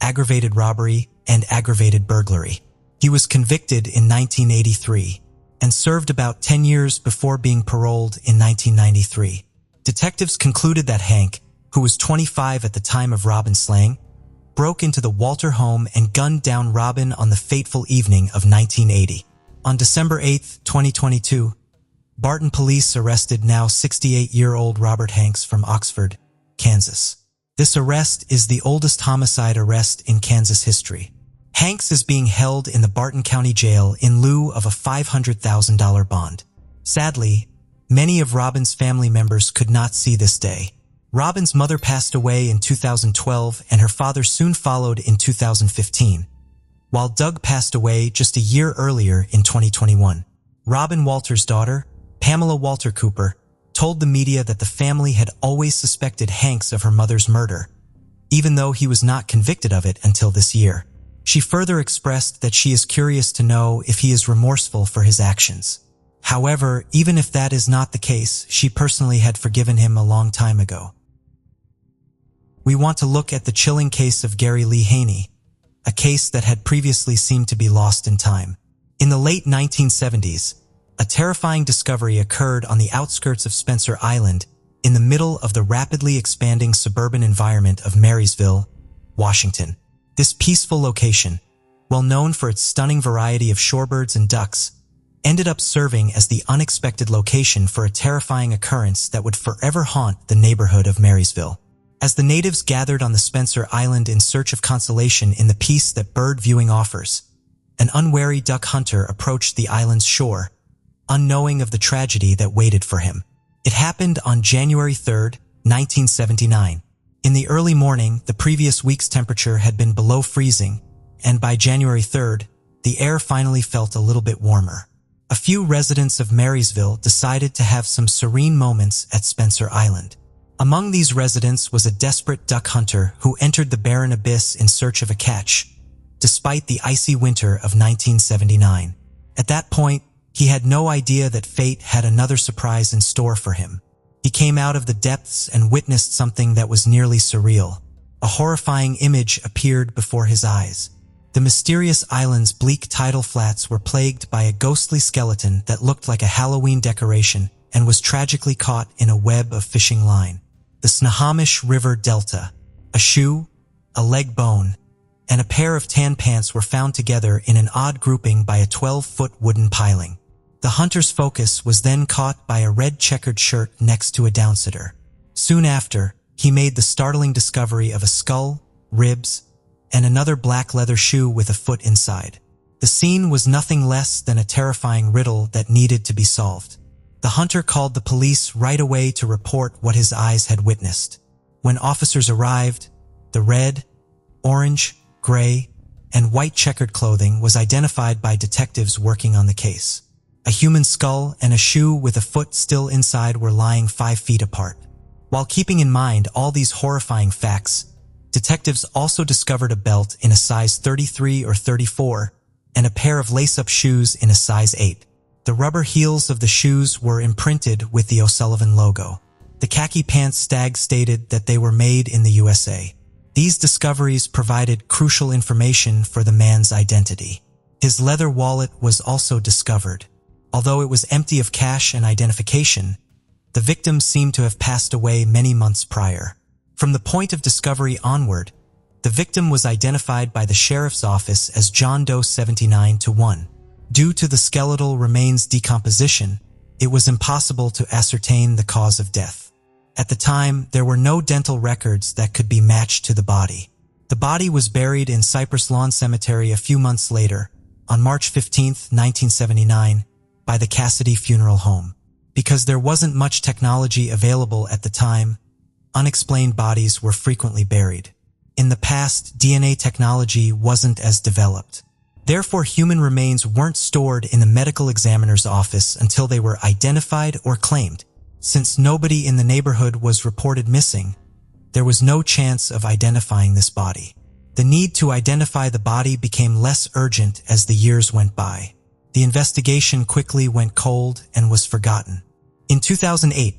aggravated robbery, and aggravated burglary. He was convicted in 1983 and served about 10 years before being paroled in 1993. Detectives concluded that Hank, who was 25 at the time of Robin's slaying, broke into the Walter home and gunned down Robin on the fateful evening of 1980. On December 8, 2022, Barton police arrested now 68-year-old Robert Hanks from Oxford, Kansas. This arrest is the oldest homicide arrest in Kansas history. Hanks is being held in the Barton County Jail in lieu of a $500,000 bond. Sadly, many of Robin's family members could not see this day. Robin's mother passed away in 2012 and her father soon followed in 2015, while Doug passed away just a year earlier in 2021. Robin Walter's daughter, Pamela Walter Cooper, told the media that the family had always suspected Hanks of her mother's murder, even though he was not convicted of it until this year. She further expressed that she is curious to know if he is remorseful for his actions. However, even if that is not the case, she personally had forgiven him a long time ago. We want to look at the chilling case of Gary Lee Haney, a case that had previously seemed to be lost in time. In the late 1970s, a terrifying discovery occurred on the outskirts of Spencer Island, in the middle of the rapidly expanding suburban environment of Marysville, Washington. This peaceful location, well known for its stunning variety of shorebirds and ducks, ended up serving as the unexpected location for a terrifying occurrence that would forever haunt the neighborhood of Marysville. As the natives gathered on the Spencer Island in search of consolation in the peace that bird viewing offers, an unwary duck hunter approached the island's shore, unknowing of the tragedy that waited for him. It happened on January 3, 1979. In the early morning, the previous week's temperature had been below freezing, and by January 3rd, the air finally felt a little bit warmer. A few residents of Marysville decided to have some serene moments at Spencer Island. Among these residents was a desperate duck hunter who entered the barren abyss in search of a catch, despite the icy winter of 1979. At that point, he had no idea that fate had another surprise in store for him. He came out of the depths and witnessed something that was nearly surreal. A horrifying image appeared before his eyes. The mysterious island's bleak tidal flats were plagued by a ghostly skeleton that looked like a Halloween decoration and was tragically caught in a web of fishing line. The Snohomish River Delta, a shoe, a leg bone, and a pair of tan pants were found together in an odd grouping by a 12-foot wooden piling. The hunter's focus was then caught by a red checkered shirt next to a downsitter. Soon after, he made the startling discovery of a skull, ribs, and another black leather shoe with a foot inside. The scene was nothing less than a terrifying riddle that needed to be solved. The hunter called the police right away to report what his eyes had witnessed. When officers arrived, the red, orange, gray, and white checkered clothing was identified by detectives working on the case. A human skull and a shoe with a foot still inside were lying 5 feet apart. While keeping in mind all these horrifying facts, detectives also discovered a belt in a size 33 or 34 and a pair of lace-up shoes in a size 8. The rubber heels of the shoes were imprinted with the O'Sullivan logo. The khaki pants tag stated that they were made in the USA. These discoveries provided crucial information for the man's identity. His leather wallet was also discovered. Although it was empty of cash and identification, the victim seemed to have passed away many months prior. From the point of discovery onward, the victim was identified by the sheriff's office as John Doe 79-1. Due to the skeletal remains decomposition, it was impossible to ascertain the cause of death. At the time, there were no dental records that could be matched to the body. The body was buried in Cypress Lawn Cemetery a few months later, on March 15, 1979, by the Cassidy Funeral Home. Because there wasn't much technology available at the time, unexplained bodies were frequently buried. In the past, DNA technology wasn't as developed. Therefore, human remains weren't stored in the medical examiner's office until they were identified or claimed. Since nobody in the neighborhood was reported missing, there was no chance of identifying this body. The need to identify the body became less urgent as the years went by. The investigation quickly went cold and was forgotten. In 2008,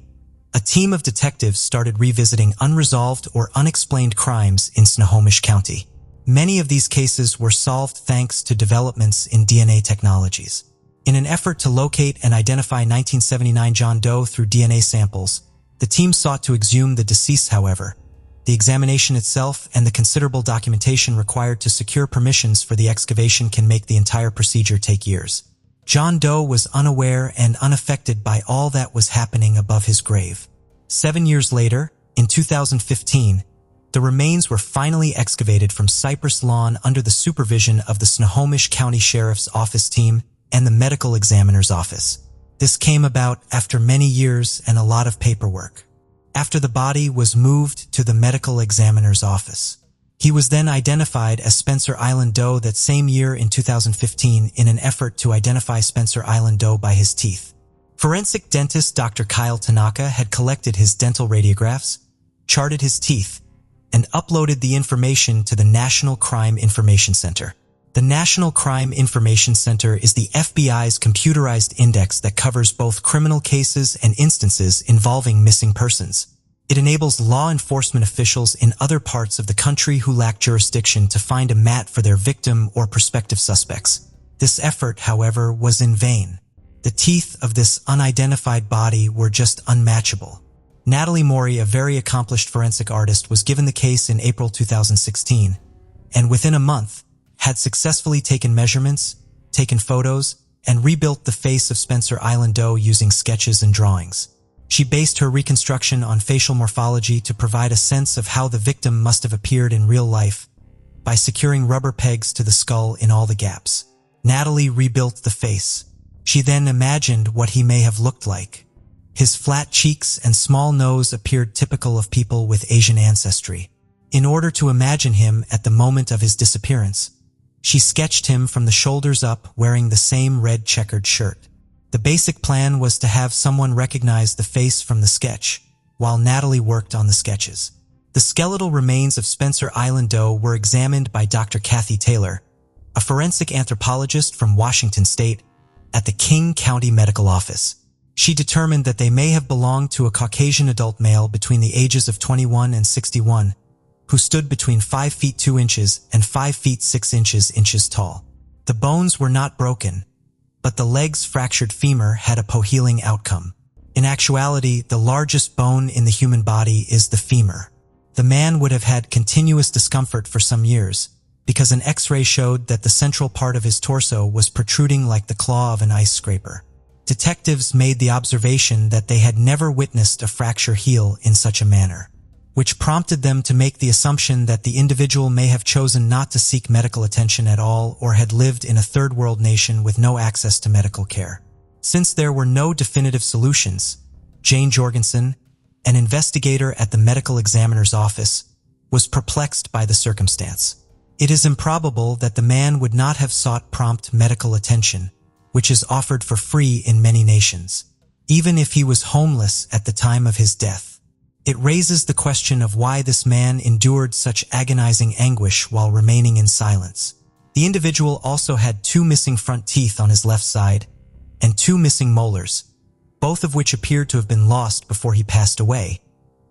a team of detectives started revisiting unresolved or unexplained crimes in Snohomish County. Many of these cases were solved thanks to developments in DNA technologies. In an effort to locate and identify 1979 John Doe through DNA samples, the team sought to exhume the deceased. However, the examination itself and the considerable documentation required to secure permissions for the excavation can make the entire procedure take years. John Doe was unaware and unaffected by all that was happening above his grave. 7 years later, in 2015, the remains were finally excavated from Cypress Lawn under the supervision of the Snohomish County Sheriff's Office team and the medical examiner's office. This came about after many years and a lot of paperwork. After the body was moved to the medical examiner's office, he was then identified as Spencer Island Doe that same year in 2015 in an effort to identify Spencer Island Doe by his teeth. Forensic dentist Dr. Kyle Tanaka had collected his dental radiographs, charted his teeth, and uploaded the information to the National Crime Information Center. The National Crime Information Center is the FBI's computerized index that covers both criminal cases and instances involving missing persons. It enables law enforcement officials in other parts of the country who lack jurisdiction to find a mat for their victim or prospective suspects. This effort, however, was in vain. The teeth of this unidentified body were just unmatchable. Natalie Mori, a very accomplished forensic artist, was given the case in April 2016, and within a month, had successfully taken measurements, taken photos, and rebuilt the face of Spencer Island Doe using sketches and drawings. She based her reconstruction on facial morphology to provide a sense of how the victim must have appeared in real life by securing rubber pegs to the skull in all the gaps. Natalie rebuilt the face. She then imagined what he may have looked like. His flat cheeks and small nose appeared typical of people with Asian ancestry. In order to imagine him at the moment of his disappearance, she sketched him from the shoulders up wearing the same red checkered shirt. The basic plan was to have someone recognize the face from the sketch, while Natalie worked on the sketches. The skeletal remains of Spencer Island Doe were examined by Dr. Kathy Taylor, a forensic anthropologist from Washington State, at the King County Medical Office. She determined that they may have belonged to a Caucasian adult male between the ages of 21 and 61, who stood between 5 feet 2 inches and 5 feet 6 inches tall. The bones were not broken, but the leg's fractured femur had a poor-healing outcome. In actuality, the largest bone in the human body is the femur. The man would have had continuous discomfort for some years, because an X-ray showed that the central part of his torso was protruding like the claw of an ice scraper. Detectives made the observation that they had never witnessed a fracture heal in such a manner, which prompted them to make the assumption that the individual may have chosen not to seek medical attention at all or had lived in a third world nation with no access to medical care. Since there were no definitive solutions, Jane Jorgensen, an investigator at the medical examiner's office, was perplexed by the circumstance. It is improbable that the man would not have sought prompt medical attention, which is offered for free in many nations, even if he was homeless at the time of his death. It raises the question of why this man endured such agonizing anguish while remaining in silence. The individual also had 2 missing front teeth on his left side and 2 missing molars, both of which appeared to have been lost before he passed away,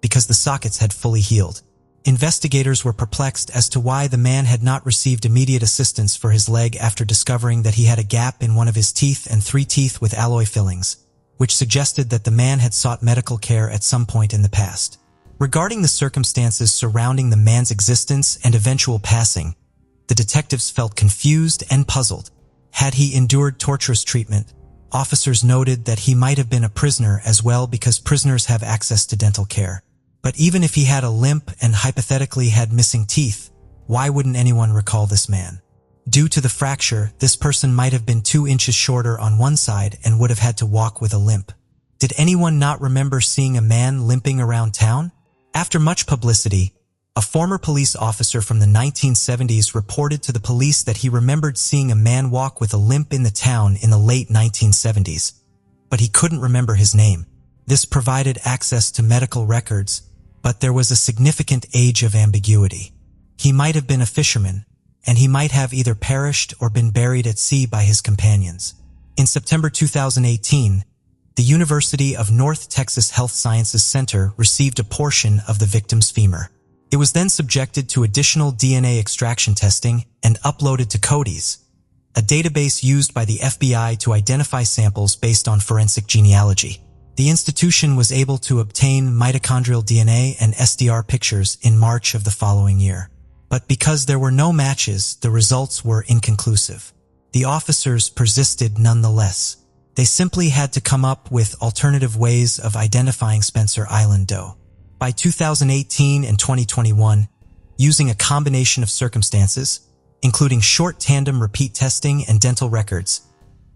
because the sockets had fully healed. Investigators were perplexed as to why the man had not received immediate assistance for his leg after discovering that he had a gap in one of his teeth and 3 teeth with alloy fillings, which suggested that the man had sought medical care at some point in the past. Regarding the circumstances surrounding the man's existence and eventual passing, the detectives felt confused and puzzled. Had he endured torturous treatment, officers noted that he might have been a prisoner as well because prisoners have access to dental care. But even if he had a limp and hypothetically had missing teeth, why wouldn't anyone recall this man? Due to the fracture, this person might have been 2 inches shorter on one side and would have had to walk with a limp. Did anyone not remember seeing a man limping around town? After much publicity, a former police officer from the 1970s reported to the police that he remembered seeing a man walk with a limp in the town in the late 1970s, but he couldn't remember his name. This provided access to medical records, but there was a significant age of ambiguity. He might have been a fisherman, and he might have either perished or been buried at sea by his companions. In September 2018, the University of North Texas Health Sciences Center received a portion of the victim's femur. It was then subjected to additional DNA extraction testing and uploaded to CODIS, a database used by the FBI to identify samples based on forensic genealogy. The institution was able to obtain mitochondrial DNA and SDR pictures in March of the following year. But because there were no matches, the results were inconclusive. The officers persisted nonetheless. They simply had to come up with alternative ways of identifying Spencer Island Doe. By 2018 and 2021, using a combination of circumstances, including short tandem repeat testing and dental records,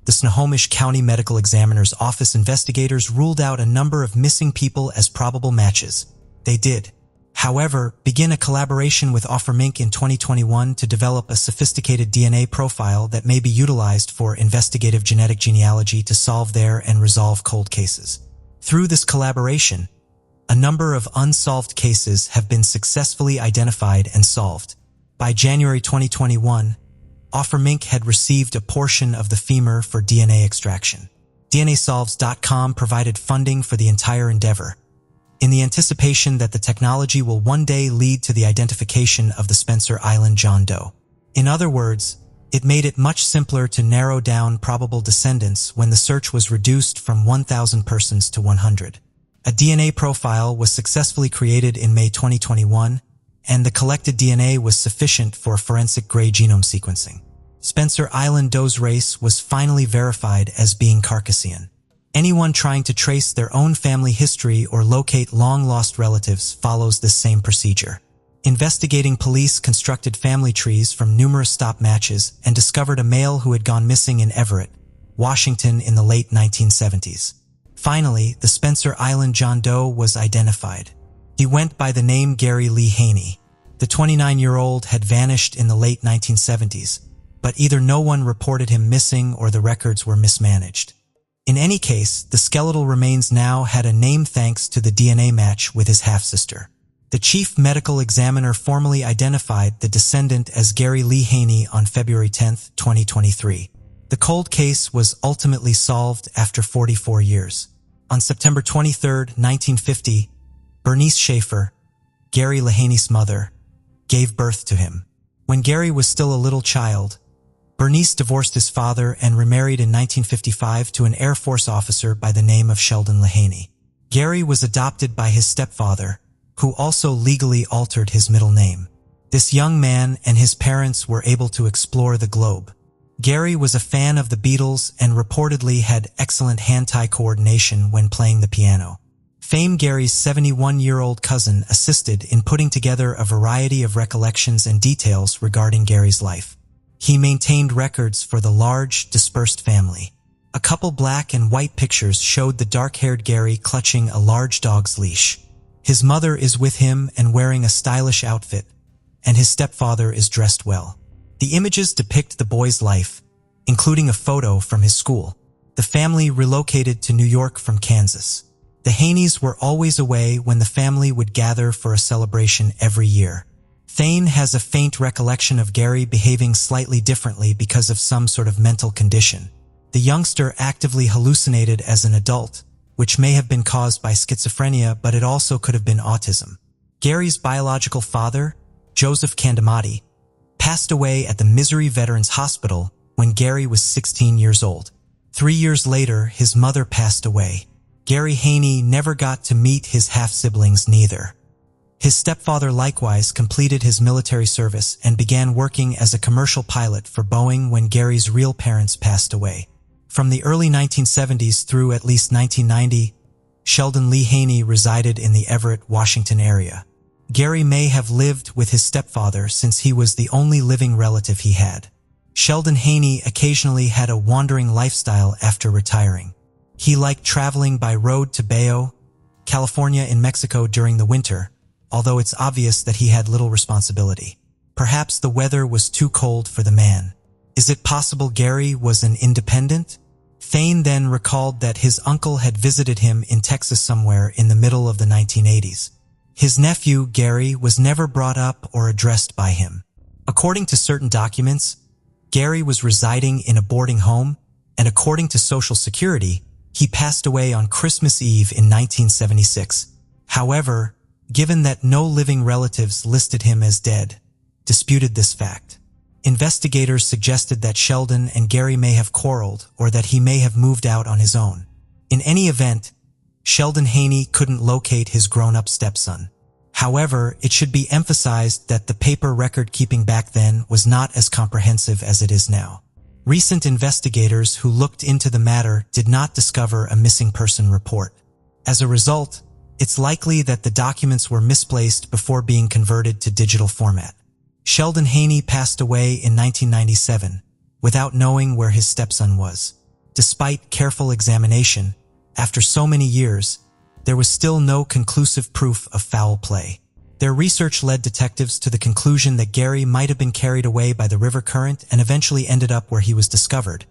the Snohomish County Medical Examiner's Office investigators ruled out a number of missing people as probable matches. They did, however, begin a collaboration with Offermink in 2021 to develop a sophisticated DNA profile that may be utilized for investigative genetic genealogy to solve their and resolve cold cases. Through this collaboration, a number of unsolved cases have been successfully identified and solved. By January 2021, Offermink had received a portion of the femur for DNA extraction. DNAsolves.com provided funding for the entire endeavor, in the anticipation that the technology will one day lead to the identification of the Spencer Island John Doe. In other words, it made it much simpler to narrow down probable descendants when the search was reduced from 1,000 persons to 100. A DNA profile was successfully created in May 2021, and the collected DNA was sufficient for forensic gray genome sequencing. Spencer Island doe's race was finally verified as being Caucasian. Anyone trying to trace their own family history or locate long-lost relatives follows this same procedure. Investigating police constructed family trees from numerous stop matches and discovered a male who had gone missing in Everett, Washington in the late 1970s. Finally, the Spencer Island John Doe was identified. He went by the name Gary Lee Haney. The 29-year-old had vanished in the late 1970s, but either no one reported him missing or the records were mismanaged. In any case, the skeletal remains now had a name thanks to the DNA match with his half-sister. The chief medical examiner formally identified the descendant as Gary Lee Haney on February 10, 2023. The cold case was ultimately solved after 44 years. On September 23, 1950, Bernice Schaefer, Gary Haney's mother, gave birth to him. When Gary was still a little child, Bernice divorced his father and remarried in 1955 to an Air Force officer by the name of Sheldon Haney. Gary was adopted by his stepfather, who also legally altered his middle name. This young man and his parents were able to explore the globe. Gary was a fan of the Beatles and reportedly had excellent hand-eye coordination when playing the piano. Famed Gary's 71-year-old cousin assisted in putting together a variety of recollections and details regarding Gary's life. He maintained records for the large, dispersed family. A couple black and white pictures showed the dark-haired Gary clutching a large dog's leash. His mother is with him and wearing a stylish outfit, and his stepfather is dressed well. The images depict the boy's life, including a photo from his school. The family relocated to New York from Kansas. The Haneys were always away when the family would gather for a celebration every year. Thane has a faint recollection of Gary behaving slightly differently because of some sort of mental condition. The youngster actively hallucinated as an adult, which may have been caused by schizophrenia, but it also could have been autism. Gary's biological father, Joseph Candamati, passed away at the Missouri Veterans Hospital when Gary was 16 years old. 3 years later, his mother passed away. Gary Haney never got to meet his half-siblings neither. His stepfather likewise completed his military service and began working as a commercial pilot for Boeing when Gary's real parents passed away. From the early 1970s through at least 1990, Sheldon Lee Haney resided in the Everett, Washington area. Gary may have lived with his stepfather since he was the only living relative he had. Sheldon Haney occasionally had a wandering lifestyle after retiring. He liked traveling by road to Bayo, California in Mexico during the winter, although it's obvious that he had little responsibility. Perhaps the weather was too cold for the man. Is it possible Gary was an independent? Thane then recalled that his uncle had visited him in Texas somewhere in the middle of the 1980s. His nephew, Gary, was never brought up or addressed by him. According to certain documents, Gary was residing in a boarding home, and according to Social Security, he passed away on Christmas Eve in 1976. However, given that no living relatives listed him as dead, disputed this fact. Investigators suggested that Sheldon and Gary may have quarreled or that he may have moved out on his own. In any event, Sheldon Haney couldn't locate his grown-up stepson. However, it should be emphasized that the paper record-keeping back then was not as comprehensive as it is now. Recent investigators who looked into the matter did not discover a missing person report. As a result, it's likely that the documents were misplaced before being converted to digital format. Sheldon Haney passed away in 1997 without knowing where his stepson was. Despite careful examination, after so many years, there was still no conclusive proof of foul play. Their research led detectives to the conclusion that Gary might have been carried away by the river current and eventually ended up where he was discovered,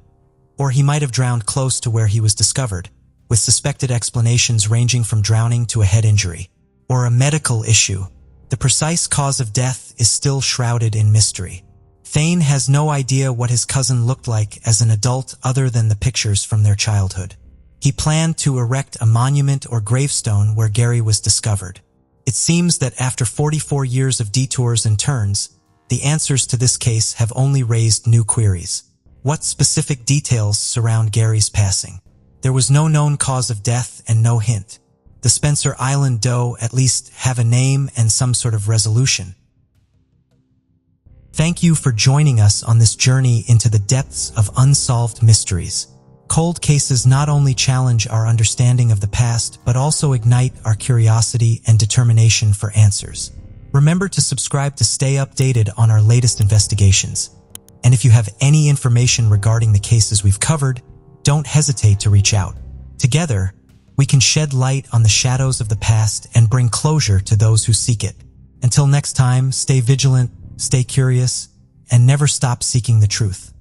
or he might have drowned close to where he was discovered, with suspected explanations ranging from drowning to a head injury, or a medical issue. The precise cause of death is still shrouded in mystery. Thane has no idea what his cousin looked like as an adult other than the pictures from their childhood. He planned to erect a monument or gravestone where Gary was discovered. It seems that after 44 years of detours and turns, the answers to this case have only raised new queries. What specific details surround Gary's passing? There was no known cause of death and no hint. The Spencer Island Doe at least have a name and some sort of resolution. Thank you for joining us on this journey into the depths of unsolved mysteries. Cold cases not only challenge our understanding of the past, but also ignite our curiosity and determination for answers. Remember to subscribe to stay updated on our latest investigations. And if you have any information regarding the cases we've covered, don't hesitate to reach out. Together, we can shed light on the shadows of the past and bring closure to those who seek it. Until next time, stay vigilant, stay curious, and never stop seeking the truth.